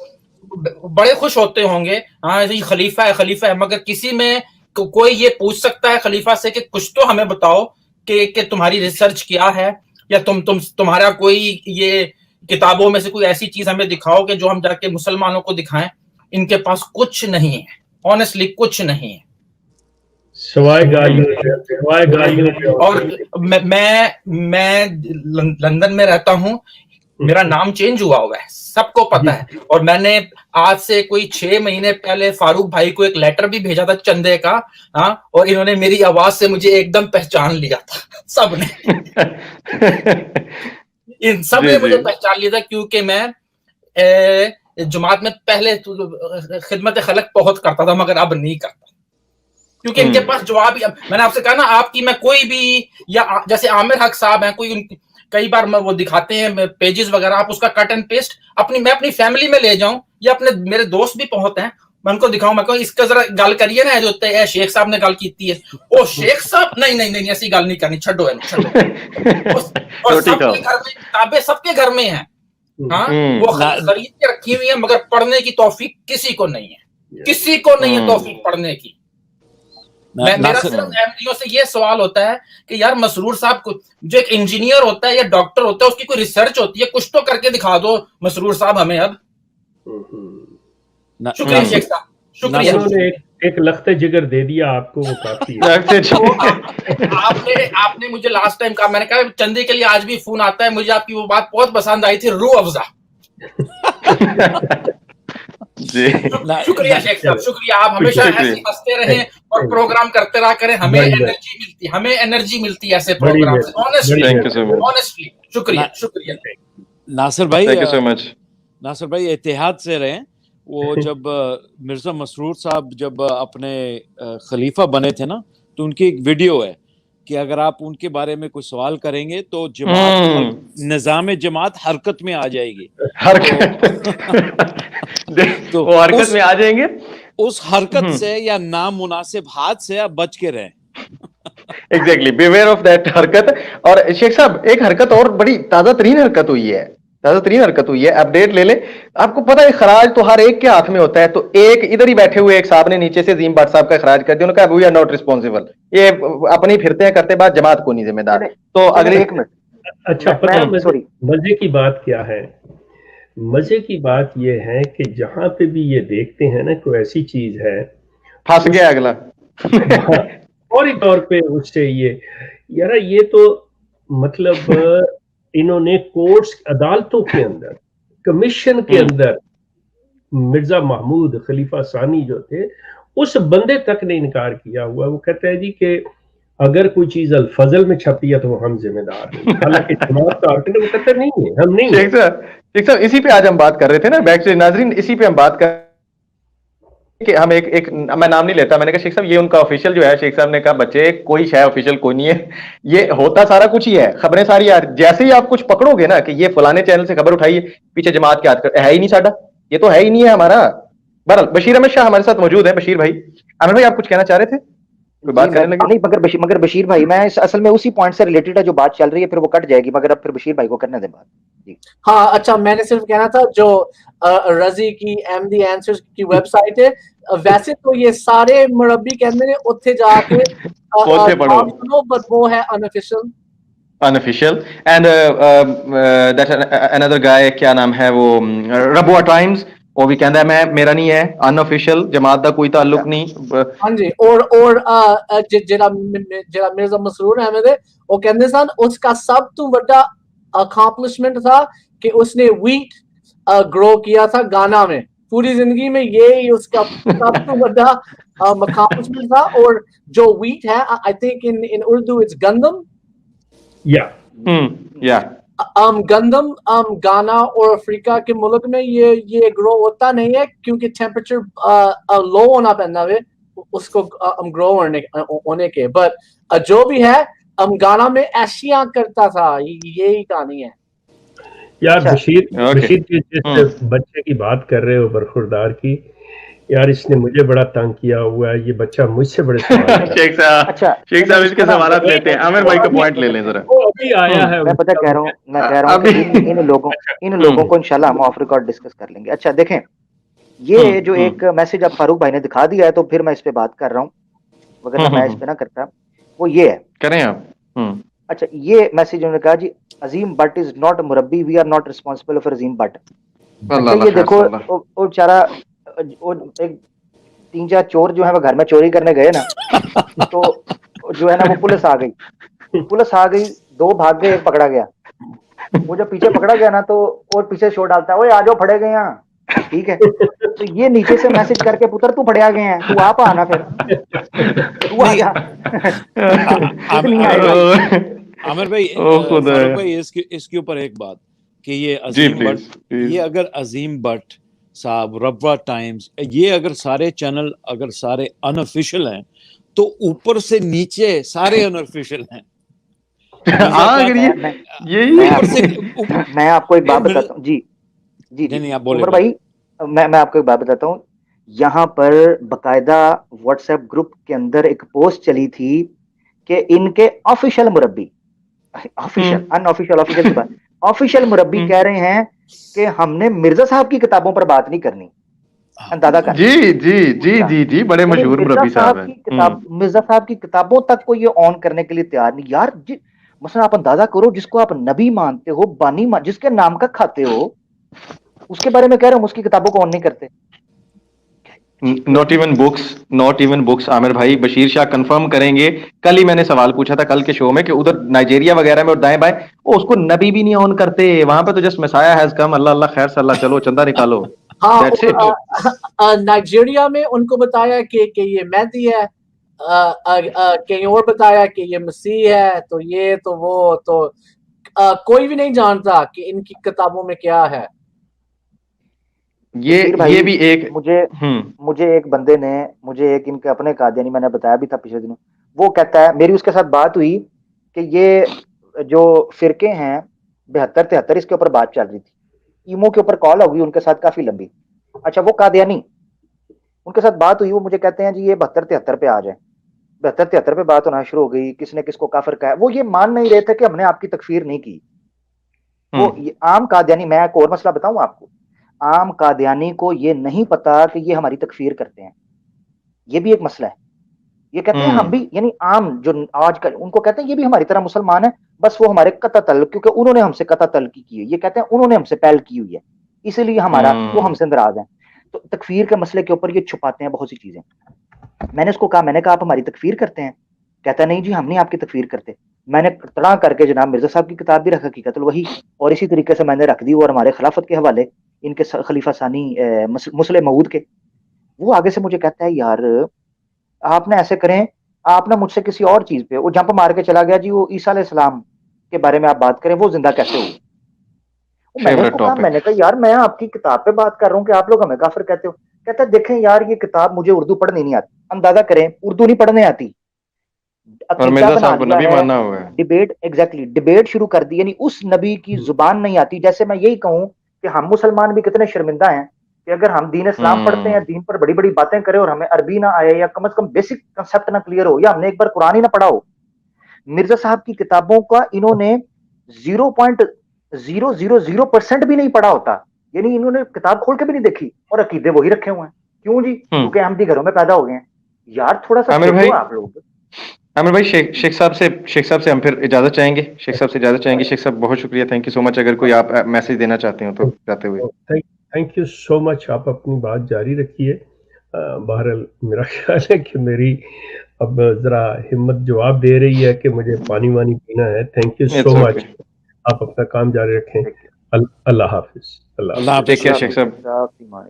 बड़े खुश होते होंगे, हाँ ये खलीफा है, मगर किसी में कोई ये पूछ सकता है खलीफा से कि कुछ तो हमें बताओ कि तुम्हारी रिसर्च क्या है। या तुम्हारा कोई ये किताबों में से कोई ऐसी चीज हमें दिखाओ कि जो हम जाके मुसलमानों को दिखाएं। इनके पास कुछ नहीं है, ऑनेस्टली कुछ नहीं है, सवाए गालियों। और मैं लंदन में रहता हूँ, मेरा नाम चेंज हुआ है, सबको पता है। और मैंने आज से कोई 6 महीने पहले फारूक भाई को एक लेटर भी भेजा था चंदे का, हाँ, और इन्होंने मेरी आवाज से मुझे एकदम पहचान लिया था, सबने इन सब ने मुझे पहचान लिया था, क्योंकि मैं जमात में पहले खिदमत खलक बहुत करता था, मगर अब नहीं करता, क्योंकि इनके पास जवाब ही। मैंने आपसे कहा ना, आपकी मैं कोई भी, या जैसे आमिर हक साहब हैं, कोई कई बार वो दिखाते हैं पेजेस वगैरह, आप उसका कट एंड पेस्ट मैं अपनी फैमिली में ले जाऊं, या अपने मेरे दोस्त भी पहुंचते हैं, मैं उनको दिखाऊं, मैं कहूं इसका जरा गल करिए ना, जो शेख साहब ने गल की है, ओ शेख साहब नहीं ऐसी गल नहीं करनी, छो और सबके घर में किताबें, सबके घर में है, हाँ, वो खरीद के रखी हुई है, मगर पढ़ने की तौफीक किसी को नहीं है, किसी को नहीं है तौफीक पढ़ने की। मेरा सिर्फ अहमदियों से ये सवाल होता है कि यार मसरूर साहब को, जो एक इंजीनियर होता है या डॉक्टर होता है, उसकी कोई रिसर्च होती है, कुछ तो करके दिखा दो मसरूर साहब हमें अब। शुक्रिया शेख साहब, शुक्रिया। एक लख्त जिगर दे दिया आपको, वो काफी आपने मुझे लास्ट टाइम कहा, मैंने कहा चंदे के लिए आज भी फोन आता है, मुझे आपकी वो बात बहुत पसंद आई थी, रूह अफ़ज़ा। शुक्रिया शेख साहब, शुक्रिया। आप हमेशा ऐसे हंसते रहें और प्रोग्राम करते रहा करें, हमें एनर्जी मिलती है ऐसे प्रोग्राम से, ऑनेस्टली। शुक्रिया नासिर भाई, thank you so much. Nasir भाई इत्तेहाद से रहें। वो जब मिर्जा मसरूर साहब जब अपने खलीफा बने थे ना, तो उनकी एक वीडियो है कि अगर आप उनके बारे में कुछ सवाल करेंगे तो जमात, निजाम जमात हरकत में आ जाएगी। तो वो हरकत में आ जाएंगे, उस हरकत से या नामुनासिब हाथ से आप बच के रहें। एग्जैक्टली, बिवेयर ऑफ दैट हरकत। और शेख साहब, एक हरकत और बड़ी ताजा तरीन हरकत हुई है, अपडेट ले ले। आपको पता है खराज तो हर एक के हाथ में होता है, तो एक इधर ही बैठे हुए एक साहब ने नीचे से जीम भट्ट साहब का खराज कर दिया, उन्होंने कहा वी आर नॉट रिस्पॉन्सिबल, ये अपनी फिरते हैं करते बाद जमात को नहीं जिम्मेदार। तो अगले एक मिनट, अच्छा पता मजे की बात क्या है? मजे की बात यह है कि जहां पे भी ये देखते हैं ना कोई ऐसी चीज है, फंस गया अगला फौरी तौर पे उससे ये तो मतलब इन्होंने कोर्ट्स, अदालतों के अंदर, कमीशन के अंदर मिर्जा महमूद खलीफा सानी जो थे, उस बंदे तक ने इनकार किया हुआ। वो कहता है जी कि अगर कोई चीज अल फजल में छपती है तो हम जिम्मेदार हैं, हालांकि जमात का आर्टिकल वो कहता नहीं है, हम नहीं। शेख साहब इसी पे आज हम बात कर रहे थे ना, बैक से नाजरीन, इसी पे हम बात कर कि हम एक मैं नाम नहीं लेता, मैंने कहा शेख साहब ये उनका ऑफिशियल जो है, शेख साहब ने कहा बच्चे कोई शायद ऑफिशियल कोई नहीं है, ये होता सारा कुछ ही है, खबरें सारी यार, जैसे ही आप कुछ पकड़ोगे ना कि ये फलाने चैनल से खबर उठाई है, पीछे जमात के हाथ है ही नहीं, साडा ये तो है ही नहीं है हमारा। बहरहाल बशीर अहमद शाह हमारे साथ मौजूद है। बशीर भाई, आमिर भाई आप कुछ कहना चाह रहे थे? कोई बात करने लगे? नहीं, मगर बशीर भाई, मैं असल में उसी पॉइंट से रिलेटेड है जो बात चल रही है, फिर वो कट जाएगी, मगर अब फिर बशीर भाई को करने दें बात। हाँ अच्छा, मैंने सिर्फ कहना था जो रजी की एमडी आंसर्स की वेबसाइट है, वैसे तो ये सारे मुरब्बी कहते हैं उत्थे जाके पढ़ो, बट वो है unofficial. And that another guy, क्या नाम है वो, रबुआ टाइम्स, वो भी कहता है मेरा नहीं है, अनऑफिशियल, जमात का कोई ताल्लुक नहीं। हाँ जी, और जेड़ा मिर्जा मसरूर अहमद है, वो कहते सन उसका सब तो बड़ा अकॉम्प्लिशमेंट था कि उसने व्हीट ग्रो किया था गाना में, पूरी जिंदगी में यही उसका सब तो बड़ा अकॉम्प्लिशमेंट था। और जो व्हीट है, I think in Urdu it's गंदम, गंदम गाना और अफ्रीका के मुल्क में ये ग्रो होता नहीं है, क्योंकि टेम्परेचर लो होना पैदा है उसको ग्रो होने के। बट जो भी है, गाना में एशिया करता था, यही कहानी है यार। बशीर के जिस बच्चे की बात कर रहे हो, बरखुरदार की, यार इसने मुझे बड़ा तंग किया हुआ है, ये बच्चा मुझसे बड़े सवाल शेख साहब इसके सवाल लेते हैं, आमिर भाई का पॉइंट ले लें जरा। वो अभी आया है, मैं पता कह रहा हूँ कि इन लोगों को इंशाल्लाह हम ऑफ रिकॉर्ड डिस्कस कर लेंगे। अच्छा देखें, ये जो एक मैसेज अब फारूक भाई ने दिखा दिया है, तो फिर मैं इस पे बात कर रहा हूँ, वगैरह मैं इस पे ना करता, वो ये है, करें आप। अच्छा, ये मैसेज उन्होंने कहा जी, अजीम बट इज नॉट मुरब्बी, we are not responsible for Azeem Butt. अच्छा ये देखो, वो बेचारा वो एक 3-4 चोर जो है वो घर में चोरी करने गए ना, तो जो है ना वो पुलिस आ गई, 2 भाग गए, 1 पकड़ा गया। वो जब पीछे पकड़ा गया ना तो और पीछे शोर डालता है, ओए आ जाओ फड़े गए यहाँ, ठीक है। तो ये नीचे से मैसेज करके, पुत्र तू फड़िया गए हैं, तू आप आना, फिर तू आ जा। आमिर भाई, फारूक भाई, इसके ऊपर एक बात कि ये अजीम बट, ये अगर अजीम बट साहब, रब्वा टाइम्स, ये अगर सारे चैनल अगर सारे अनऑफिशियल हैं तो ऊपर से नीचे सारे अनऑफिशियल हैं। अगर ये मैं आपको एक बात बताता हूँ जी नहीं, आप बोले भाई, मैं आपको एक बात बताता हूँ। यहाँ पर बकायदा व्हाट्सएप ग्रुप के अंदर एक पोस्ट चली थी कि इनके ऑफिशियल मुरब्बी, ऑफिशियल अनऑफिशियल ऑफिशियल की बात, ऑफिशियल मुरब्बी कह रहे हैं कि हमने मिर्जा साहब की किताबों पर बात नहीं करनी। अंदाजा कर। जी, बड़े मशहूर मुरब्बी साहब हैं। मिर्जा साहब की किताबों तक को ये ऑन करने के लिए तैयार नहीं यार। मसलन आप अंदाजा करो, जिसको आप नबी मानते हो, बानी जिसके नाम का खाते हो, उसके बारे में कह रहे हो उसकी किताबों को ऑन नहीं करते। नॉट इवन बुक्स आमिर भाई, बशीर शाह कंफर्म करेंगे। कल ही मैंने सवाल पूछा था कल के शो में कि उधर नाइजीरिया वगैरह में और दाएं बाएं उसको नबी भी नहीं ऑन करते, वहां पे तो जस्ट मसाया हैज कम, अल्लाह अल्लाह खैर सल्लाह, चलो चंदा निकालो। नाइजीरिया में उनको बताया कि ये मेहदी है, कहीं और बताया कि ये मसीह है, तो ये तो वो तो कोई भी नहीं जानता कि इनकी किताबों में क्या है। ये भी एक मुझे एक बंदे ने, मुझे एक इनके अपने कादियानी, मैंने बताया भी था पिछले दिनों, वो कहता है, मेरी उसके साथ बात हुई कि ये जो फिरके हैं 72-73 इसके ऊपर बात चल रही थी, ईमो के ऊपर कॉल होगी उनके साथ काफी लंबी। अच्छा, वो कादियानी, उनके साथ बात हुई, वो मुझे कहते हैं जी ये 72-73 पे आ जाए। 72-73 पे बात होना शुरू हो गई, किसने किसको काफिर कहा। वो ये मान नहीं रहे थे कि हमने आपकी तकफीर नहीं की। वो आम कादियानी, मैं एक और मसला बताऊं आपको, आम कादियानी को ये नहीं पता कि ये हमारी तकफीर करते हैं, ये भी एक मसला है। ये कहते हैं हम भी, यानी आम जो आज का, उनको कहते हैं ये भी हमारी तरह मुसलमान है, बस वो हमारे कतल, क्योंकि उन्होंने हमसे कतल की है, ये कहते हैं उन्होंने हमसे पहल की हुई है, इसीलिए हमारा वो हमसे नाराज है। तो तकफीर के मसले के ऊपर ये छुपाते हैं बहुत सी चीजें। मैंने उसको कहा, मैंने कहा आप हमारी तकफीर करते हैं? कहता नहीं जी हम नहीं आपकी तकफीर करते। मैंने तड़ा करके जनाब मिर्जा साहब की किताब भी रख, हकीकत वही, और इसी तरीके से मैंने रख दी और हमारे खिलाफत के हवाले इनके खलीफा सानी मुस्लिम मऊद के। वो आगे से मुझे कहता है यार आप ना ऐसे करें, आप ना मुझसे किसी और चीज पे, वो जंप मार के चला गया जी, वो ईसा अलैहिस्सलाम के बारे में आप बात करें, वो जिंदा कैसे हुई। मैंने कहा यार मैं आपकी किताब पे बात कर रहा हूँ कि आप लोग हमें काफिर कहते हो। कहता है देखें यार ये किताब मुझे उर्दू पढ़नी नहीं आती, अंदाजा करें उर्दू नहीं पढ़ने आती, और मिर्जा साहब को नबी मानना हुआ है। डिबेट शुरू कर दी, यानी उस नबी की जुबान नहीं आती। जैसे मैं यही कहूँ कि हम मुसलमान भी कितने शर्मिंदा हैं कि अगर हम दीन इस्लाम पढ़ते हैं, दीन पर बड़ी बड़ी बातें करें और हमें अरबी ना आए, या कम से कम बेसिक कंसेप्ट ना क्लियर हो, या हमने एक बार कुरान ही ना पढ़ा हो। मिर्जा साहब की किताबों का इन्होंने 0.000% भी नहीं पढ़ा होता, यानी इन्होंने किताब खोल के भी नहीं देखी, और अकीदे वही रखे हुए हैं। क्यों जी? क्योंकि अहमदी घरों में पैदा हो गए हैं। यार थोड़ा सा आप लोग। आमिर भाई, शेख साहब से हम फिर इजाजत चाहेंगे। शेख साहब बहुत शुक्रिया, थैंक यू सो मच। अगर कोई आप मैसेज देना चाहते हो तो जाते हुए। थैंक यू सो मच, आप अपनी बात जारी रखिए। बहरहाल मेरा ख्याल है कि मेरी अब जरा हिम्मत जवाब दे रही है कि मुझे पानी वानी पीना है। थैंक यू सो मच, आप अपना काम जारी रखें। अल्लाह हाफिज। अल्लाह शेख साहब,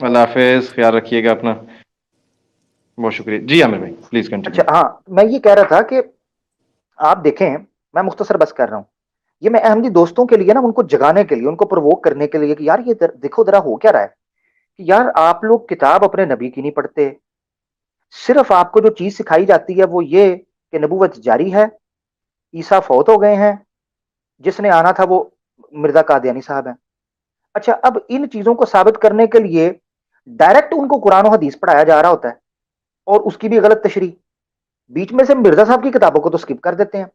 अल्लाह हाफिज, ख्याल रखिएगा अपना। बहुत शुक्रिया जी। आमिर भाई प्लीज कंटिन्यू। अच्छा हाँ, मैं ये कह रहा था कि आप देखें, मैं मुख्तसर बस कर रहा हूँ, ये मैं अहमदी दोस्तों के लिए ना, उनको जगाने के लिए, उनको प्रोवोक करने के लिए कि यार ये देखो जरा हो क्या रहा है, कि यार आप लोग किताब अपने नबी की नहीं पढ़ते, सिर्फ आपको जो चीज सिखाई जाती है वो ये कि नबूवत जारी है, ईसा फौत हो गए हैं, जिसने आना था वो मिर्जा कादियानी साहब हैं। अच्छा, अब इन चीजों को साबित करने के लिए डायरेक्ट उनको कुरान और हदीस पढ़ाया जा रहा होता है, और उसकी भी गलत तशरीह, बीच में से मिर्जा साहब की किताबों को तो स्किप कर देते हैं।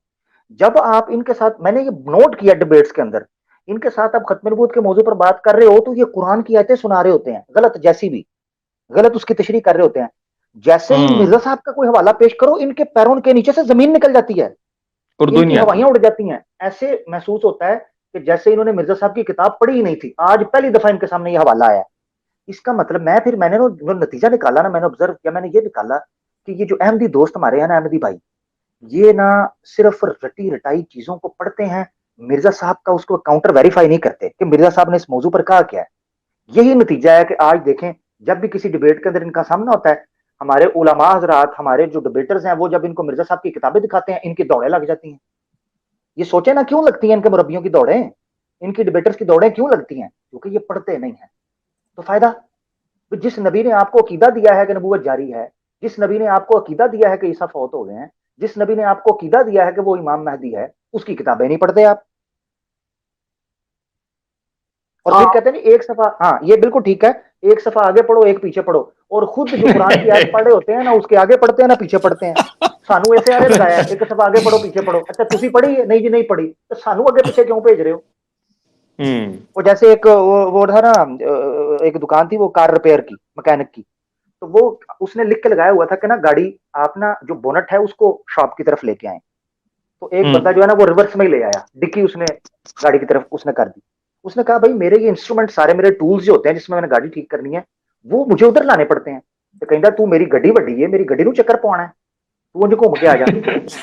जब आप इनके साथ, मैंने ये नोट किया डिबेट्स के अंदर, इनके साथ आप खत्म नबूवत के मौजू पर बात कर रहे हो तो ये कुरान की आयतें सुना रहे होते हैं गलत, जैसी भी गलत उसकी तशरीह कर रहे होते हैं। जैसे ही मिर्जा साहब का कोई हवाला पेश करो, इनके पैरों के नीचे से जमीन निकल जाती है। उर्दू इनकी नहीं आती। हवाइयां उड़ जाती हैं। ऐसे महसूस होता है कि जैसे इन्होंने मिर्जा साहब की किताब पढ़ी ही नहीं थी, आज पहली दफा इनके सामने ये हवाला आया है। इसका मतलब मैंने जो नतीजा निकाला ना, मैंने ऑब्जर्व किया, मैंने ये निकाला कि ये जो अहमदी दोस्त हमारे हैं ना, अहमदी भाई, ये ना सिर्फ रटी रटाई चीजों को पढ़ते हैं, मिर्जा साहब का उसको काउंटर वेरीफाई नहीं करते कि मिर्जा साहब ने इस मौजू पर कहा क्या है। यही नतीजा है कि आज देखें, जब भी किसी डिबेट के अंदर इनका सामना होता है, हमारे उलमा हजरात, हमारे जो डिबेटर्स हैं, वो जब इनको मिर्जा साहब की किताबें दिखाते हैं, इनकी दौड़ें लग जाती हैं। ये सोचे ना क्यों लगती हैं इनके मुरब्बियों की दौड़ें, इनकी डिबेटर्स की दौड़ें क्यों लगती हैं? क्योंकि ये पढ़ते नहीं है। तो फायदा, जिस नबी ने आपको अकीदा दिया है कि नबूवत जारी है, जिस नबी ने आपको अकीदा दिया है कि ईसा फौत हो गए हैं, जिस नबी ने आपको अकीदा दिया है कि वो इमाम महदी है, उसकी किताबें नहीं पढ़ते आप। और फिर कहते हैं एक सफा, हाँ ये बिल्कुल ठीक है, एक सफा आगे पढ़ो एक पीछे पढ़ो, और खुद जो कुरान की आयत पढ़ रहे होते हैं ना, उसके आगे पढ़ते हैं ना पीछे पढ़ते हैं। सानू ऐसे आगे लगाया है, एक सफा आगे पढ़ो पीछे पढ़ो। अच्छा तुसी पढ़ी है? नहीं जी नहीं पढ़ी, तो सानू आगे पीछे क्यों भेज रहे हो? वो जैसे एक वो था ना, एक दुकान थी वो कार रिपेयर की, मैकेनिक की, तो वो उसने लिख के लगाया हुआ था कि ना गाड़ी आप ना जो बोनट है उसको शॉप की तरफ लेके आए। तो एक बंदा जो है ना वो रिवर्स में ही ले आया, डिक्की उसने गाड़ी की तरफ उसने कर दी। उसने कहा भाई मेरे ये इंस्ट्रूमेंट सारे, मेरे टूल्स जो होते हैं जिसमें मैंने गाड़ी ठीक करनी है, वो मुझे उधर लाने पड़ते हैं। तो कहता तू मेरी गड्डी वड्डी है, मेरी गड्डी नू चक्कर पवाना है, तू मुझे घूम के आ जा।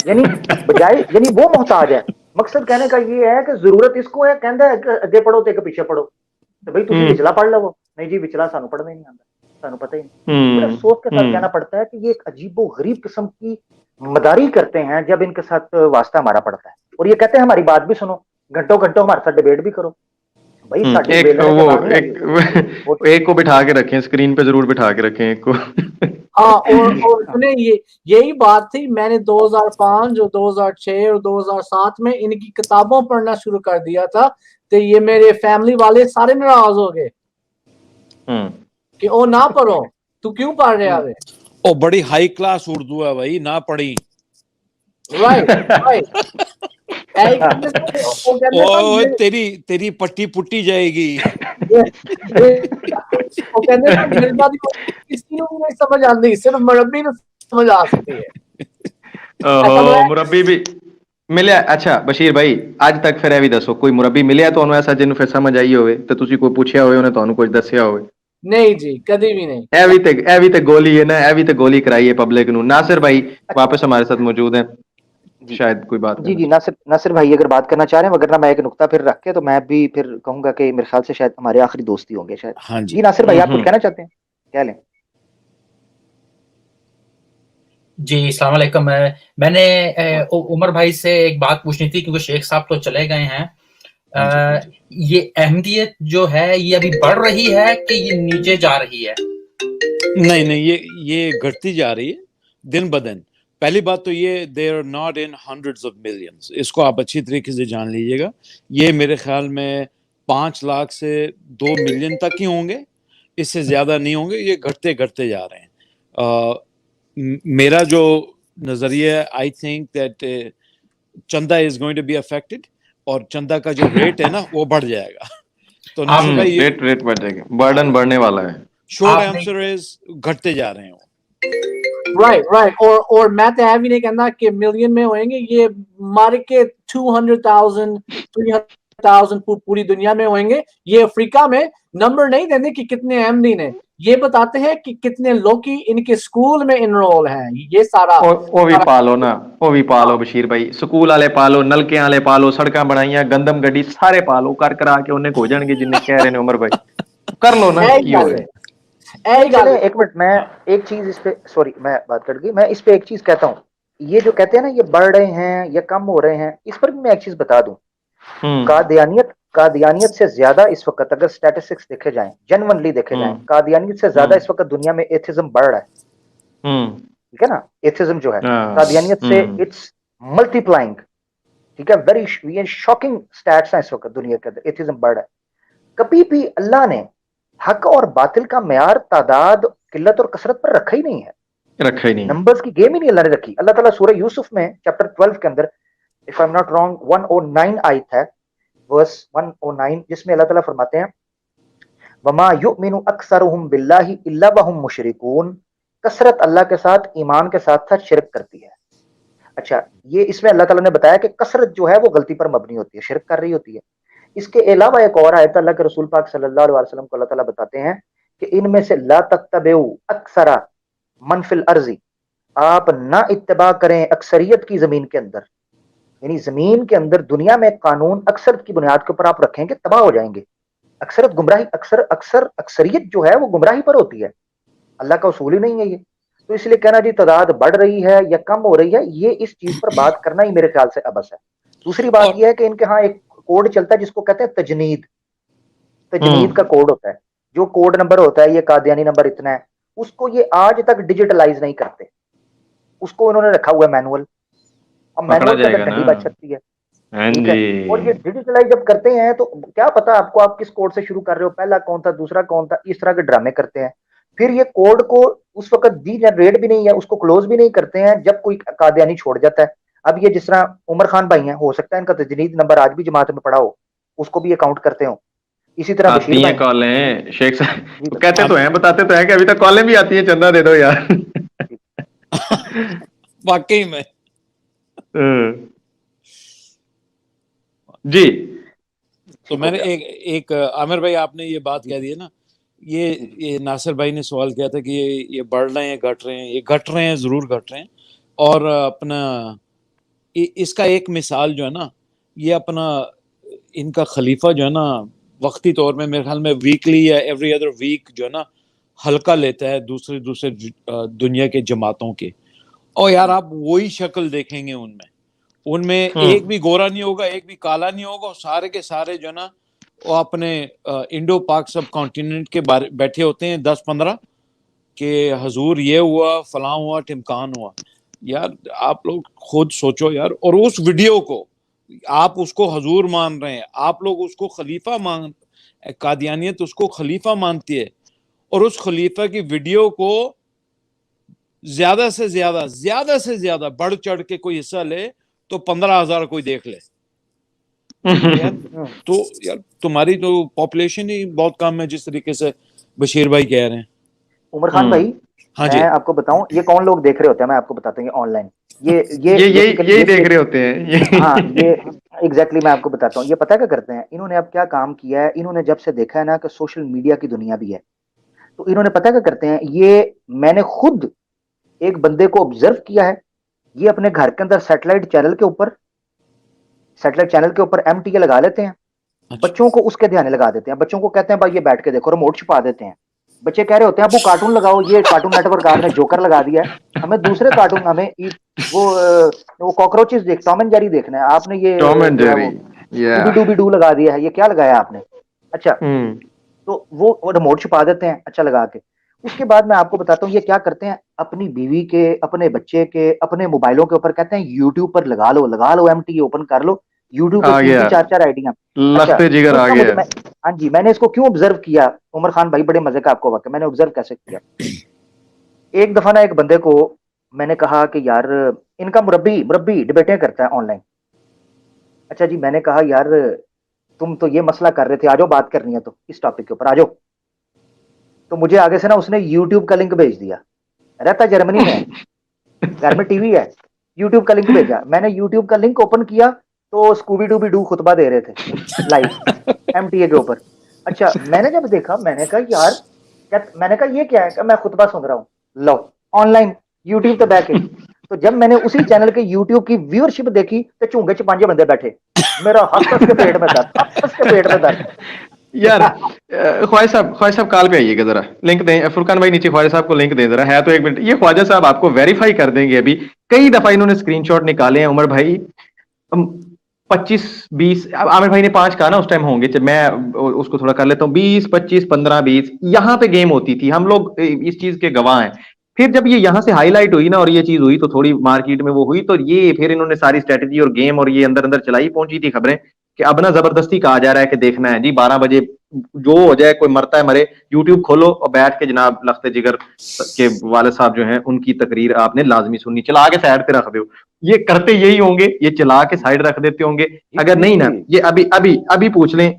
यानी बजाय, यानी वो मोहताज है। मकसद कहने का ये है कि जरूरत इसको है, कहता है अगे पढ़ो तो एक पीछे पढ़ो। तो भाई तुम विचला पढ़ लो। नहीं जी विचला सानू पढ़ने नहीं आता, सानू पता ही नहीं। बड़े अफसोस के साथ कहना पड़ता है कि ये एक अजीबो गरीब किस्म की मदारी करते हैं जब इनके साथ वास्ता हमारा पड़ता है। और ये कहते हैं हमारी बात भी सुनो, घंटों घंटों हमारे साथ डिबेट भी करो। भाई एक को बिठा के रखें, स्क्रीन पे जरूर बिठा के रखें एक को। हाँ, और सुने यही बात थी, मैंने 2005 और 2006 और 2007 में इनकी किताबों पढ़ना शुरू कर दिया था, तो ये मेरे फैमिली वाले सारे नाराज हो गए कि ओ ना पढ़ो, तू क्यों पढ़ रहे है? ओ बड़ी हाई क्लास उर्दू है भाई, ना पढ़ी। राइट ओ तेरी पट्टी पुट्टी जाएगी। वो कहते हैं मिर्जा दी किसी को नहीं समझ आती, सिर्फ मुरब्बी को समझ आ सकती है। ओहो मुरब्बी भी मिले। अच्छा बशीर भाई आज तक फिर भी दसो कोई मुरब्बी मिले तो ऐसा जिन्होंने फिर समझ आई होवे तो तुसी कोई पूछया होवे उन्हें तो कुछ दसिया होवे? नहीं जी कभी भी नहीं। ए भी ते गोली है ना, ए भी ते गोली कराई है पब्लिक नु। नासिर भाई वापस हमारे साथ मौजूद हैं, शायद कोई बात जी नासिर भाई अगर बात करना चाह रहे हैं, अगर ना मैं एक नुक्ता फिर रख के तो मैं भी फिर कहूंगा कि मेरे ख्याल से शायद हमारे आखिरी दोस्ती होंगे शायद। हाँ जी नासिर भाई आप कुछ कहना चाहते हैं? क्या लें जी अस्सलाम वालेकुम। मैंने उमर भाई से एक बात पूछनी थी क्योंकि शेख साहब तो चले गए हैं। ये अहमदियत जो है ये अभी बढ़ रही है कि ये नीचे जा रही है? नहीं ये घटती जा रही है दिन ब दिन। पहली बात तो ये they are not in hundreds of millions, इसको आप अच्छी तरीके से जान लीजिएगा। ये मेरे ख्याल में 5 लाख से 2 मिलियन तक ही होंगे, इससे ज्यादा नहीं होंगे। ये घटते घटते जा रहे हैं। मेरा जो नजरिया है, आई थिंक दैट चंदा is going to be affected और चंदा का जो रेट है ना वो बढ़ जाएगा। तो रेट बढ़ जाएगा, बर्डन बढ़ने वाला है। शॉर्ट आंसर इज घटते जा रहे हैं वो। राइट और मैं तो भी नहीं कहना कि मिलियन में होंगे, ये मार के 200,000 300,000 पूरी दुनिया में होंगे। ये अफ्रीका में नंबर नहीं देते कि कितने अहमदी ने, ये बताते हैं कि कितने लोग की इनके स्कूल में इनरोल हैं। ये सारा वो भी पालो ना, वो भी पालो बशीर भाई, स्कूल वाले पालो, नलके वाले पालो, सड़क बनाइया, गंदम गड्डी सारे पालो, कर करा के उन्हें हो जाएंगे जिन्हें कह रहे हैं उमर भाई, कर लो ना। एक मिनट मैं एक चीज इस पे, सॉरी मैं बात कर गई, मैं इस पे एक चीज कहता हूँ। ये जो कहते हैं ना ये बढ़ रहे हैं या कम हो रहे हैं, इस पर भी मैं एक चीज बता दूं। कादियानियत से ज्यादा इस वक्त अगर स्टैटिस्टिक्स देखे जाएं, जेन्युइनली देखे जाएं, कादियानियत से ज्यादा इस वक्त दुनिया में एथिज्म बढ़ रहा है। ठीक है ना, एथिज्म जो है कादियानियत से इट्स मल्टीप्लाइंग। ठीक है, वेरी शॉकिंग स्टैट्स हैं इस वक्त दुनिया के अंदर, एथिज्म बढ़ रहा है। कभी भी अल्लाह ने हक और बातिल का म्यार तादाद, किल्लत और कसरत पर रखा ही नहीं है, रखा ही नहीं, नंबर्स की गेम ही नहीं अल्लाह ने रखी। अल्लाह ताला सूरह यूसुफ में चैप्टर 12 के अंदर, if I am not wrong 109 आयत है, वर्स 109, जिसमें अल्लाह ताला फरमाते हैं वमा युमिनु अक्सरुहुम बिल्लाहि इल्ला वहुम मुशरिकून, कसरत अल्लाह के साथ ईमान के साथ शिरक करती है। اچھا یہ اس میں اللہ تعالیٰ نے بتایا کہ کثرت جو ہے وہ غلطی پر مبنی ہوتی ہے, شرک کر رہی ہوتی ہے. اس کے علاوہ ایک اور آیت اللہ کے رسول پاک صلی اللہ علیہ وسلم کو اللہ تعالیٰ بتاتے ہیں کہ ان میں سے لا تتبعوا اکثر من فی الارض, آپ نہ اتباع کریں اکثریت کی زمین کے اندر, یعنی زمین کے اندر دنیا میں قانون اکثرت کی بنیاد کے اوپر آپ رکھیں گے تباہ ہو جائیں گے. اکثرت گمراہی, اکثریت جو ہے وہ گمراہی پر ہوتی ہے, اللہ کا اصول ہی نہیں ہے یہ. تو اس لیے کہنا جی تعداد بڑھ رہی ہے یا کم ہو رہی ہے, یہ اس چیز پر بات کرنا ہی میرے خیال سے عبث ہے. دوسری بات یہ ہے کہ ان کے ہاں ایک کوڈ چلتا ہے جس کو کہتے ہیں تجنید کا کوڈ ہوتا ہے, جو کوڈ نمبر ہوتا ہے یہ قادیانی نمبر اتنا ہے, اس کو یہ آج تک ڈیجیٹلائز نہیں کرتے, اس کو انہوں نے رکھا ہوا ہے مینول. اب مینول کے اندر ٹھنڈی بچ سکتی ہے, ٹھیک ہے, اور یہ ڈیجیٹلائز جب کرتے ہیں تو کیا پتا آپ کو آپ کس کوڈ سے شروع کر رہے ہو, پہلا کون تھا دوسرا کون تھا, اس طرح کے ڈرامے کرتے ہیں. پھر یہ کوڈ کو اس وقت ڈی جنریٹ بھی نہیں ہے, اس کو کلوز بھی نہیں کرتے ہیں جب کوئی قادیانی چھوڑ جاتا ہے. اب یہ جس طرح عمر خان بھائی ہیں, ہو سکتا ہے ان کا تجنید نمبر آج بھی جماعت میں پڑا ہو, اس کو بھی اکاؤنٹ کرتے ہوں. اسی طرح آتی ہیں کالیں شیخ صاحب, کہتے تو ہیں بتاتے تو ہیں کہ ابھی تک کالیں بھی آتی ہیں, چندہ دے دو یار. واقعی میں جی. تو میں نے ایک عامر بھائی آپ نے یہ بات کہہ دی ہے نا, یہ ناصر بھائی نے سوال کیا تھا کہ یہ بڑھ رہے ہیں گھٹ رہے ہیں, یہ گھٹ رہے ہیں, ضرور گھٹ رہے ہیں. اور اپنا اس کا ایک مثال جو ہے نا, یہ اپنا ان کا خلیفہ جو ہے نا وقتی طور میں میرے خیال میں ویکلی یا ایوری ادر ویک جو ہے نا حلقہ لیتا ہے دوسرے دنیا کے جماعتوں کے, اور یار آپ وہی شکل دیکھیں گے ان میں ایک بھی گورا نہیں ہوگا, ایک بھی کالا نہیں ہوگا, سارے کے سارے جو ہے نا وہ اپنے انڈو پاک سب کانٹیننٹ کے بیٹھے ہوتے ہیں 10-15 کہ حضور یہ ہوا, فلاں ہوا, ٹمکان ہوا. یار آپ لوگ خود سوچو یار, اور اس ویڈیو کو آپ اس کو حضور مان رہے ہیں, آپ لوگ اس کو خلیفہ قادیانیت اس کو خلیفہ مانتی ہے, اور اس خلیفہ کی ویڈیو کو زیادہ سے زیادہ بڑھ چڑھ کے کوئی حصہ لے تو 15,000 کوئی دیکھ لے. تو یار تمہاری تو پاپولیشن ہی بہت کم ہے, جس طریقے سے بشیر بھائی کہہ رہے ہیں. عمر خان بھائی میں آپ کو بتاؤں یہ کون لوگ دیکھ رہے ہوتے ہیں, میں آپ کو بتاتا ہوں. یہ آن لائن یہ دیکھ رہے ہوتے ہیں. ہاں یہ ایگزیکٹلی میں آپ کو بتاتا ہوں. یہ پتہ کیا کرتے ہیں انہوں نے, اب کیا کام کیا ہے انہوں نے, جب سے دیکھا ہے نا کہ سوشل میڈیا کی دنیا بھی ہے, تو انہوں نے پتہ کیا کرتے ہیں, یہ میں نے خود ایک بندے کو آبزرو کیا ہے, یہ اپنے گھر کے اندر سیٹلائٹ چینل کے اوپر ایم ٹی اے لگا لیتے ہیں, بچوں کو اس کے دھیانے لگا دیتے ہیں, بچوں کو کہتے ہیں بھائی یہ بیٹھ کے دیکھو, ریموٹ چھپا دیتے ہیں. بچے کہہ رہے ہوتے ہیں ابو کارٹون لگاؤ, یہ کارٹون نیٹ ورک آپ نے جوکر لگا دیا ہے, ہمیں دوسرے کارٹون, ہمیں وہ کاکروچز ٹام اینڈ جیری دیکھنا ہے, آپ نے یہ ڈوبی ڈو لگا دیا ہے, یہ کیا لگایا آپ نے. اچھا تو وہ ریموٹ چھپا دیتے ہیں اچھا لگا کے. اس کے بعد میں آپ کو بتاتا ہوں یہ کیا کرتے ہیں, اپنی بیوی کے, اپنے بچے کے, اپنے موبائلوں کے اوپر کہتے ہیں یوٹیوب پر لگا لو ایم ٹی اوپن کر لو, یوٹیوب پہ 3-4 آئیڈیاں. ہاں جی, میں نے اس کو کیوں آبزرو کیا عمر خان بھائی, بڑے مزے کا آپ کو واقعہ, میں نے آبزرو کیسے کیا. ایک دفعہ نا ایک بندے کو میں نے کہا کہ یار ان کا مربی ڈبیٹیں کرتا ہے آن لائن. اچھا جی, میں نے کہا یار تم تو یہ مسئلہ کر رہے تھے, آجو بات کرنی ہے تو اس ٹاپک کے اوپر آجو. تو مجھے آگے سے نا اس نے یوٹیوب کا لنک بھیج دیا, رہتا جرمنی میں, گھر میں ٹی وی ہے, یوٹیوب کا لنک بھیجا. میں نے یوٹیوب کا لنک اوپن کیا تو اسکوبی ڈوبی ڈو خطبہ دے رہے تھے لائیو ایم ٹی اے کے اوپر. اچھا میں نے جب دیکھا میں نے کہا یار, میں نے کہا یہ کیا ہے, کہ میں خطبہ سن رہا ہوں, لو آن لائن یوٹیوب پہ بیٹھ کے. تو جب میں نے اسی چینل کے یوٹیوب کی ویورشپ دیکھی تو چونگے چ 5 بندے بیٹھے, میرا ہنس کے پیٹ میں درد. یار خواجہ صاحب کال پہ آئیے گا, ذرا لنک دیں. فرقان بھائی نیچے خواجہ صاحب کو لنک دیں ذرا, ہے تو 1 منٹ. یہ خواجہ صاحب آپ کو ویریفائی کر دیں گے, ابھی کئی دفعہ انہوں نے اسکرین شاٹ نکالے ہیں. عمر بھائی 25-20, عامر بھائی نے 5 کہا نا اس ٹائم, ہوں گے, میں اس کو تھوڑا کر لیتا ہوں, 20-25-15-20 یہاں پہ گیم ہوتی تھی, ہم لوگ اس چیز کے گواہ ہیں. پھر جب یہ یہاں سے ہائی لائٹ ہوئی نا اور یہ چیز ہوئی تو تھوڑی مارکیٹ میں وہ ہوئی, تو یہ پھر انہوں نے ساری اسٹریٹجی اور گیم اور یہ اندر چلائی, پہنچی تھی خبریں کہ اب نا زبردستی کہا جا رہا ہے کہ دیکھنا ہے جی 12 بجے جو ہو جائے, کوئی مرتا ہے مرے, یوٹیوب کھولو اور بیٹھ کے جناب لخت جگر کے والد صاحب جو ہیں ان کی تقریر آپ نے لازمی سننی, چلا کے سائڈ پہ رکھ دو. ये करते यही होंगे, ये चला के साइड रख देते होंगे। अगर नहीं ना, ये अभी पूछ लें,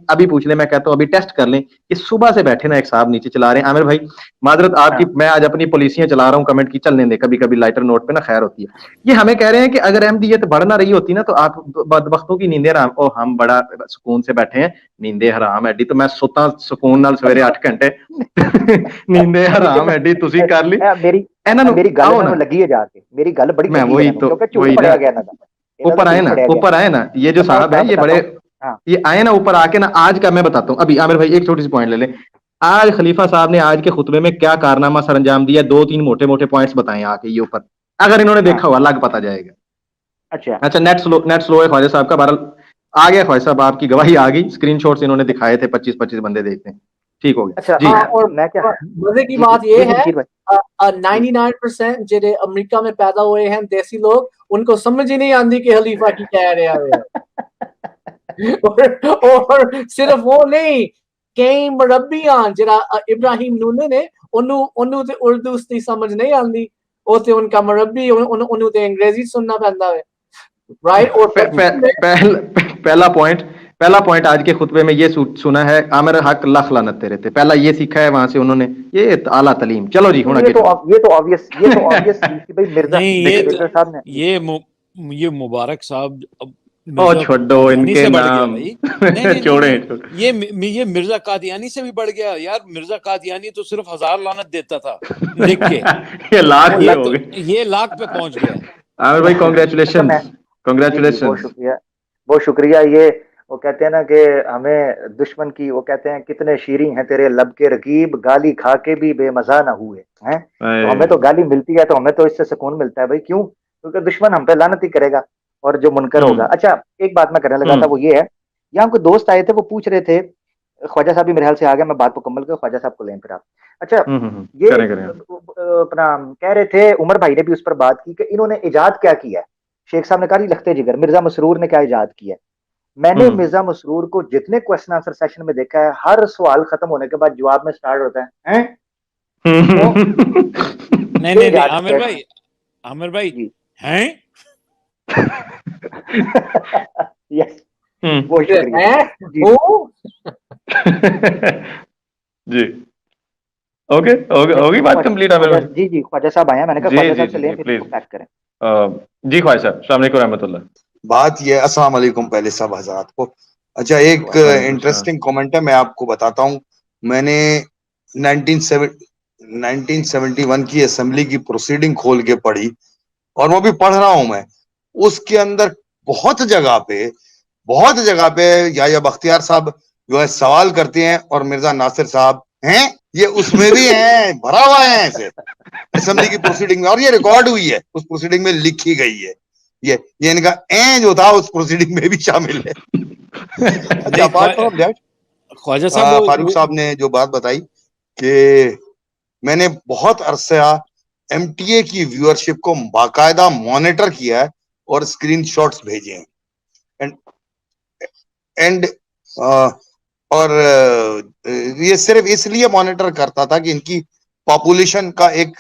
मैं कहता हूँ अभी टेस्ट कर लें कि सुबह से बैठे ना एक साहब नीचे चला रहे हैं, आमिर भाई माजरत आपकी, मैं आज अपनी पॉलिसियां चला रहा हूँ कमेंट की, चलने दे, कभी कभी लाइटर नोट पे ना खैर होती है। ये हमें कह रहे हैं कि अगर अहमदियत बढ़ ना रही होती ना तो आप बदबख्तों की नींदें हराम, ओ हम बड़ा सुकून से बैठे हैं, नींदें हराम एडी, तो मैं सुता सुकून नाल सवेरे 8 घंटे नींदें हराम एडी तुसी कर ली मेरी गल ना लगी है जाके, मेरी गल बड़ी मैं वही तो वही ऊपर आए ना ये जो साहब है, ये बड़े ये आए ना ऊपर आके ना, आज का मैं बताता हूँ। अभी आमिर भाई एक छोटी सी पॉइंट ले लें, आज खलीफा साहब ने आज के खुतबे में क्या कारनामा सर अंजाम दिया, 2-3 मोटे मोटे पॉइंट्स बताए आके ये ऊपर, अगर इन्होंने देखा हुआ अलग पता जाएगा। अच्छा नेट स्लो है ख्वाजा साहब का, बहरहाल आ गया ख्वाजा साहब, आपकी गवाही आ गई, स्क्रीनशॉट्स इन्होंने दिखाए थे, 25-25 बंदे देखते हैं, ठीक हो गया। अच्छा जी और मैं क्या मजे की बात ये है 99% जेडे अमेरिका में पैदा हुए हैं देसी लोग, उनको समझ ही नहीं आती कि खलीफा की कह रहे हैं और सिर्फ वो नहीं, कई मुरब्बियां जरा इब्राहिम नूने ने ਉਹਨੂੰ ਤੇ ਉਰਦੂ ਦੀ ਸਮਝ ਨਹੀਂ ਆਉਂਦੀ, ਉਹ ਤੇ उनका मुरब्बी, ਉਹਨੂੰ ਤੇ अंग्रेजी सुनना पैंदा है, राइट। और पहला पॉइंट आज के खुतबे में ये सुना है, आमिर हक लाख लानत तेरे थे, पहला ये सीखा है वहां से उन्होंने, ये आला तलीम। चलो जी होना, ये तो ऑब्वियस कि भाई मिर्जा साहब ने ये मुबारक साहब छोड़ो इनके नाम छोड़े, ये मिर्जा कादियानी से भी बढ़ गया यार। मिर्जा कादियानी तो सिर्फ 1000 लानत देता था लिख के, ये लाख हो गए, ये लाख पे पहुंच गया। आमिर भाई कांग्रेचुलेशन, बहुत शुक्रिया। ये वो कहते हैं ना कि हमें दुश्मन की, वो कहते हैं कितने शीरीं हैं तेरे लब के रकीब, गाली खा के भी बेमजा ना हुए हैं। तो हमें तो गाली मिलती है तो हमें तो इससे सुकून मिलता है भाई, क्यों? क्योंकि दुश्मन हम पे लानत ही करेगा और जो मुनकर होगा। अच्छा एक बात मैं करने लगा था, वो ये है, यहाँ कोई दोस्त आए थे, वो पूछ रहे थे, ख्वाजा साहब भी मेरे ख्याल से आ गया, मैं बात मुकम्मल कर, ख्वाजा साहब को लें फिर आप। अच्छा ये अपना कह रहे थे, उमर भाई ने भी उस पर बात की कि इन्होंने इजाद क्या किया है। शेख साहब ने कहा लखते जिगर मिर्जा मसरूर ने क्या इजाद किया है। मैंने मिर्जा मसरूर को जितने क्वेश्चन आंसर सेशन में देखा है, हर सवाल खत्म होने के बाद जवाब में स्टार्ट होता है नहीं आमिर भाई हैं यस वो शुक्रिया जी ओके होगी बात कंप्लीट। आमिर भाई जी ख्वाजा साहब आए, मैंने कहा ख्वाजा साहब से लें फिर पैक करें। जी ख्वाजा साहब अस्सलाम वालेकुम रहमतुल्लाह। बात ये, अस्सलाम वालेकुम पहले सब हजरात को। अच्छा एक इंटरेस्टिंग कमेंट है, मैं आपको बताता हूँ। मैंने 1971 की असेंबली की प्रोसीडिंग खोल के पढ़ी और वो भी पढ़ रहा हूं मैं। उसके अंदर बहुत जगह पे या बख्तियार साहब जो है सवाल करते हैं और मिर्जा नासिर साहब हैं, ये उसमें भी हैं, भरा हुआ है ऐसे असेंबली की प्रोसीडिंग में, और ये रिकॉर्ड हुई है, उस प्रोसीडिंग में लिखी गई है। ये इनका जो था उस प्रोसीडिंग में भी शामिल है। अच्छा apart from that, Khwaja Sahab Farooq साहब ने जो बात बताई कि मैंने बहुत अरसा एमटीए की व्यूअरशिप को बाकायदा मॉनिटर किया है और स्क्रीनशॉट्स भेजे हैं एंड और ये सिर्फ इसलिए मॉनिटर करता था कि इनकी पॉपुलेशन का एक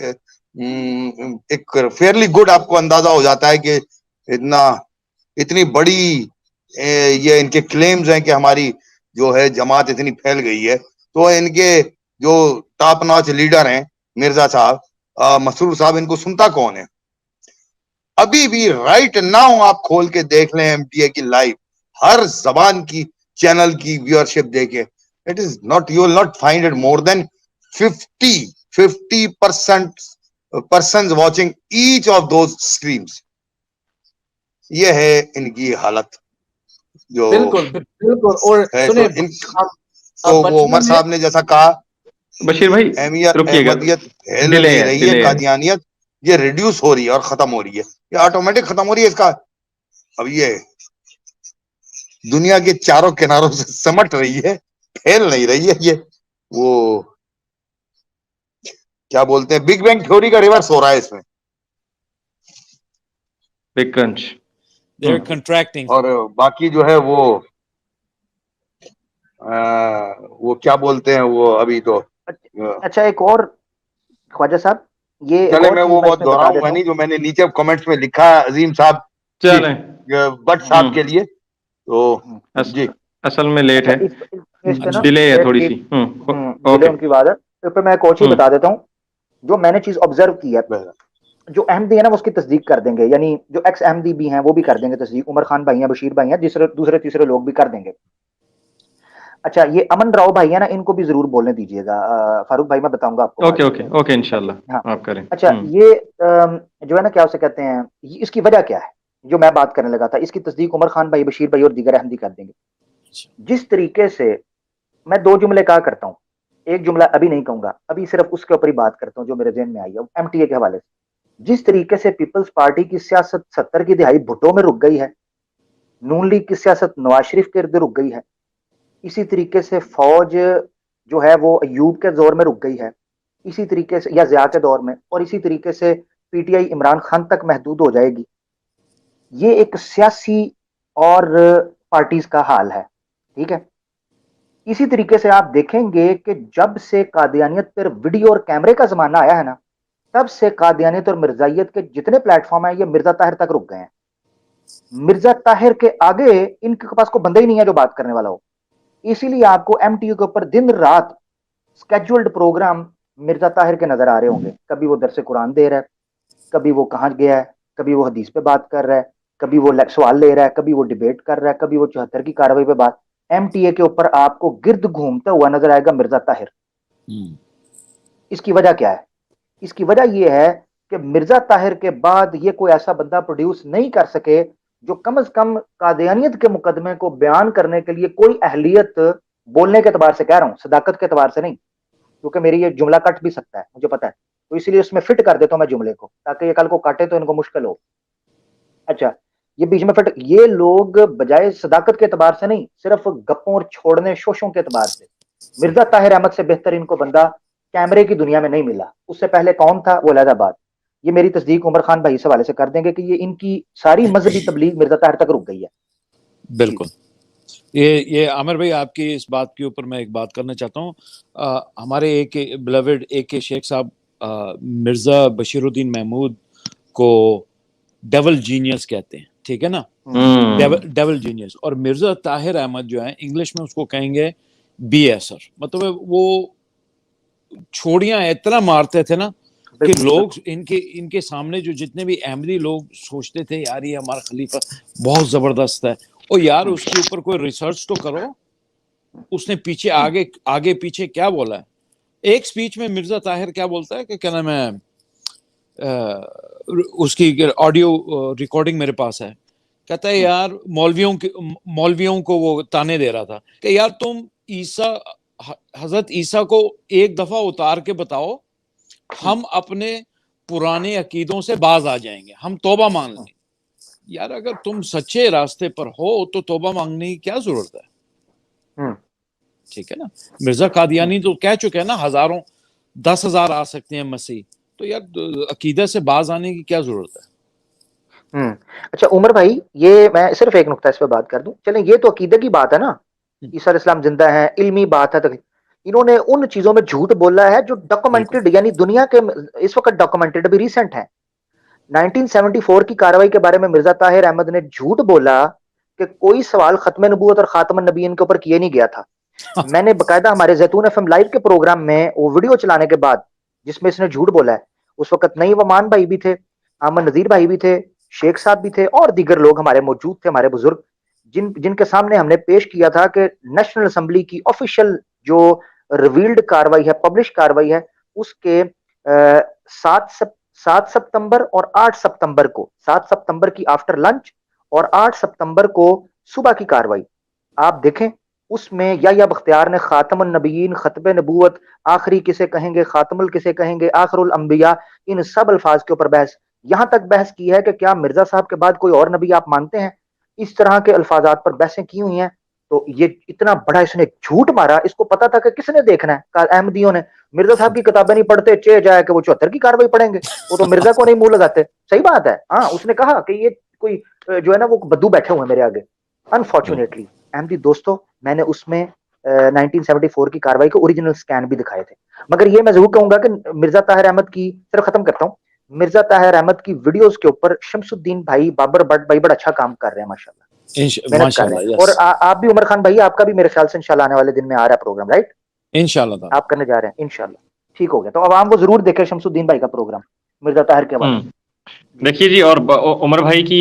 फेयरली गुड आपको अंदाजा हो जाता है कि इतनी बड़ी ये इनके क्लेम्स हैं कि हमारी जो है जमात इतनी फैल गई है। तो इनके जो टॉप नॉच लीडर हैं मिर्जा साहब, मसरूर साहब, इनको सुनता कौन है? अभी भी राइट नाउ आप खोल के देख लें एमटीए की लाइव, हर जबान की चैनल की व्यूअरशिप देखे, it is not, you will not find it more than 50% persons watching each of those streams. ये है इनकी हालत जो बिल्कुल और सुने तो वो उमर साहब ने जैसा कहा, बशीर भाई अहमदियत फैल नहीं रही है, कादियानियत ये रिड्यूस हो रही है और खत्म हो रही है, ये ऑटोमेटिक खत्म हो रही है। इसका अब ये दुनिया के चारों किनारों से समट रही है, फैल नहीं रही है। ये वो क्या बोलते हैं, बिग बैंग थ्योरी का रिवर्स हो रहा है इसमें, बिग क्रंच, they're contracting। और बाकी जो है वो क्या बोलते हैं वो अभी तो। अच्छा एक और ख्वाजा साहब, ये चले मैं वो बहुत दोहराऊंगा नहीं, जो मैंने नीचे कमेंट्स में लिखा है, अजीम साहब चलें भट्ट साहब के लिए तो जी असल में लेट है, इस पे ना डिले है थोड़ी सी। डिले ओके उनकी बात है। इस पे मैं एक और चीज बता देता हूँ, जो मैंने चीज ऑब्जर्व की है, जो अहमदी है ना वो उसकी तस्दीक कर देंगे, यानी जो एक्स अहमदी भी हैं वो भी कर देंगे तस्दीक, उमर खान भाई हैं, बशीर भाई हैं, दूसरे तीसरे लोग भी कर देंगे। अच्छा, ये अमन राव भाई है ना, इनको भी जरूर बोलने दीजिएगा। फारूक भाई मैं बताऊंगा आपको। ओके ओके ओके इंशाल्लाह हाँ आप करें। अच्छा, ये जो है ना क्या उसे कहते हैं, इसकी वजह क्या है जो मैं बात करने लगा था, इसकी तस्दीक उमर खान भाई, बशीर भाई और दीगर अहमदी कर देंगे। जिस तरीके से मैं दो जुमले कहा करता हूँ, एक जुमला अभी नहीं कहूंगा, अभी सिर्फ उसके ऊपर ही बात करता हूँ जो मेरे ज़हन में आई है एमटीए के हवाले से। जिस तरीके से पीपल्स पार्टी की सियासत 70 की दिहाई भुट्टो में रुक गई है, नून लीग की सियासत नवाज शरीफ के इर्द रुक गई है, इसी तरीके से फौज जो है वो अयूब के दौर में रुक गई है, इसी तरीके से या ज़िया के दौर में, और इसी तरीके से पीटीआई इमरान खान तक महदूद हो जाएगी। ये एक सियासी और पार्टीज का हाल है, ठीक है। इसी तरीके से आप देखेंगे कि जब से कादियानियत पर वीडियो और कैमरे का जमाना आया है ना, तब से कादियानियत और मिर्जाइयत के जितने प्लेटफॉर्म हैं ये मिर्जा ताहिर तक रुक गए हैं। मिर्जा ताहिर के आगे इनके पास कोई बंदा ही नहीं है जो बात करने वाला हो। इसीलिए आपको एमटीयू के ऊपर दिन रात स्केड्यूल्ड प्रोग्राम मिर्जा ताहिर के नजर आ रहे होंगे। कभी वो दरसे कुरान दे रहा है, कभी वो कहाँ गया है, कभी वो हदीस पे बात कर रहा है, कभी वो सवाल ले रहा है, कभी वो डिबेट कर रहा है, कभी वो 74 की कार्रवाई पे बात। एमटीए के ऊपर आपको गिर्द घूमता हुआ नजर आएगा मिर्जा ताहिर। इसकी वजह क्या है? इसकी वजह यह है कि मिर्जा ताहिर के बाद ये कोई ऐसा बंदा प्रोड्यूस नहीं कर सके जो कम से कम कादियानियत के मुकदमे को बयान करने के लिए कोई अहलियत, बोलने के एतबार से कह रहा हूं, सदाकत के एतबार से नहीं, क्योंकि मेरी ये जुमला कट भी सकता है मुझे पता है, तो इसलिए उसमें फिट कर देता हूं मैं जुमले को, ताकि ये कल को काटे तो इनको मुश्किल हो। अच्छा, ये बीच में फिट, ये लोग बजाय सदाकत के एतबार से नहीं, सिर्फ गप्पों और छोड़ने शोशों के एतबार से, मिर्जा ताहिर अहमद से बेहतर इनको बंदा कैमरे की दुनिया में नहीं मिला। उससे पहले कौन था वो अलग बात। ये मेरी तस्दीक उमर खान भाई इस हवाले से कर देंगे कि ये इनकी सारी मजहबी तबलीग मिर्जा ताहिर तक रुक गई है। बिल्कुल। ये आमिर भाई आपकी इस बात के ऊपर मैं एक बात करना चाहता हूँ। हमारे एक बिलवेड AK शेख साहब मिर्जा बशीरुद्दीन महमूद को डेवल जीनियस कहते हैं, ठीक है ना, डेवल जीनियस। और मिर्जा ताहिर अहमद जो है इंग्लिश में उसको कहेंगे BSR, मतलब वो छोड़ियां इतना मारते थे ना कि लोग इनके सामने जो जितने भी अहमदी लोग सोचते थे यार ये हमारा खलीफा बहुत जबरदस्त है, और यार उसके ऊपर कोई रिसर्च तो करो, उसने पीछे आगे पीछे क्या बोला है। एक स्पीच में मिर्जा ताहिर क्या बोलता है कि क्या नाम है, उसकी ऑडियो रिकॉर्डिंग मेरे पास है, कहता है यार मौलवियों को वो ताने दे रहा था कि यार तुम हजरत ईसा को एक दफा उतार के बताओ, हम अपने पुराने अकीदों से बाज आ जाएंगे, हम तौबा मांग लेंगे। यार अगर तुम सच्चे रास्ते पर हो तो तौबा मांगने की क्या जरूरत है, ठीक है ना। मिर्जा कादियानी तो कह चुके हैं ना, हजारों 10,000 आ सकते हैं मसीह, तो यार अकीदत से बाज आने की क्या जरूरत है। अच्छा उमर भाई, ये मैं सिर्फ एक नुक्ता इस पे बात कर दूं। चलें, ये तो अकीदत की बात है ना, ईसा अलैहिस्सलाम जिंदा है, इल्मी बात है। इन्होंने उन चीजों में झूठ बोला है जो डॉक्यूमेंटेड, यानी दुनिया के इस वक्त डॉक्यूमेंटेड, अभी रिसेंट है। 1974 की कार्रवाई के बारे में मिर्जा ताहिर अहमद ने झूठ बोला कि कोई सवाल खत्म नबूवत और खातम नबीयीन के ऊपर किए नहीं गया था। मैंने बकायदा हमारे जैतून FM लाइव के प्रोग्राम में वो वीडियो चलाने के बाद जिसमें इसने झूठ बोला है, उस वक्त नई वमान भाई भी थे, अमन नजीर भाई भी थे, शेख साहब भी थे और दीगर लोग हमारे मौजूद थे, हमारे बुजुर्ग, जिनके सामने हमने पेश किया था कि नेशनल असेंबली की ऑफिशियल जो रिवील्ड कार्रवाई है, पब्लिश कार्रवाई है, उसके 7 सितंबर और 8 सितंबर को, 7 सितंबर की आफ्टर लंच और 8 सितंबर को सुबह की कार्रवाई आप देखें। उसमें या बख्तियार ने खातमुन नबीयीन, खतबे नबूवत, आखिरी किसे कहेंगे, खातमुल किसे कहेंगे, आखिरुल अंबिया, इन सब अल्फाज के ऊपर बहस, यहां तक बहस की है कि क्या मिर्जा साहब के बाद कोई और नबी आप मानते हैं। इस तरह के अल्फाजात पर बहसें की हुई हैं। तो ये इतना बड़ा इसने झूठ मारा, इसको पता था कि किसने देखना है, अहमदियों ने। मिर्जा साहब की किताबें नहीं पढ़ते, चे जाए कि वो 74 की कार्रवाई पढ़ेंगे, वो तो मिर्जा को नहीं मुंह लगाते। सही बात है, हाँ, उसने कहा कि ये कोई जो है ना वो बद्दू बैठे हुए हैं मेरे आगे। अनफॉर्चुनेटली अहमदी दोस्तों, मैंने उसमें 1974 की कार्रवाई के ओरिजिनल स्कैन भी दिखाए थे। मगर ये मैं जरूर कहूंगा कि मिर्जा ताहिर अहमद की, सिर्फ खत्म करता हूँ, मिर्जा ताहिर अहमद की वीडियोस के ऊपर शमसुद्दीन भाई, बाबर भट्ट भाई बड़ा अच्छा काम कर रहे हैं माशाल्लाह, मेहनत कर रहे हैं। और आप भी उमर खान भाई, आपका भी मेरे ख्याल से इंशाल्लाह आने वाले दिन में आ रहा है प्रोग्राम, राइट? इंशाल्लाह आप करने जा रहे हैं इंशाल्लाह, ठीक हो गया। तो अब आवाम को जरूर देखे शमसुद्दीन भाई का प्रोग्राम मिर्जा ताहिर के हवाले से। देखिए जी, और उमर भाई की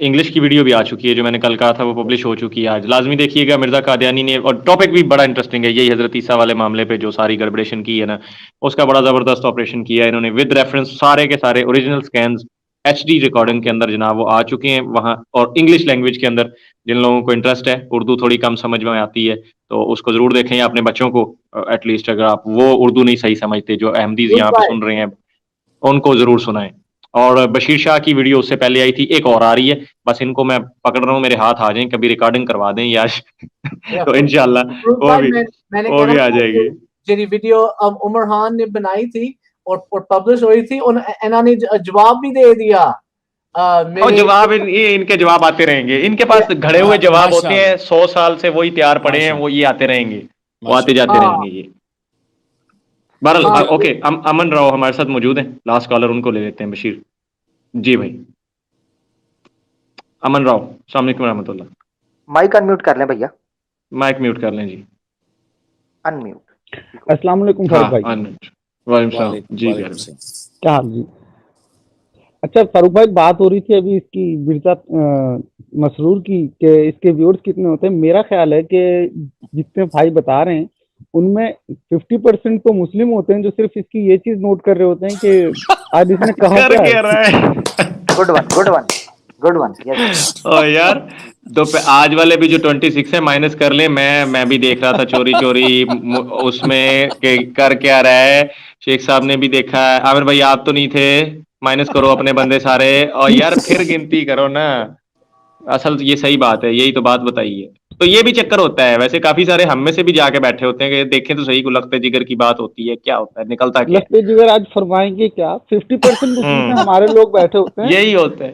इंग्लिश की वीडियो भी आ चुकी है, जो मैंने कल कहा था वो पब्लिश हो चुकी है आज, लाजमी देखिएगा। मिर्जा कादियानी ने, और टॉपिक भी बड़ा इंटरेस्टिंग है, यही हजरत ईसा वाले मामले पे जो सारी गड़बड़ेशन की है ना, उसका बड़ा जबरदस्त ऑपरेशन किया है इन्होंने, विद रेफरेंस सारे के सारे ओरिजिनल स्कैन्स HD रिकॉर्डिंग के अंदर जनाब वो आ चुके हैं वहाँ, और इंग्लिश लैंग्वेज के अंदर जिन लोगों को इंटरेस्ट है, उर्दू थोड़ी कम समझ में आती है तो उसको जरूर देखें, या अपने बच्चों को एटलीस्ट, अगर आप वो उर्दू नहीं सही समझते, जो अहमदीज यहाँ पे सुन रहे हैं उनको जरूर सुनाएं। और बशीर शाह की वीडियो उससे पहले आई थी, एक और आ रही है, बस इनको मैं पकड़ रहा हूँ, मेरे हाथ आ जाएं, कभी रिकॉर्डिंग करवा दें या तो इंशाल्लाह वो भी आ जाएगी। ਜਿਹੜੀ ਵੀਡੀਓ ਉਮਰ ਖਾਨ ਨੇ ਬਣਾਈ थी और पब्लिश हुई थी, इन्होंने जवाब भी दे दिया। और जवाब ये इनके जवाब आते रहेंगे, इनके पास घड़े हुए जवाब होते हैं, 100 साल से वही तैयार पड़े हैं, वो ये आते रहेंगे, वो आते जाते रहेंगे ये। बहरहाल ओके, अमन राव हमारे साथ मौजूद हैं, लास्ट कॉलर उनको ले लेते हैं। बशीर जी भाई, अमन राव, अस्सलाम वालेकुम रहमतुल्लाह। माइक अनम्यूट कर लें भैया, माइक म्यूट कर लें जी, अनम्यूट। अस्सलाम वालेकुम फारूक भाई। वालेकुम सलाम जी, क्या हाल जी? अच्छा फारूक भाई, बात हो रही थी अभी इसकी मिर्जा मसरूर की, कि इसके व्यूअर्स कितने होते हैं। मेरा ख्याल है कि जितने भाई बता रहे हैं उनमें 50% तो मुस्लिम होते हैं, जो सिर्फ इसकी ये चीज नोट कर रहे होते हैं कि आज इसने कहा क्या है। Good one good one good one, yes. ओ यार, तो आज वाले भी जो 26 है माइनस कर ले, मैं भी देख रहा था चोरी चोरी उसमें के कर क्या रहा है। शेख साहब ने भी देखा है। आमिर भाई आप तो नहीं थे, माइनस करो अपने बंदे सारे, और यार फिर गिनती करो ना। असल ये सही बात है, यही तो बात बताई है। तो ये भी चक्कर होता है, वैसे काफी सारे हम में से भी जाके बैठे होते हैं कि देखें तो सही, को लख्ते जिगर की बात होती है, क्या होता है, निकलता क्या? लख्ते जिगर आज फरमाएंगे क्या? 50% में हमारे लोग बैठे होते हैं, यही होता है।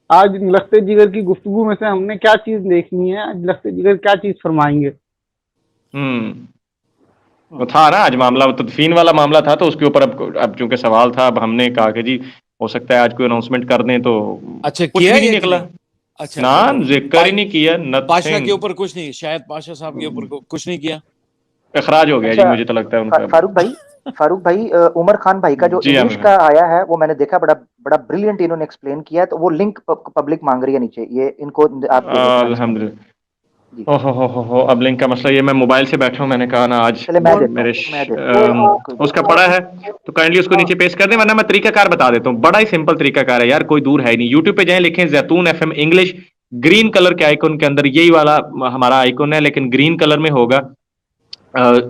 आज लख्ते जिगर की गुफ्तगू में से हमने क्या चीज देखनी है, आज लख्ते जिगर क्या चीज फरमाएंगे। वो था ना आज मामला, तदफीन वाला मामला था, तो उसके ऊपर अब चूंकि सवाल था, अब हमने कहा कि जी हो सकता है आज कोई अनाउंसमेंट कर दें, तो अच्छा कुछ भी नहीं निकला। अच्छा ना जिक्र ही नहीं किया, पाशा के ऊपर कुछ नहीं, शायद पाशा साहब के ऊपर कुछ नहीं किया, इखराज हो गया। अच्छा, जी मुझे तो लगता है उनका। फारूक भाई उमर खान भाई का जो इंग्लिश का आया है वो मैंने देखा, बड़ा बड़ा ब्रिलियंट इन्होंने एक्सप्लेन किया है। तो वो लिंक पब्लिक मांग रही है नीचे, ये इनको आप अल्हम्दुलिल्लाह। ओहो, अब लिंक का मसला ये, मैं मोबाइल से बैठा हूँ, मैंने कहा ना आज मेरे उसका पड़ा है, तो काइंडली उसको नीचे पेश कर दें, वरना मैं तरीकाकार बता देता हूँ। बड़ा ही सिंपल तरीकाकार है यार, कोई दूर है नहीं। यूट्यूब पे जाएं, लिखें ज़ैतून FM इंग्लिश, ग्रीन कलर के आइकन के अंदर यही वाला हमारा आइकन है, लेकिन ग्रीन कलर में होगा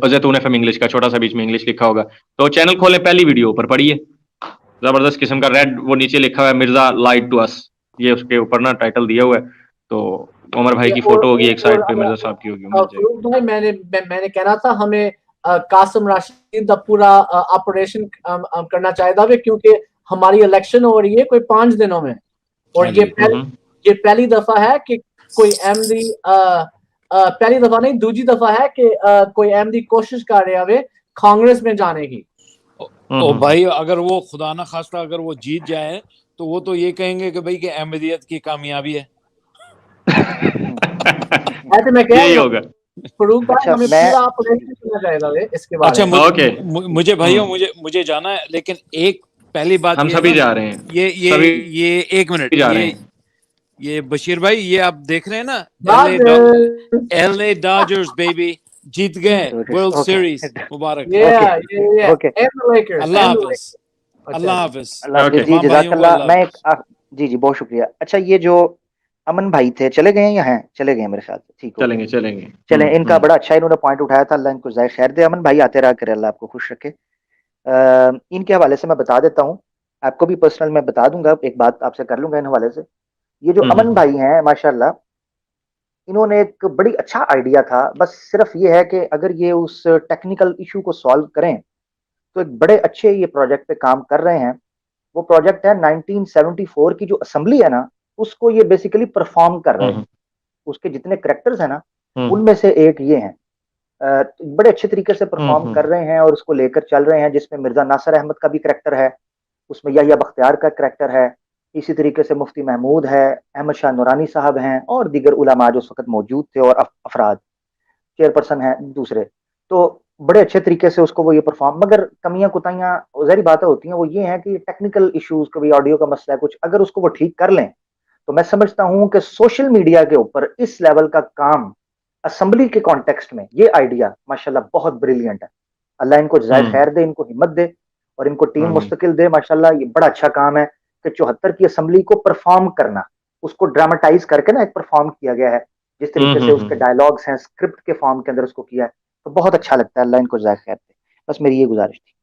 ज़ैतून FM इंग्लिश का, छोटा सा बीच में इंग्लिश लिखा होगा। तो चैनल खोलें, पहली वीडियो ऊपर पढ़िए, जबरदस्त किस्म का रेड वो नीचे लिखा हुआ है, मिर्जा लाइड टू अस, ये उसके ऊपर ना टाइटल दिया हुआ है। तो उमर भाई की फोटो होगी एक साइड पे, मिर्जा साहब की होगी। भाई मैंने कहना था हमें कासिम राशिद का पूरा ऑपरेशन करना चाहिए, क्योंकि हमारी इलेक्शन हो रही है कोई 5 दिनों में, और ये पहली दफा है कि कोई अहमदी पहली दफा नहीं, दूसरी दफा है कि कोई अहमदी कोशिश कर रहे हैं कांग्रेस में जाने की। तो भाई अगर वो खुदा ना खास्ता अगर वो जीत जाए, तो वो तो ये कहेंगे कि भाई कि अहमदियत की कामयाबी है। ऐसे मैं कह यही होगा। इसके बारे अच्छा मुझे भाइयों मुझे जाना है, लेकिन एक पहली बात हम सभी जा रहे हैं, ये 1 मिनट, ये बशीर भाई, ये आप देख रहे हैं ना, LA Dodgers बेबी जीत गए वर्ल्ड सीरीज, मुबारक। अल्लाह हाफिज। जी बहुत शुक्रिया। अच्छा, ये जो अमन भाई थे चले गए या हैं? चले गए मेरे ख्याल से, ठीक है, चलें। इनका बड़ा अच्छा इन्होंने पॉइंट उठाया था, अल्लाह इनको जाए खैर दे। अमन भाई आते रहा करे, अल्लाह आपको खुश रखे। इनके हवाले से मैं बता देता हूँ, आपको भी पर्सनल मैं बता दूंगा, एक बात आपसे कर लूंगा इन हवाले से। ये जो अमन भाई हैं माशाल्लाह, इन्होंने एक बड़ी अच्छा आइडिया था, बस सिर्फ ये है कि अगर ये उस टेक्निकल इशू को सॉल्व करें तो एक बड़े अच्छे ये प्रोजेक्ट पे काम कर रहे हैं। वो प्रोजेक्ट है 1974 की जो असेंबली है ना, उसको ये बेसिकली परफॉर्म कर रहे हैं। उसके जितने करेक्टर्स हैं ना, उनमें से एक ये हैं। بڑے اچھے طریقے سے پرفارم کر رہے ہیں اور اس کو لے کر چل رہے ہیں، جس میں مرزا ناصر احمد کا بھی کریکٹر ہے، اس میں یحییٰ بختیار کا کریکٹر ہے، اسی طریقے سے مفتی محمود ہے، احمد شاہ نورانی صاحب ہیں، اور دیگر علماء جو اس وقت موجود تھے اور افراد چیئر پرسن ہیں دوسرے. تو بڑے اچھے طریقے سے اس کو وہ یہ پرفارم، مگر کمیاں کوتاہیاں ظاہری باتیں ہوتی ہیں، وہ یہ ہیں کہ ٹیکنیکل ایشوز، کبھی آڈیو کا مسئلہ ہے کچھ، اگر اس کو وہ ٹھیک کر لیں تو میں سمجھتا ہوں کہ سوشل میڈیا کے اوپر اس لیول کا کام اسمبلی کے کانٹیکسٹ میں، یہ آئیڈیا ماشاءاللہ بہت بریلینٹ ہے. اللہ ان کو جزائے خیر دے، ان کو ہمت دے اور ان کو ٹیم مستقل دے. ماشاءاللہ یہ بڑا اچھا کام ہے کہ 74 کی اسمبلی کو پرفارم کرنا، اس کو ڈراماٹائز کر کے نا ایک پرفارم کیا گیا ہے، جس طریقے سے اس کے ڈائلاگس ہیں اسکرپٹ کے فارم کے اندر اس کو کیا ہے، تو بہت اچھا لگتا ہے. اللہ ان کو جزائے خیر دے. بس میری یہ گزارش تھی.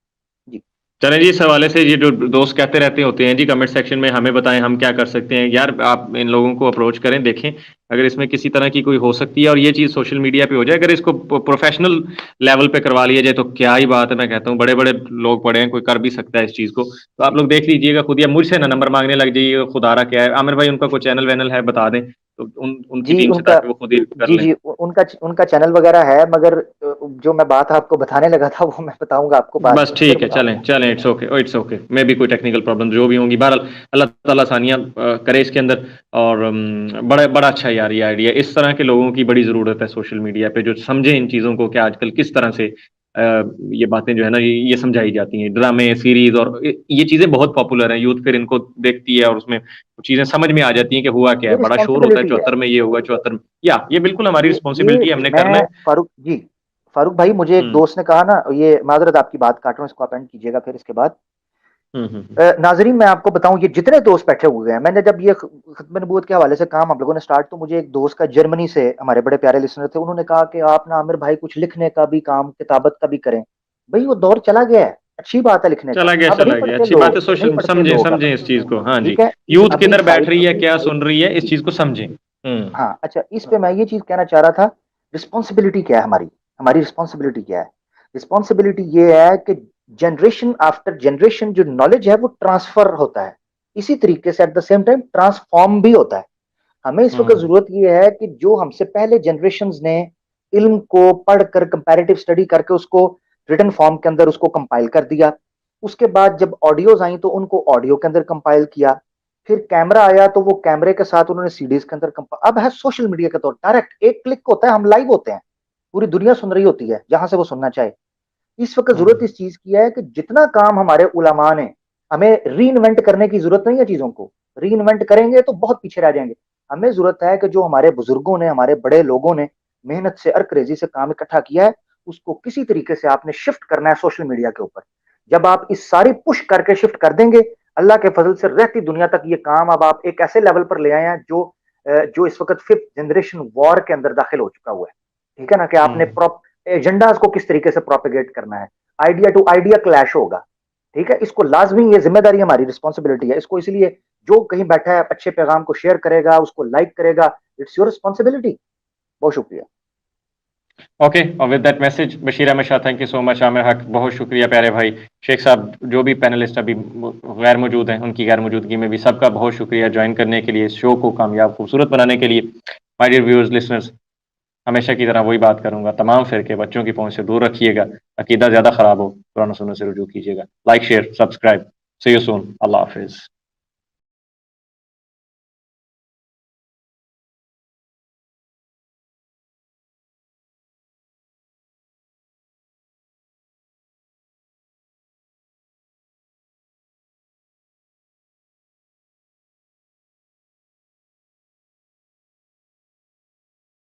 چلیں جی، اس حوالے سے یہ جو دوست کہتے رہتے ہوتے ہیں جی کمنٹ سیکشن میں ہمیں بتائیں ہم کیا کر سکتے ہیں، یار آپ ان لوگوں کو اپروچ کریں، دیکھیں اگر اس میں کسی طرح کی کوئی ہو سکتی ہے اور یہ چیز سوشل میڈیا پہ ہو جائے، اگر اس کو پروفیشنل لیول پہ کروا لیا جائے تو کیا ہی بات ہے. میں کہتا ہوں بڑے بڑے لوگ پڑے ہیں، کوئی کر بھی سکتا ہے اس چیز کو. تو آپ لوگ دیکھ لیجیے گا خود، یا مجھ سے نہ نمبر مانگنے لگ جائیے خدا را کیا ہے. عامر بھائی ان کا کوئی چینل وینل ہے بتا دیں تو ان کی جی ٹیم ان سے کا تاکہ وہ خود ہی کر جی لیں. جی ان کا چینل وغیرہ ہے، مگر جو میں بات آپ کو بتانے لگا تھا وہ میں بتاؤں گا آپ کو بعد بس میں، پھر ٹھیک ہے، بتا چلیں دوں گا. چلیں، اٹس اوکے میں بھی کوئی ٹیکنیکل پرابلم جو بھی ہوں گی، بہرحال اللہ تعالیٰ ثانیہ کرے اس کے اندر. اور بڑا اچھا یار یہ آئیڈیا، اس طرح کے لوگوں کی بڑی ضرورت ہے سوشل میڈیا پہ جو سمجھیں ان چیزوں کو کہ آج کل کس طرح سے یہ باتیں جو ہے نا یہ سمجھائی جاتی ہیں. ڈرامے سیریز اور یہ چیزیں بہت پاپولر ہیں، یوتھ پھر ان کو دیکھتی ہے اور اس میں چیزیں سمجھ میں آ جاتی ہیں کہ ہوا کیا ہے. یہ بڑا شور ہوتا ہے رسپانسبلٹی ہے. 74 میں یہ ہوگا، 74 میں یہ بالکل ہماری یہ رسپانسبلٹی ہے، ہم نے کرنا میں ہے. فاروق بھائی مجھے ایک دوست نے کہا نا، یہ معذرت آپ کی بات کاٹ رہا ہوں، اس کو اپینڈ کیجیے گا پھر اس کے بعد. ناظرین میں آپ کو بتاؤں یہ جتنے دوست بیٹھے ہوئے ہیں، میں نے جب یہ ختم نبوت کے حوالے سے کام ہم لوگوں نے سٹارٹ، تو مجھے ایک دوست کا جرمنی سے، ہمارے بڑے پیارے لسنر تھے، انہوں نے کہا کہ آپ نا عامر بھائی کچھ لکھنے کا بھی کام، کتابت کا بھی کریں. بھائی وہ دور چلا گیا ہے، اچھی بات ہے لکھنے کا، اب چلا نہیں گیا پڑھتے اچھی لوگ، بات ہے. نہیں سوشل پڑھتے لوگ اب. سمجھیں اس چیز کو. ہاں جی، ٹھیک ہے یوتھ ابھی کدھر بیٹھ رہی ہے، کیا سن رہی ہے، اس چیز کو سمجھیں. ہاں اچھا، اس پہ میں یہ چیز کہنا چاہ رہا تھا، رسپانسبلٹی کیا ہے ہماری رسپانسبلٹی کیا ہے؟ رسپانسبلٹی یہ ہے کہ جنریشن آفٹر جنریشن جو نالج ہے وہ ٹرانسفر ہوتا ہے، اسی طریقے سے at the same time transform بھی ہوتا ہے. ہمیں اس وقت ضرورت یہ ہے کہ جو ہم سے پہلے جنریشنز نے علم کو پڑھ کر کمپیریٹیو اسٹڈی کر کے اس کو ریٹن فارم کے اندر اس کو کمپائل کر دیا، اس کے بعد جب آڈیوز آئیں تو ان کو آڈیو کے اندر کمپائل کیا، پھر کیمرہ آیا تو وہ کیمرے کے ساتھ انہوں نے سی ڈیز کے اندر اب ہے سوشل میڈیا کے طور ڈائریکٹ ایک کلک ہوتا ہے، ہم لائیو ہوتے ہیں، پوری دنیا سن رہی ہوتی ہے جہاں سے وہ سننا چاہے. اس وقت ضرورت اس چیز کی ہے کہ جتنا کام ہمارے علماء نے، ہمیں ری انوینٹ کرنے کی ضرورت نہیں ہے چیزوں کو، ری انوینٹ کریں گے تو بہت پیچھے رہ جائیں گے. ہمیں ضرورت ہے کہ جو ہمارے بزرگوں نے، ہمارے بڑے لوگوں نے محنت سے ارکریزی سے کام اکٹھا کیا ہے، اس کو کسی طریقے سے آپ نے شفٹ کرنا ہے سوشل میڈیا کے اوپر. جب آپ اس ساری پش کر کے شفٹ کر دیں گے، اللہ کے فضل سے رہتی دنیا تک یہ کام اب آپ ایک ایسے لیول پر لے آئے ہیں جو اس وقت 5th جنریشن وار کے اندر داخل ہو چکا ہوا ہے. ٹھیک ہے نا، کہ آپ نے ایجنڈاز کو کس طریقے سے پروپیگیٹ کرنا ہے، آئیڈیا ٹو آئیڈیا کلیش ہوگا. ٹھیک ہے، اس کو لازمی، یہ ذمہ داری ہماری رسپانسبلٹی ہے. اس کو اس لیے جو کہیں بیٹھا ہے اچھے پیغام کو شیئر کرے گا، اس کو لائک کرے گا، اٹس یور رسپانسبلٹی. بہت شکریہ. اوکے، اور with that message Bashir Ahmad Shah, thank you so much. Aamir Haq بہت شکریہ پیارے بھائی. شیخ صاحب جو بھی پینلسٹ ابھی غیر موجود ہیں، ان کی غیر موجودگی میں بھی سب کا بہت شکریہ جوائن کرنے کے لیے، اس شو کو کامیاب خوبصورت بنانے کے لیے. مائی ڈیئر ویورز لسنرز، ہمیشہ کی طرح وہی بات کروں گا، تمام فرقے بچوں کی پہنچ سے دور رکھیے گا، عقیدہ زیادہ خراب ہو قرآن و سنت سے رجوع کیجیے گا. Like, share, subscribe. See you soon. اللہ حافظ.